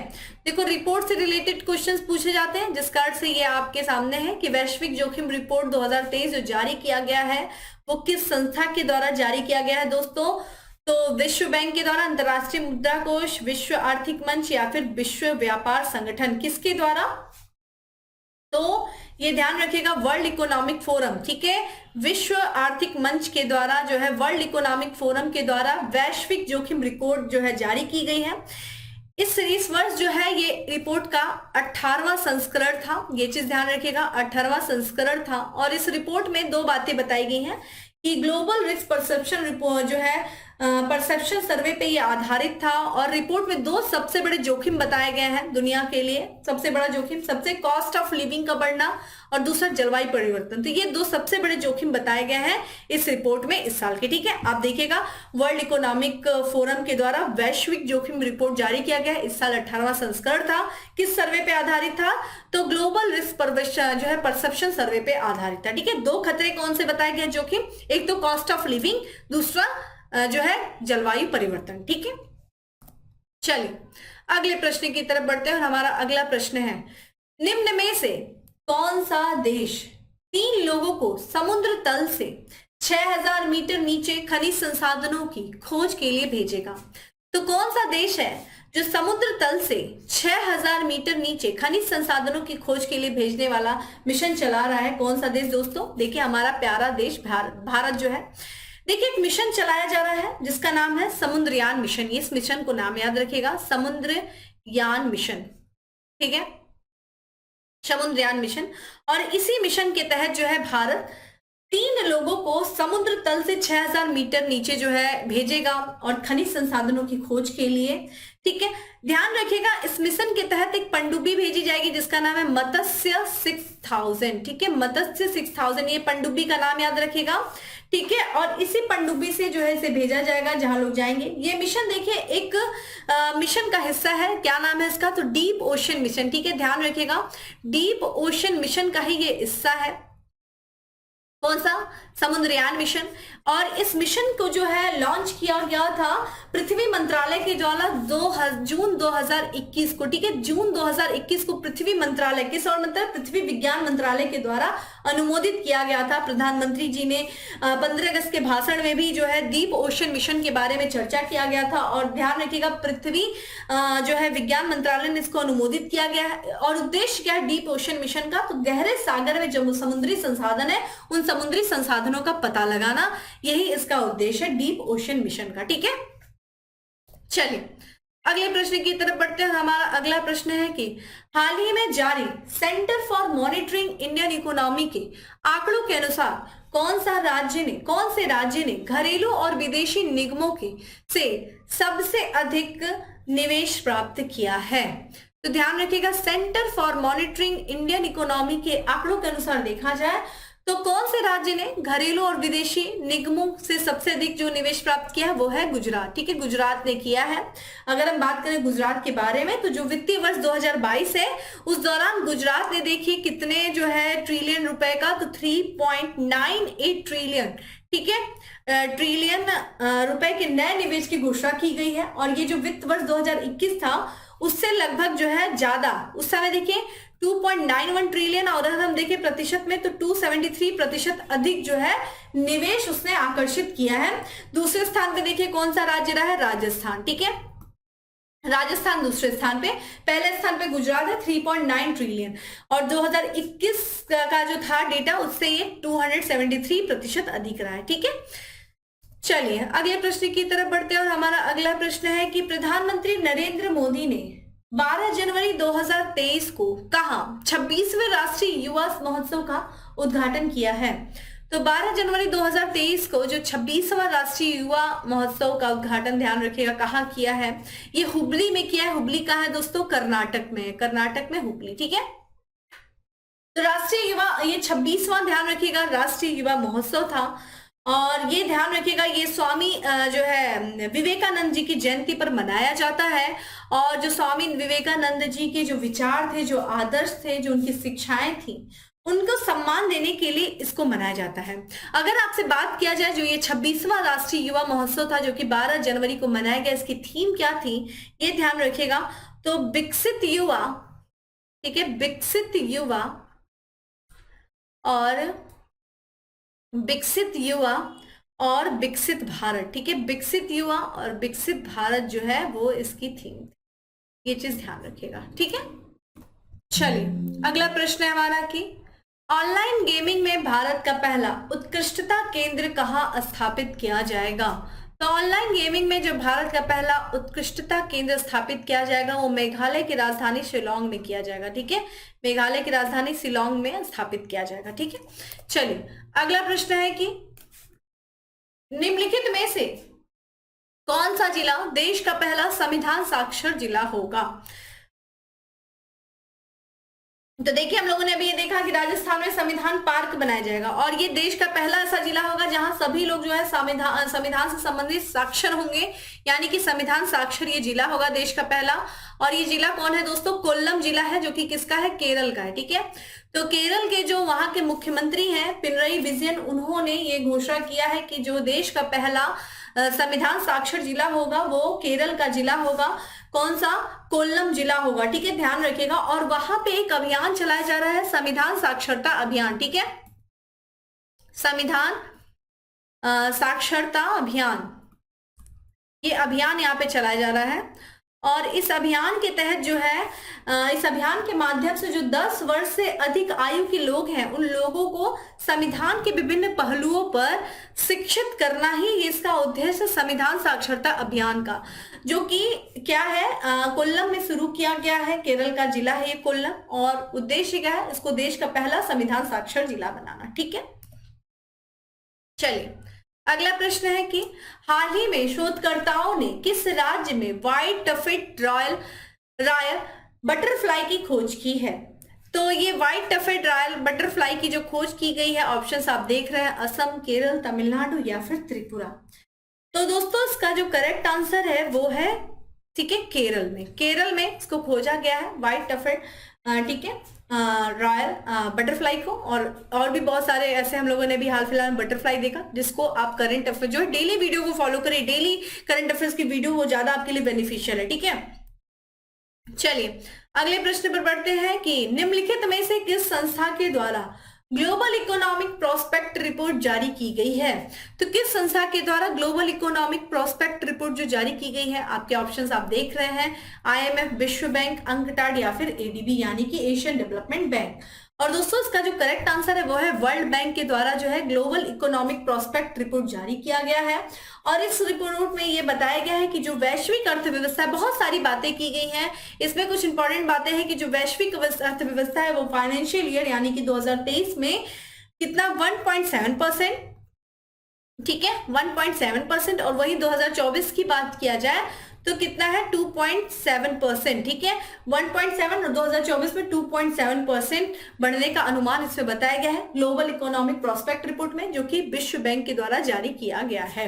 देखो रिपोर्ट से रिलेटेड क्वेश्चंस पूछे जाते हैं, जिस कारण से ये आपके सामने है कि वैश्विक जोखिम रिपोर्ट 2023 जो जारी किया गया है वो किस संस्था के द्वारा जारी किया गया है दोस्तों? तो विश्व बैंक के द्वारा, अंतरराष्ट्रीय मुद्रा कोष, विश्व आर्थिक मंच या फिर विश्व व्यापार संगठन, किसके द्वारा? तो ये ध्यान रखिएगा, वर्ल्ड इकोनॉमिक फोरम। ठीक है, विश्व आर्थिक मंच के द्वारा जो है, वर्ल्ड इकोनॉमिक फोरम के द्वारा वैश्विक जोखिम रिपोर्ट जो है जारी की गई है। इस वर्ष जो है ये रिपोर्ट का 18वां संस्करण था, ये चीज ध्यान रखिएगा, 18वां संस्करण था। और इस रिपोर्ट में दो बातें बताई गई हैं कि ग्लोबल रिस्क परसेप्शन रिपोर्ट जो है परसेप्शन सर्वे पे ये आधारित था और रिपोर्ट में दो सबसे बड़े जोखिम बताए गए हैं दुनिया के लिए। सबसे बड़ा जोखिम, सबसे कॉस्ट ऑफ लिविंग का बढ़ना और दूसरा जलवायु परिवर्तन। तो ये दो सबसे बड़े जोखिम बताए गए हैं इस रिपोर्ट में इस साल के। ठीक है, आप देखिएगा वर्ल्ड इकोनॉमिक फोरम के द्वारा वैश्विक जोखिम रिपोर्ट जारी किया गया है। इस साल 18वां संस्करण था। किस सर्वे पे आधारित था? तो ग्लोबल रिस्क जो है परसेप्शन सर्वे पे आधारित था। ठीक है, दो खतरे कौन से बताए गए जोखिम? एक तो कॉस्ट ऑफ लिविंग, दूसरा जो है जलवायु परिवर्तन। ठीक है, चलिए अगले प्रश्न की तरफ बढ़ते हैं और हमारा अगला प्रश्न है, निम्न में से कौन सा देश 3 लोगों को समुद्र तल से 6000 मीटर नीचे खनिज संसाधनों की खोज के लिए भेजेगा? तो कौन सा देश है जो समुद्र तल से 6000 मीटर नीचे खनिज संसाधनों की खोज के लिए भेजने वाला मिशन चला रहा है? कौन सा देश दोस्तों? देखिए हमारा प्यारा देश भारत जो है, देखिए एक मिशन चलाया जा रहा है जिसका नाम है समुद्रयान मिशन। इस मिशन को नाम याद रखिएगा, समुद्रयान मिशन। ठीक है, समुद्रयान मिशन। और इसी मिशन के तहत जो है भारत 3 लोगों को समुद्र तल से 6000 मीटर नीचे जो है भेजेगा और खनिज संसाधनों की खोज के लिए। ठीक है, ध्यान रखिएगा इस मिशन के तहत एक पनडुब्बी भेजी जाएगी जिसका नाम है मत्स्य 6000। ठीक है, मत्स्य 6000, ये पनडुब्बी का नाम याद रखिएगा। ठीक है, और इसी पनडुब्बी से जो है इसे भेजा जाएगा जहां लोग जाएंगे। ये मिशन देखिए एक मिशन का हिस्सा है। क्या नाम है इसका? तो डीप ओशन मिशन। ठीक है, ध्यान रखिएगा डीप ओशन मिशन का ही ये हिस्सा है। कौन सा? समुद्रयान मिशन। और इस मिशन को जो है लॉन्च किया गया था पृथ्वी मंत्रालय के द्वारा जून 2021 को। ठीक है, जून 2021 को पृथ्वी मंत्रालय, किस और मतलब पृथ्वी विज्ञान मंत्रालय के द्वारा अनुमोदित किया गया था। प्रधानमंत्री जी ने 15 अगस्त के भाषण में भी जो है डीप ओशन मिशन के बारे में चर्चा किया गया था। और ध्यान रखिएगा पृथ्वी जो है विज्ञान मंत्रालय ने इसको अनुमोदित किया गया है। और उद्देश्य क्या है डीप ओशन मिशन का? तो गहरे सागर में जो समुद्री संसाधन है उन समुद्री संसाधनों का पता लगाना, यही इसका उद्देश्य है डीप ओशन मिशन का। ठीक है, चलिए अगले प्रश्न की तरफ बढ़ते हैं। हमारा अगला प्रश्न है कि हाल ही में जारी centre for monitoring Indian economy के आंकड़ों के अनुसार कौन से राज्य ने घरेलू और विदेशी निगमों के से सबसे अधिक निवेश प्राप्त किया है? तो ध्यान रखिएगा centre for monitoring Indian economy के आंकड़ों के अनुसार देखा जाए तो कौन से राज्य ने घरेलू और विदेशी निगमों से सबसे अधिक जो निवेश प्राप्त किया है वो है गुजरात। ठीक है, गुजरात ने किया है। अगर हम बात करें गुजरात के बारे में तो जो वित्तीय वर्ष 2022 है उस दौरान गुजरात ने देखिए कितने जो है ट्रिलियन रुपए का, तो 3.98 ट्रिलियन, ठीक है, ट्रिलियन रुपए के नए निवेश की घोषणा की गई है। और ये जो वित्त वर्ष 2021 था उससे लगभग जो है ज्यादा, उस समय देखिए 2.91 ट्रिलियन और अगर हम देखें प्रतिशत में तो 273% अधिक जो है निवेश उसने आकर्षित किया है। दूसरे स्थान पे देखिए कौन सा राज्य रहा है? राजस्थान। ठीक है, राजस्थान दूसरे स्थान पे, पहले स्थान पे गुजरात है 3.9 ट्रिलियन और 2021 का जो था डेटा उससे ये 273% अधिक रहा है। ठीक है, चलिए अगले प्रश्न की तरफ बढ़ते हैं और हमारा अगला प्रश्न है कि प्रधानमंत्री नरेंद्र मोदी ने 12 जनवरी 2023 को कहां 26वें राष्ट्रीय युवा महोत्सव का उद्घाटन किया है? तो 12 जनवरी 2023 को जो 26वां राष्ट्रीय युवा महोत्सव का उद्घाटन, ध्यान रखिएगा, कहां किया है? ये हुबली में किया है। हुबली कहां है दोस्तों? कर्नाटक में, कर्नाटक में हुबली। ठीक है, तो राष्ट्रीय युवा, ये 26वां ध्यान रखिएगा राष्ट्रीय युवा महोत्सव था। और ये ध्यान रखिएगा ये स्वामी जो है विवेकानंद जी की जयंती पर मनाया जाता है। और जो स्वामी विवेकानंद जी के जो विचार थे, जो आदर्श थे, जो उनकी शिक्षाएं थी, उनको सम्मान देने के लिए इसको मनाया जाता है। अगर आपसे बात किया जाए जो ये 26वां राष्ट्रीय युवा महोत्सव था जो कि 12 जनवरी को मनाया गया, इसकी थीम क्या थी ये ध्यान रखिएगा। तो विकसित युवा, ठीक है, विकसित युवा और विकसित युवा और विकसित भारत। ठीक है, विकसित युवा और विकसित भारत जो है वो इसकी थीम, ये चीज ध्यान रखिएगा। ठीक है, चलिए अगला प्रश्न है हमारा कि ऑनलाइन गेमिंग में भारत का पहला उत्कृष्टता केंद्र कहां स्थापित किया जाएगा? तो ऑनलाइन गेमिंग में जो भारत का पहला उत्कृष्टता केंद्र स्थापित किया जाएगा वो मेघालय की राजधानी शिलोंग में किया जाएगा। ठीक है, मेघालय की राजधानी शिलोंग में स्थापित किया जाएगा। ठीक है, चलिए अगला प्रश्न है कि निम्नलिखित में से कौन सा जिला देश का पहला संविधान साक्षर जिला होगा? तो देखिए, हम लोगों ने अभी ये देखा कि राजस्थान में संविधान पार्क बनाया जाएगा और ये देश का पहला ऐसा जिला होगा जहां सभी लोग जो है संविधान से संबंधित साक्षर होंगे, यानी कि संविधान साक्षर ये जिला होगा देश का पहला। और ये जिला कौन है दोस्तों? कोल्लम जिला है, जो कि किसका है? केरल का है। ठीक है, तो केरल के जो वहां के मुख्यमंत्री हैं पिनरई विजयन, उन्होंने ये घोषणा किया है कि जो देश का पहला संविधान साक्षर जिला होगा वो केरल का जिला होगा। कौन सा? कोल्लम जिला होगा। ठीक है, ध्यान रखिएगा। और वहां पे एक अभियान चलाया जा रहा है, संविधान साक्षरता अभियान। ठीक है, संविधान साक्षरता अभियान, ये अभियान यहाँ पे चलाया जा रहा है। और इस अभियान के तहत जो है, इस अभियान के माध्यम से जो 10 वर्ष से अधिक आयु के लोग हैं उन लोगों को संविधान के विभिन्न पहलुओं पर शिक्षित करना ही इसका उद्देश्य संविधान साक्षरता अभियान का, जो कि क्या है, कोल्लम में शुरू किया गया है। केरल का जिला है ये कोल्लम, और उद्देश्य क्या है? इसको देश का पहला संविधान साक्षर जिला बनाना। ठीक है, चलिए अगला प्रश्न है कि हाल ही में शोधकर्ताओं ने किस राज्य में व्हाइट टफेट रॉयल बटरफ्लाई की खोज की है? तो ये व्हाइट टफेट रॉयल बटरफ्लाई की जो खोज की गई है, ऑप्शंस आप देख रहे हैं, असम, केरल, तमिलनाडु या फिर त्रिपुरा। तो दोस्तों इसका जो करेक्ट आंसर है वो है, ठीक है, केरल में। केरल में इसको खोजा गया है व्हाइट टफेट, ठीक है, रॉयल बटरफ्लाई को। और भी बहुत सारे ऐसे हम लोगों ने भी हाल फिलहाल में बटरफ्लाई देखा, जिसको आप करंट अफेयर जो है डेली वीडियो को फॉलो करें, डेली करंट अफेयर्स की वीडियो वो ज्यादा आपके लिए बेनिफिशियल है। ठीक है, चलिए अगले प्रश्न पर बढ़ते हैं कि निम्नलिखित में से किस संस्था के द्वारा ग्लोबल इकोनॉमिक प्रोस्पेक्ट रिपोर्ट जारी की गई है? तो किस संस्था के द्वारा ग्लोबल इकोनॉमिक प्रोस्पेक्ट रिपोर्ट जो जारी की गई है, आपके ऑप्शंस आप देख रहे हैं, IMF, विश्व बैंक, अंकटाड या फिर ADB यानी कि एशियन डेवलपमेंट बैंक। और दोस्तों इसका जो करेक्ट आंसर है वो है वर्ल्ड बैंक के द्वारा जो है ग्लोबल इकोनॉमिक प्रोस्पेक्ट रिपोर्ट जारी किया गया है। और इस रिपोर्ट में ये बताया गया है कि जो वैश्विक अर्थव्यवस्था है, बहुत सारी बातें की गई हैं, इसमें कुछ इंपॉर्टेंट बातें हैं कि जो वैश्विक अर्थव्यवस्था है वो फाइनेंशियल ईयर यानी कि 2023 में कितना 1.7%, ठीक है, 1.7%। और वही 2024 की बात किया जाए तो कितना है 2.7%, ठीक है, 1.7 और 2024 में 2.7% बढ़ने का अनुमान इसमें बताया गया है ग्लोबल इकोनॉमिक प्रोस्पेक्ट रिपोर्ट में, जो कि विश्व बैंक के द्वारा जारी किया गया है।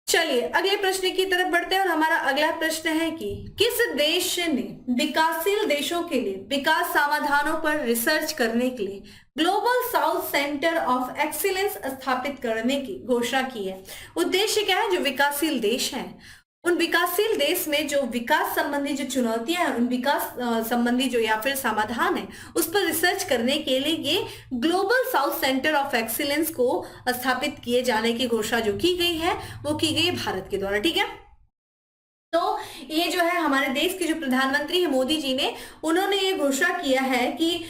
चलिए अगले प्रश्न की तरफ बढ़ते हैं और हमारा अगला प्रश्न है कि किस देश ने विकासशील देशों के लिए विकास समाधानों पर रिसर्च करने के लिए global south centre of excellence स्थापित करने की घोषणा की है? उद्देश्य क्या है? जो विकासशील देश हैं उन विकासशील देश में जो विकास संबंधी जो चुनौतियां हैं, उन विकास संबंधी जो या फिर समाधान है, उस पर रिसर्च करने के लिए ये global south centre of excellence को स्थापित किए जाने की घोषणा जो की गई है वो की गई भारत के द्वारा। ठीक है, तो ये जो है हमारे देश के जो प्रधानमंत्री है मोदी जी ने, उन्होंने ये घोषणा किया है कि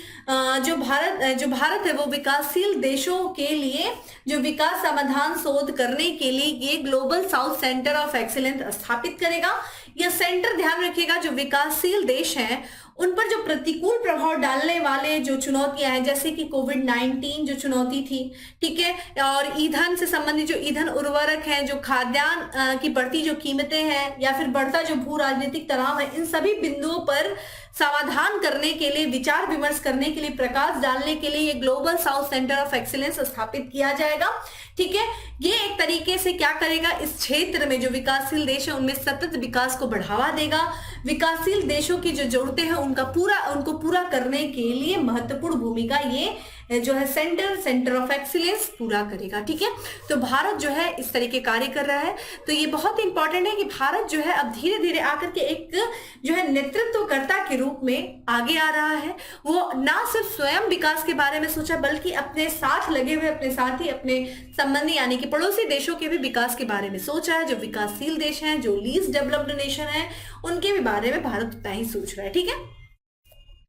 जो भारत है वो विकासशील देशों के लिए जो विकास समाधान शोध करने के लिए ये global south centre of excellence स्थापित करेगा। यह सेंटर, ध्यान रखिएगा, जो विकासशील देश हैं उन पर जो प्रतिकूल प्रभाव डालने वाले जो चुनौतियां हैं, जैसे कि कोविड-19 जो चुनौती थी, ठीक है, और ईंधन से संबंधित जो ईंधन उर्वरक हैं, जो खाद्यान्न की बढ़ती जो कीमतें हैं, या फिर बढ़ता जो भू राजनीतिक तनाव है, इन सभी बिंदुओं पर समाधान करने के लिए, विचार विमर्श करने के लिए, प्रकाश डालने के लिए ये global south centre of excellence स्थापित किया जाएगा। ठीक है, ये एक तरीके से क्या करेगा, इस क्षेत्र में जो विकासशील देश है उनमें सतत विकास को बढ़ावा देगा। विकासशील देशों की जो जरूरतें हैं उनको पूरा करने के लिए महत्वपूर्ण भूमिका ये जो है सेंटर ऑफ एक्सीलेंस पूरा करेगा। ठीक है, तो भारत जो है इस तरीके कार्य कर रहा है। तो ये बहुत इंपॉर्टेंट है कि भारत जो है अब धीरे धीरे आकर के एक जो है नेतृत्वकर्ता के रूप में आगे आ रहा है। वो ना सिर्फ स्वयं विकास के बारे में सोचा, बल्कि अपने साथ लगे हुए अपने साथी, अपने संबंधी यानी कि पड़ोसी देशों के भी विकास के बारे में सोचा है। जो विकासशील देश हैं, जो लीस्ट डेवलप्ड नेशन है, उनके भी बारे में भारत उतना ही सोच रहा है। ठीक है,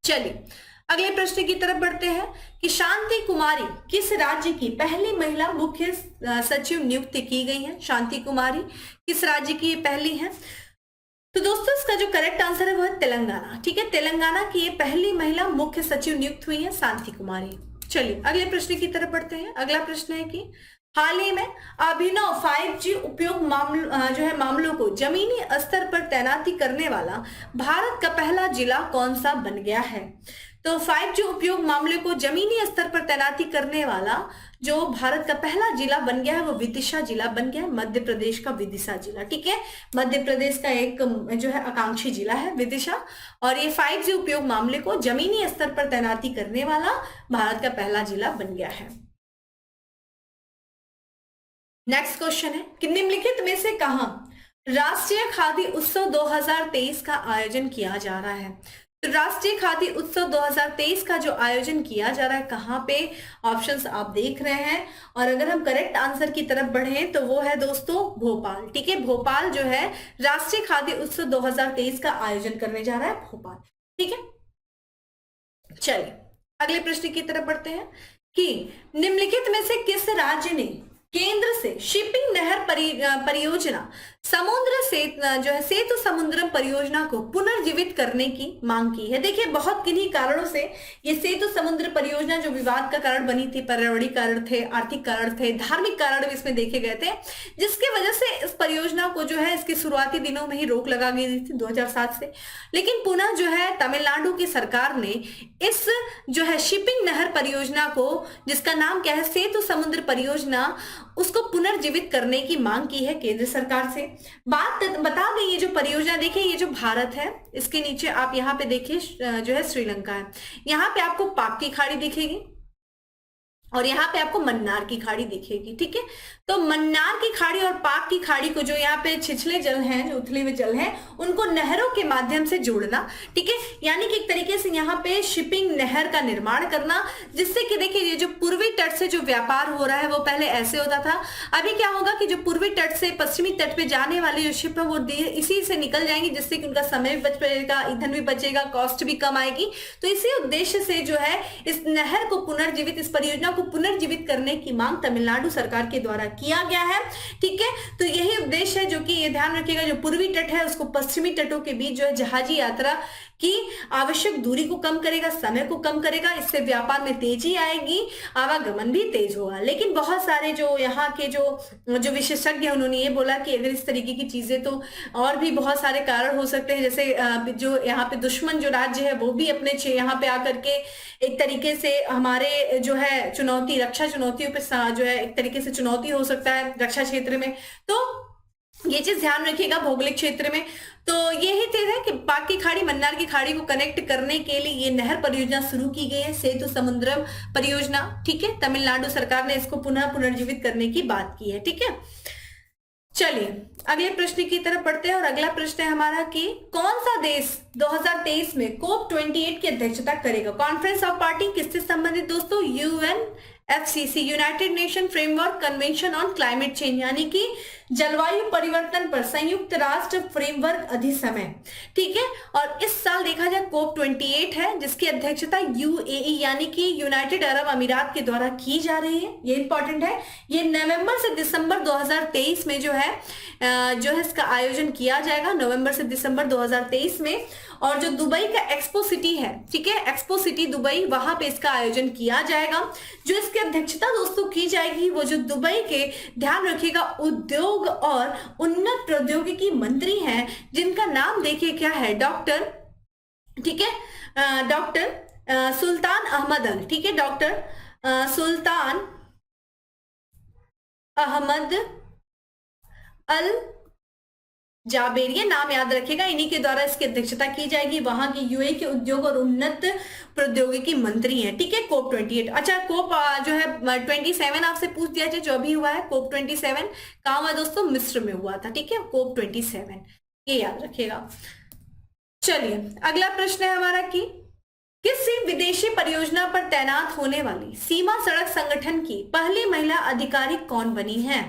चलिए अगले प्रश्न की तरफ बढ़ते हैं कि शांति कुमारी किस राज्य की पहली महिला मुख्य सचिव नियुक्त की गई है? शांति कुमारी किस राज्य की पहली है? तो दोस्तों इसका जो करेक्ट आंसर है वो है तेलंगाना। ठीक है, तेलंगाना की ये पहली महिला मुख्य सचिव नियुक्त हुई है शांति कुमारी। चलिए अगले प्रश्न की तरफ बढ़ते हैं। अगला प्रश्न है कि हाल ही में अभिनव 5G उपयोग मामलों को जमीनी स्तर पर तैनाती करने वाला भारत का पहला जिला कौन सा बन गया है? तो 5G उपयोग मामले को जमीनी स्तर पर तैनाती करने वाला जो भारत का पहला जिला बन गया है वो विदिशा जिला बन गया है, मध्य प्रदेश का विदिशा जिला। ठीक है, मध्य प्रदेश का एक जो है आकांक्षी जिला है विदिशा, और ये 5G उपयोग मामले को जमीनी स्तर पर तैनाती करने वाला भारत का पहला जिला बन गया है। नेक्स्ट क्वेश्चन है कि निम्नलिखित में से कहां राष्ट्रीय खादी उत्सव 2023 का आयोजन किया जा रहा है? तो राष्ट्रीय खादी उत्सव 2023 का जो आयोजन किया जा रहा है कहां पे? ऑप्शंस आप देख रहे हैं, और अगर हम करेक्ट आंसर की तरफ बढ़े तो वो है दोस्तों भोपाल। ठीक है, भोपाल जो है राष्ट्रीय खादी उत्सव 2023 का आयोजन करने जा रहा है भोपाल। ठीक है, चलिए अगले प्रश्न की तरफ बढ़ते हैं कि निम्नलिखित में से किस राज्य ने केंद्र से शिपिंग नहर परियोजना समुद्र से जो है सेतु समुद्रम परियोजना को पुनर्जीवित करने की मांग की है? देखिए बहुत किन्हीं कारणों से ये सेतु समुद्र परियोजना जो विवाद का कारण बनी थी, पर्यावरणीय कारण थे, आर्थिक कारण थे, धार्मिक कारण भी इसमें देखे गए थे, जिसकी वजह से इस परियोजना को जो है इसके शुरुआती दिनों में ही रोक लगा गई थी 2007 से। लेकिन पुनः जो है तमिलनाडु की सरकार ने इस जो है शिपिंग नहर परियोजना को, जिसका नाम क्या है सेतु समुद्र परियोजना, उसको पुनर्जीवित करने की मांग की है केंद्र सरकार से। बात बता दें ये जो परियोजना देखिए, ये जो भारत है इसके नीचे आप यहाँ पे देखिए जो है श्रीलंका है, यहाँ पे आपको पाक की खाड़ी दिखेगी और यहाँ पे आपको मन्नार की खाड़ी दिखेगी। ठीक है, तो मन्नार की खाड़ी और पाक की खाड़ी को जो यहाँ पे छिछले जल हैं, जो उथले हुए जल हैं, उनको नहरों के माध्यम से जोड़ना। ठीक है, यानी कि एक तरीके से यहाँ पे शिपिंग नहर का निर्माण करना, जिससे कि देखिए ये जो पूर्वी तट से जो व्यापार हो रहा है वो पहले ऐसे होता था, अभी क्या होगा कि जो पूर्वी तट से पश्चिमी तट पे जाने वाली जो शिप है वो इसी से निकल जाएंगी, जिससे कि उनका समय भी बच पाएगा, ईंधन भी बचेगा, कॉस्ट भी कम आएगी। तो इसी उद्देश्य से जो है इस नहर को पुनर्जीवित, इस परियोजना को पुनर्जीवित करने की मांग तमिलनाडु सरकार के द्वारा किया गया है। ठीक है, तो यही उद्देश्य है, जो कि ये ध्यान रखिएगा जो पूर्वी तट है उसको पश्चिमी तटों के बीच जो है जहाजी यात्रा की आवश्यक दूरी को कम करेगा, समय को कम करेगा, इससे व्यापार में तेजी आएगी, आवागमन भी तेज होगा। लेकिन बहुत सारे जो यहाँ के जो विशेषज्ञ हैं उन्होंने ये बोला कि अगर इस तरीके की चीजें तो और भी बहुत सारे कारण हो सकते हैं, जैसे जो यहाँ पे दुश्मन जो राज्य है वो भी अपने यहाँ पे आकर के एक तरीके से हमारे जो है चुनौती, रक्षा चुनौतियों पे जो है एक तरीके से चुनौती हो सकता है रक्षा क्षेत्र में। तो ये चीज ध्यान रखिएगा भौगोलिक क्षेत्र में। तो यही चीज है कि पाक की खाड़ी मन्नार की खाड़ी को कनेक्ट करने के लिए ये नहर परियोजना शुरू की गई है, सेतु समुद्रम परियोजना। ठीक है, तमिलनाडु सरकार ने इसको पुनर्जीवित करने की बात की है। ठीक है, चलिए अगले प्रश्न की तरफ बढ़ते हैं, और अगला प्रश्न है हमारा कि कौन सा देश 2023 में COP28 की अध्यक्षता करेगा? कॉन्फ्रेंस ऑफ पार्टी किससे संबंधित दोस्तों? UNFCCC, United nation framework convention on climate change, यानी कि जलवायु परिवर्तन पर संयुक्त राष्ट्र फ्रेमवर्क अधिसमय। ठीक है, और इस साल देखा जाए COP28 है जिसकी अध्यक्षता UAE यानी कि यूनाइटेड अरब अमीरात के द्वारा की जा रही है। ये इंपॉर्टेंट है, ये नवंबर से दिसंबर 2023 में जो है इसका आयोजन किया जाएगा, नवंबर से दिसंबर 2023 में। और जो दुबई का एक्सपो सिटी है, ठीक है, एक्सपो सिटी दुबई, वहां पे इसका आयोजन किया जाएगा। जो इसकी अध्यक्षता दोस्तों की जाएगी वो जो दुबई के, ध्यान रखिएगा, उद्योग और उन्नत प्रौद्योगिकी मंत्री हैं, जिनका नाम देखिए क्या है, डॉक्टर, ठीक है, डॉक्टर सुल्तान अहमद अल। ठीक है, डॉक्टर सुल्तान अहमद अल जाबेर, ये नाम याद रखिएगा, इन्हीं के द्वारा इसकी अध्यक्षता की जाएगी। वहां के यूएई के उद्योग और उन्नत प्रौद्योगिकी मंत्री हैं। ठीक है, COP28। अच्छा, COP जो है 27 आपसे पूछ दिया जाए, जो अभी हुआ है COP27 कहाँ हुआ दोस्तों? मिस्र में हुआ था। ठीक है, COP27, ये याद रखिएगा। चलिए अगला प्रश्न है हमारा कि किसी विदेशी परियोजना पर तैनात होने वाली सीमा सड़क संगठन की पहली महिला अधिकारी कौन बनी है?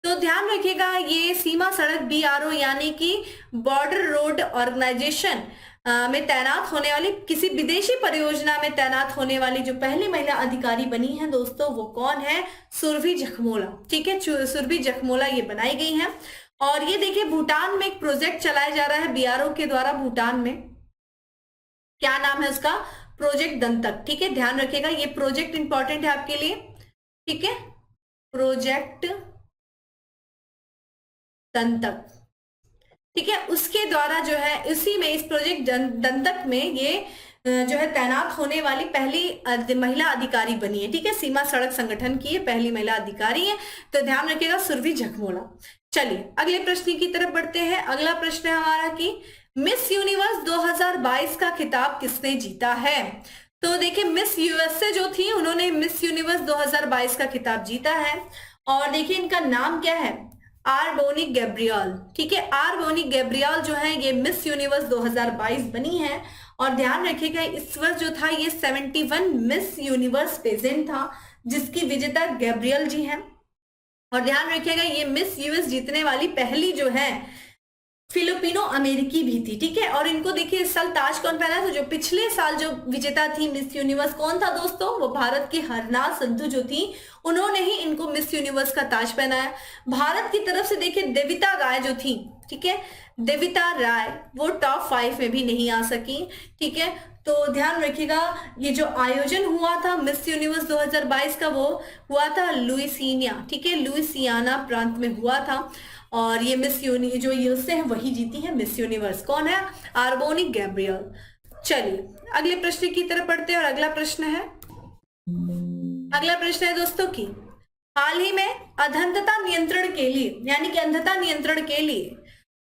तो ध्यान रखिएगा, ये सीमा सड़क BRO यानी कि बॉर्डर रोड ऑर्गेनाइजेशन में तैनात होने वाली, किसी विदेशी परियोजना में तैनात होने वाली जो पहली महिला अधिकारी बनी है दोस्तों, वो कौन है? सुरभि जखमोला। ठीक है, सुरभि जखमोला ये बनाई गई है। और ये देखिए भूटान में एक प्रोजेक्ट चलाया जा रहा है BRO के द्वारा, भूटान में, क्या नाम है उसका? प्रोजेक्ट दंतक। ठीक है, ध्यान रखिएगा, ये प्रोजेक्ट इंपॉर्टेंट है आपके लिए। ठीक है, प्रोजेक्ट दंतक, ठीक है, उसके द्वारा जो है इसी में इस प्रोजेक्ट दंतक में ये जो है तैनात होने वाली पहली महिला अधिकारी बनी है, ठीक है, सीमा सड़क संगठन की ये पहली महिला अधिकारी है, तो ध्यान रखिएगा सुरभि झकमोला। चलिए अगले प्रश्न की तरफ बढ़ते हैं। अगला प्रश्न है हमारा कि मिस यूनिवर्स 2022 का खिताब किसने जीता है? तो देखिए मिस यूएसए जो थी उन्होंने मिस यूनिवर्स 2022 का खिताब जीता है, और देखिए इनका नाम क्या है, आरबोनी गैब्रियल, ठीक है, आरबोनी गैब्रियल जो है ये मिस यूनिवर्स 2022 बनी है। और ध्यान रखिएगा इस वर्ष जो था ये 71 मिस यूनिवर्स पेजेंट था जिसकी विजेता गैब्रियल जी हैं। और ध्यान रखिएगा ये मिस यूएस जीतने वाली पहली जो है फिलिपिनो अमेरिकी भी थी, ठीक है। और इनको देखिए इस साल ताज कौन पहना था, जो पिछले साल जो विजेता थी मिस यूनिवर्स कौन था दोस्तों, वो भारत की हरनाज संधू जो थी उन्होंने ही इनको मिस यूनिवर्स का ताज पहनाया। भारत की तरफ से देखिए देविता राय जो थी, ठीक है, देविता राय वो टॉप 5 में भी नहीं आ सकी, ठीक है। तो ध्यान रखिएगा ये जो आयोजन हुआ था मिस यूनिवर्स 2022 का वो हुआ था लुइसियाना, ठीक है, लुइसियाना प्रांत में हुआ था। और ये मिस जो यूएसए है वही जीती है मिस यूनिवर्स, कौन है, आरबोनी गैब्रियल। चलिए अगले प्रश्न की तरफ बढ़ते हैं। और अगला प्रश्न है दोस्तों की हाल ही में अंधता नियंत्रण के लिए यानी कि अंधता नियंत्रण के लिए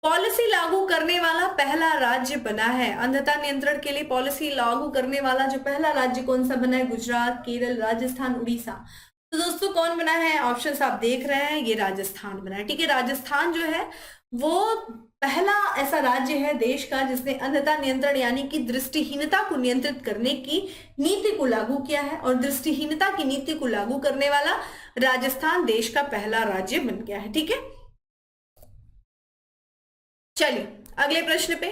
पॉलिसी लागू करने वाला पहला राज्य बना है। अंधता नियंत्रण के लिए पॉलिसी लागू करने वाला जो पहला राज्य कौन सा बना है, गुजरात, केरल, राजस्थान, उड़ीसा। तो दोस्तों कौन बना है, ऑप्शंस आप देख रहे हैं, ये राजस्थान बना है, ठीक है। राजस्थान जो है वो पहला ऐसा राज्य है देश का जिसने अंधता नियंत्रण यानी कि दृष्टिहीनता को नियंत्रित करने की नीति को लागू किया है। और दृष्टिहीनता की नीति को लागू करने वाला राजस्थान देश का पहला राज्य बन गया है, ठीक है। चलिए अगले प्रश्न पे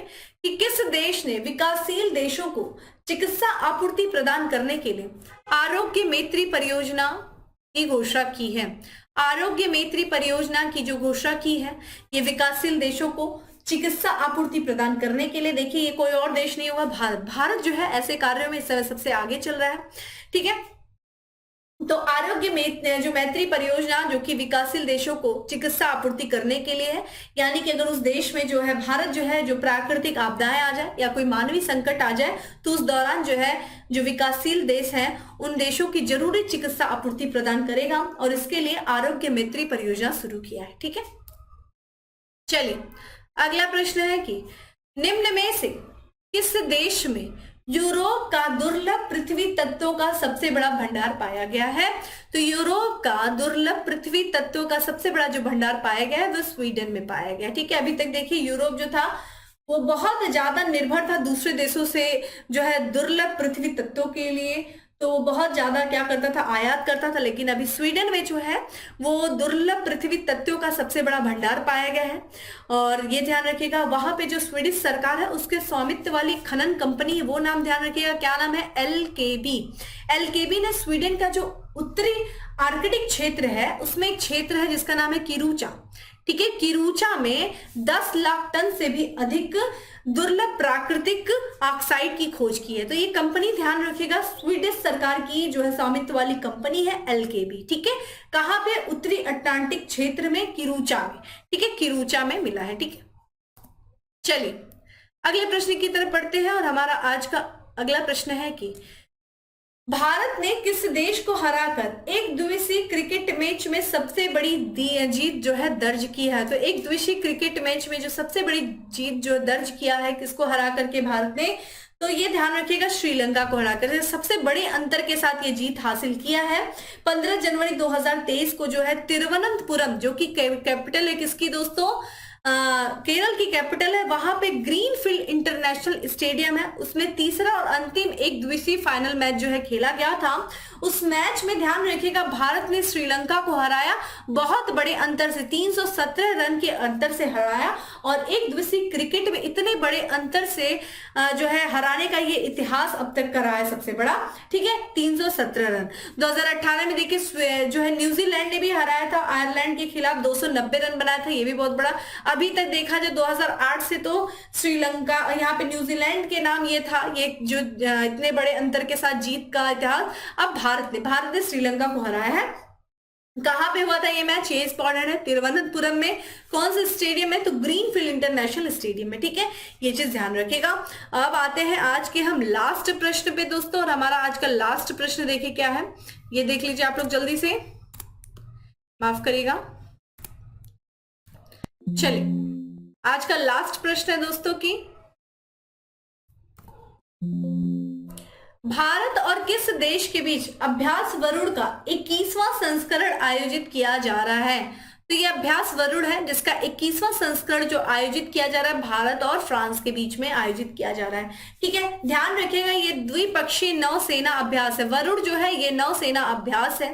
कि किस देश ने विकासशील देशों को चिकित्सा आपूर्ति प्रदान करने के लिए आरोग्य मैत्री परियोजना की घोषणा की है। आरोग्य मैत्री परियोजना की जो घोषणा की है ये विकासशील देशों को चिकित्सा आपूर्ति प्रदान करने के लिए, देखिए ये कोई और देश नहीं होगा, भारत जो है ऐसे कार्यों में इस समय सबसे आगे चल रहा है, ठीक है। तो आरोग्य में जो मैत्री परियोजना जो कि विकासशील देशों को चिकित्सा आपूर्ति करने के लिए है, यानी कि अगर उस देश में जो है भारत जो है जो प्राकृतिक आपदाएं आ जाए या कोई मानवीय संकट आ जाए तो उस दौरान जो है जो विकासशील देश है उन देशों की जरूरी चिकित्सा आपूर्ति प्रदान करेगा, और इसके लिए आरोग्य मैत्री परियोजना शुरू किया है, ठीक है। चलिए अगला प्रश्न है कि निम्न में से किस देश में यूरोप का दुर्लभ पृथ्वी तत्वों का सबसे बड़ा भंडार पाया गया है? तो यूरोप का दुर्लभ पृथ्वी तत्वों का सबसे बड़ा जो भंडार पाया गया है वो स्वीडन में पाया गया, ठीक है। अभी तक देखिए यूरोप जो था वो बहुत ज्यादा निर्भर था दूसरे देशों से जो है दुर्लभ पृथ्वी तत्वों के लिए, तो वो बहुत ज्यादा क्या करता था, आयात करता था। लेकिन अभी स्वीडन में जो है वो दुर्लभ पृथ्वी तत्वों का सबसे बड़ा भंडार पाया गया है। और ये ध्यान रखिएगा वहां पे जो स्वीडिश सरकार है उसके स्वामित्व वाली खनन कंपनी है वो नाम ध्यान रखिएगा, क्या नाम है, एलकेबी। एलकेबी ने स्वीडन का जो उत्तरी आर्कटिक क्षेत्र है उसमें एक क्षेत्र है जिसका नाम है किरूचा, ठीक है। किरूचा में 10 लाख टन से भी अधिक दुर्लभ प्राकृतिक ऑक्साइड की खोज की है। तो ये कंपनी ध्यान रखिएगा स्वीडिश सरकार की जो है स्वामित्व वाली कंपनी है एलकेबी, ठीक है। कहां पे, उत्तरी अटलांटिक क्षेत्र में किरूचा में, ठीक है, किरूचा में मिला है, ठीक है। चलिए अगले प्रश्न की तरफ बढ़ते हैं। और हमारा आज का अगला प्रश्न है कि भारत ने किस देश को हराकर एक दिवसीय क्रिकेट मैच में सबसे बड़ी जीत जो है दर्ज की है? तो एक दिवसीय क्रिकेट मैच में जो सबसे बड़ी जीत जो दर्ज किया है किसको हरा करके भारत ने, तो ये ध्यान रखिएगा श्रीलंका को हराकर सबसे बड़े अंतर के साथ ये जीत हासिल किया है। 15 जनवरी 2023 को जो है तिरुवनंतपुरम जो कि कैपिटल है किसकी दोस्तों, केरल की कैपिटल है, वहां पे ग्रीनफील्ड इंटरनेशनल स्टेडियम है, उसमें तीसरा और अंतिम एक दिवसीय फाइनल मैच जो है खेला गया था। उस मैच में ध्यान रखिएगा भारत ने श्रीलंका को हराया, बहुत बड़े अंतर से 317 रन के अंतर से हराया। और एक दिवसीय क्रिकेट में इतने बड़े अंतर से जो है हराने का ये इतिहास अब तक का रहा है सबसे बड़ा, ठीक है, 317 रन। 2018 में देखिए जो है न्यूजीलैंड ने भी हराया था आयरलैंड के खिलाफ, 290 रन बनाया था, ये भी बहुत बड़ा। अभी तक देखा जाए 2008 से तो श्रीलंका, यहाँ पे न्यूजीलैंड के नाम ये था, ये जो इतने बड़े अंतर के साथ जीत का इतिहास। अब भारत ने श्रीलंका को हराया है कहाँ पे हुआ था ये मैच? ये इंपॉर्टेंट है। तिरुवनंतपुरम में। कौन सा स्टेडियम है? तो ग्रीनफील्ड इंटरनेशनल स्टेडियम में। ठीक है, ये चीज ध्यान रखिएगा। अब आते हैं आज के हम लास्ट प्रश्न पे दोस्तों, और हमारा आज का लास्ट प्रश्न देखिए क्या है, ये देख लीजिए आप लोग जल्दी से, माफ करिएगा। चलिए, आज का लास्ट प्रश्न है दोस्तों की, भारत और किस देश के बीच अभ्यास वरुण का 21वां संस्करण आयोजित किया जा रहा है? तो ये अभ्यास वरुण है जिसका 21वां संस्करण जो आयोजित किया जा रहा है भारत और फ्रांस के बीच में आयोजित किया जा रहा है। ठीक है, ध्यान रखिएगा ये द्विपक्षीय नौसेना अभ्यास है। वरुण जो है ये नौसेना अभ्यास है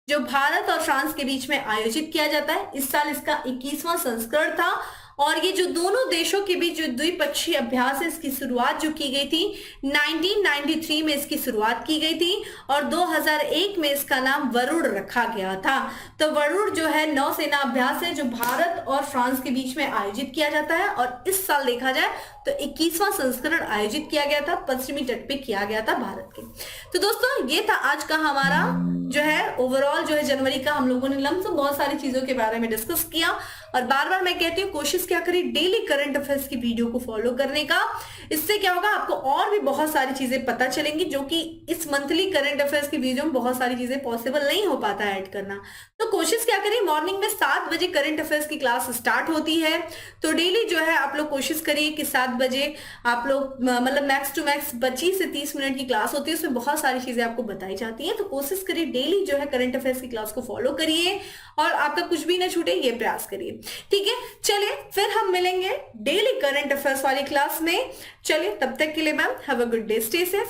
जो भारत और फ्रांस के बीच में आयोजित किया जाता है। इस साल इसका 21वां संस्करण था, और ये जो दोनों देशों के बीच जो द्विपक्षीय अभ्यास है इसकी शुरुआत जो की गई थी 1993 में इसकी शुरुआत की गई थी, और 2001 में इसका नाम वरुण रखा गया था। तो वरुण जो है नौसेना अभ्यास है जो भारत और फ्रांस के बीच में आयोजित किया जाता है, और इस साल देखा जाए तो 21वां संस्करण आयोजित किया गया था, पश्चिमी तट पे किया गया था भारत के। तो दोस्तों ये था आज का हमारा जो है ओवरऑल जो है जनवरी का, हम लोगों ने लमसम बहुत सारी चीजों के बारे में डिस्कस किया। और बार बार मैं कहती हूँ कोशिश क्या करें डेली करंट अफेयर्स की वीडियो को फॉलो करने का। इससे क्या होगा, आपको और भी बहुत सारी चीजें पता चलेंगी जो कि इस मंथली करंट अफेयर्स की वीडियो में बहुत सारी चीजें पॉसिबल नहीं हो पाता है ऐड करना। तो कोशिश क्या करिए, मॉर्निंग में 7 बजे करंट अफेयर्स की क्लास स्टार्ट होती है, तो डेली जो है आप लोग कोशिश करिए कि 7 बजे आप लोग मतलब मैक्स टू मैक्स 25 से 30 मिनट की क्लास होती है, उसमें बहुत सारी चीजें आपको बताई जाती हैं। तो कोशिश करिए डेली जो है करंट अफेयर्स की क्लास को फॉलो करिए और आपका कुछ भी ना छूटे ये प्रयास करिए। ठीक है, चलिए फिर हम मिलेंगे डेली करंट अफेयर्स वाली क्लास में। चलिए तब तक के लिए ma'am have a good day, stay safe.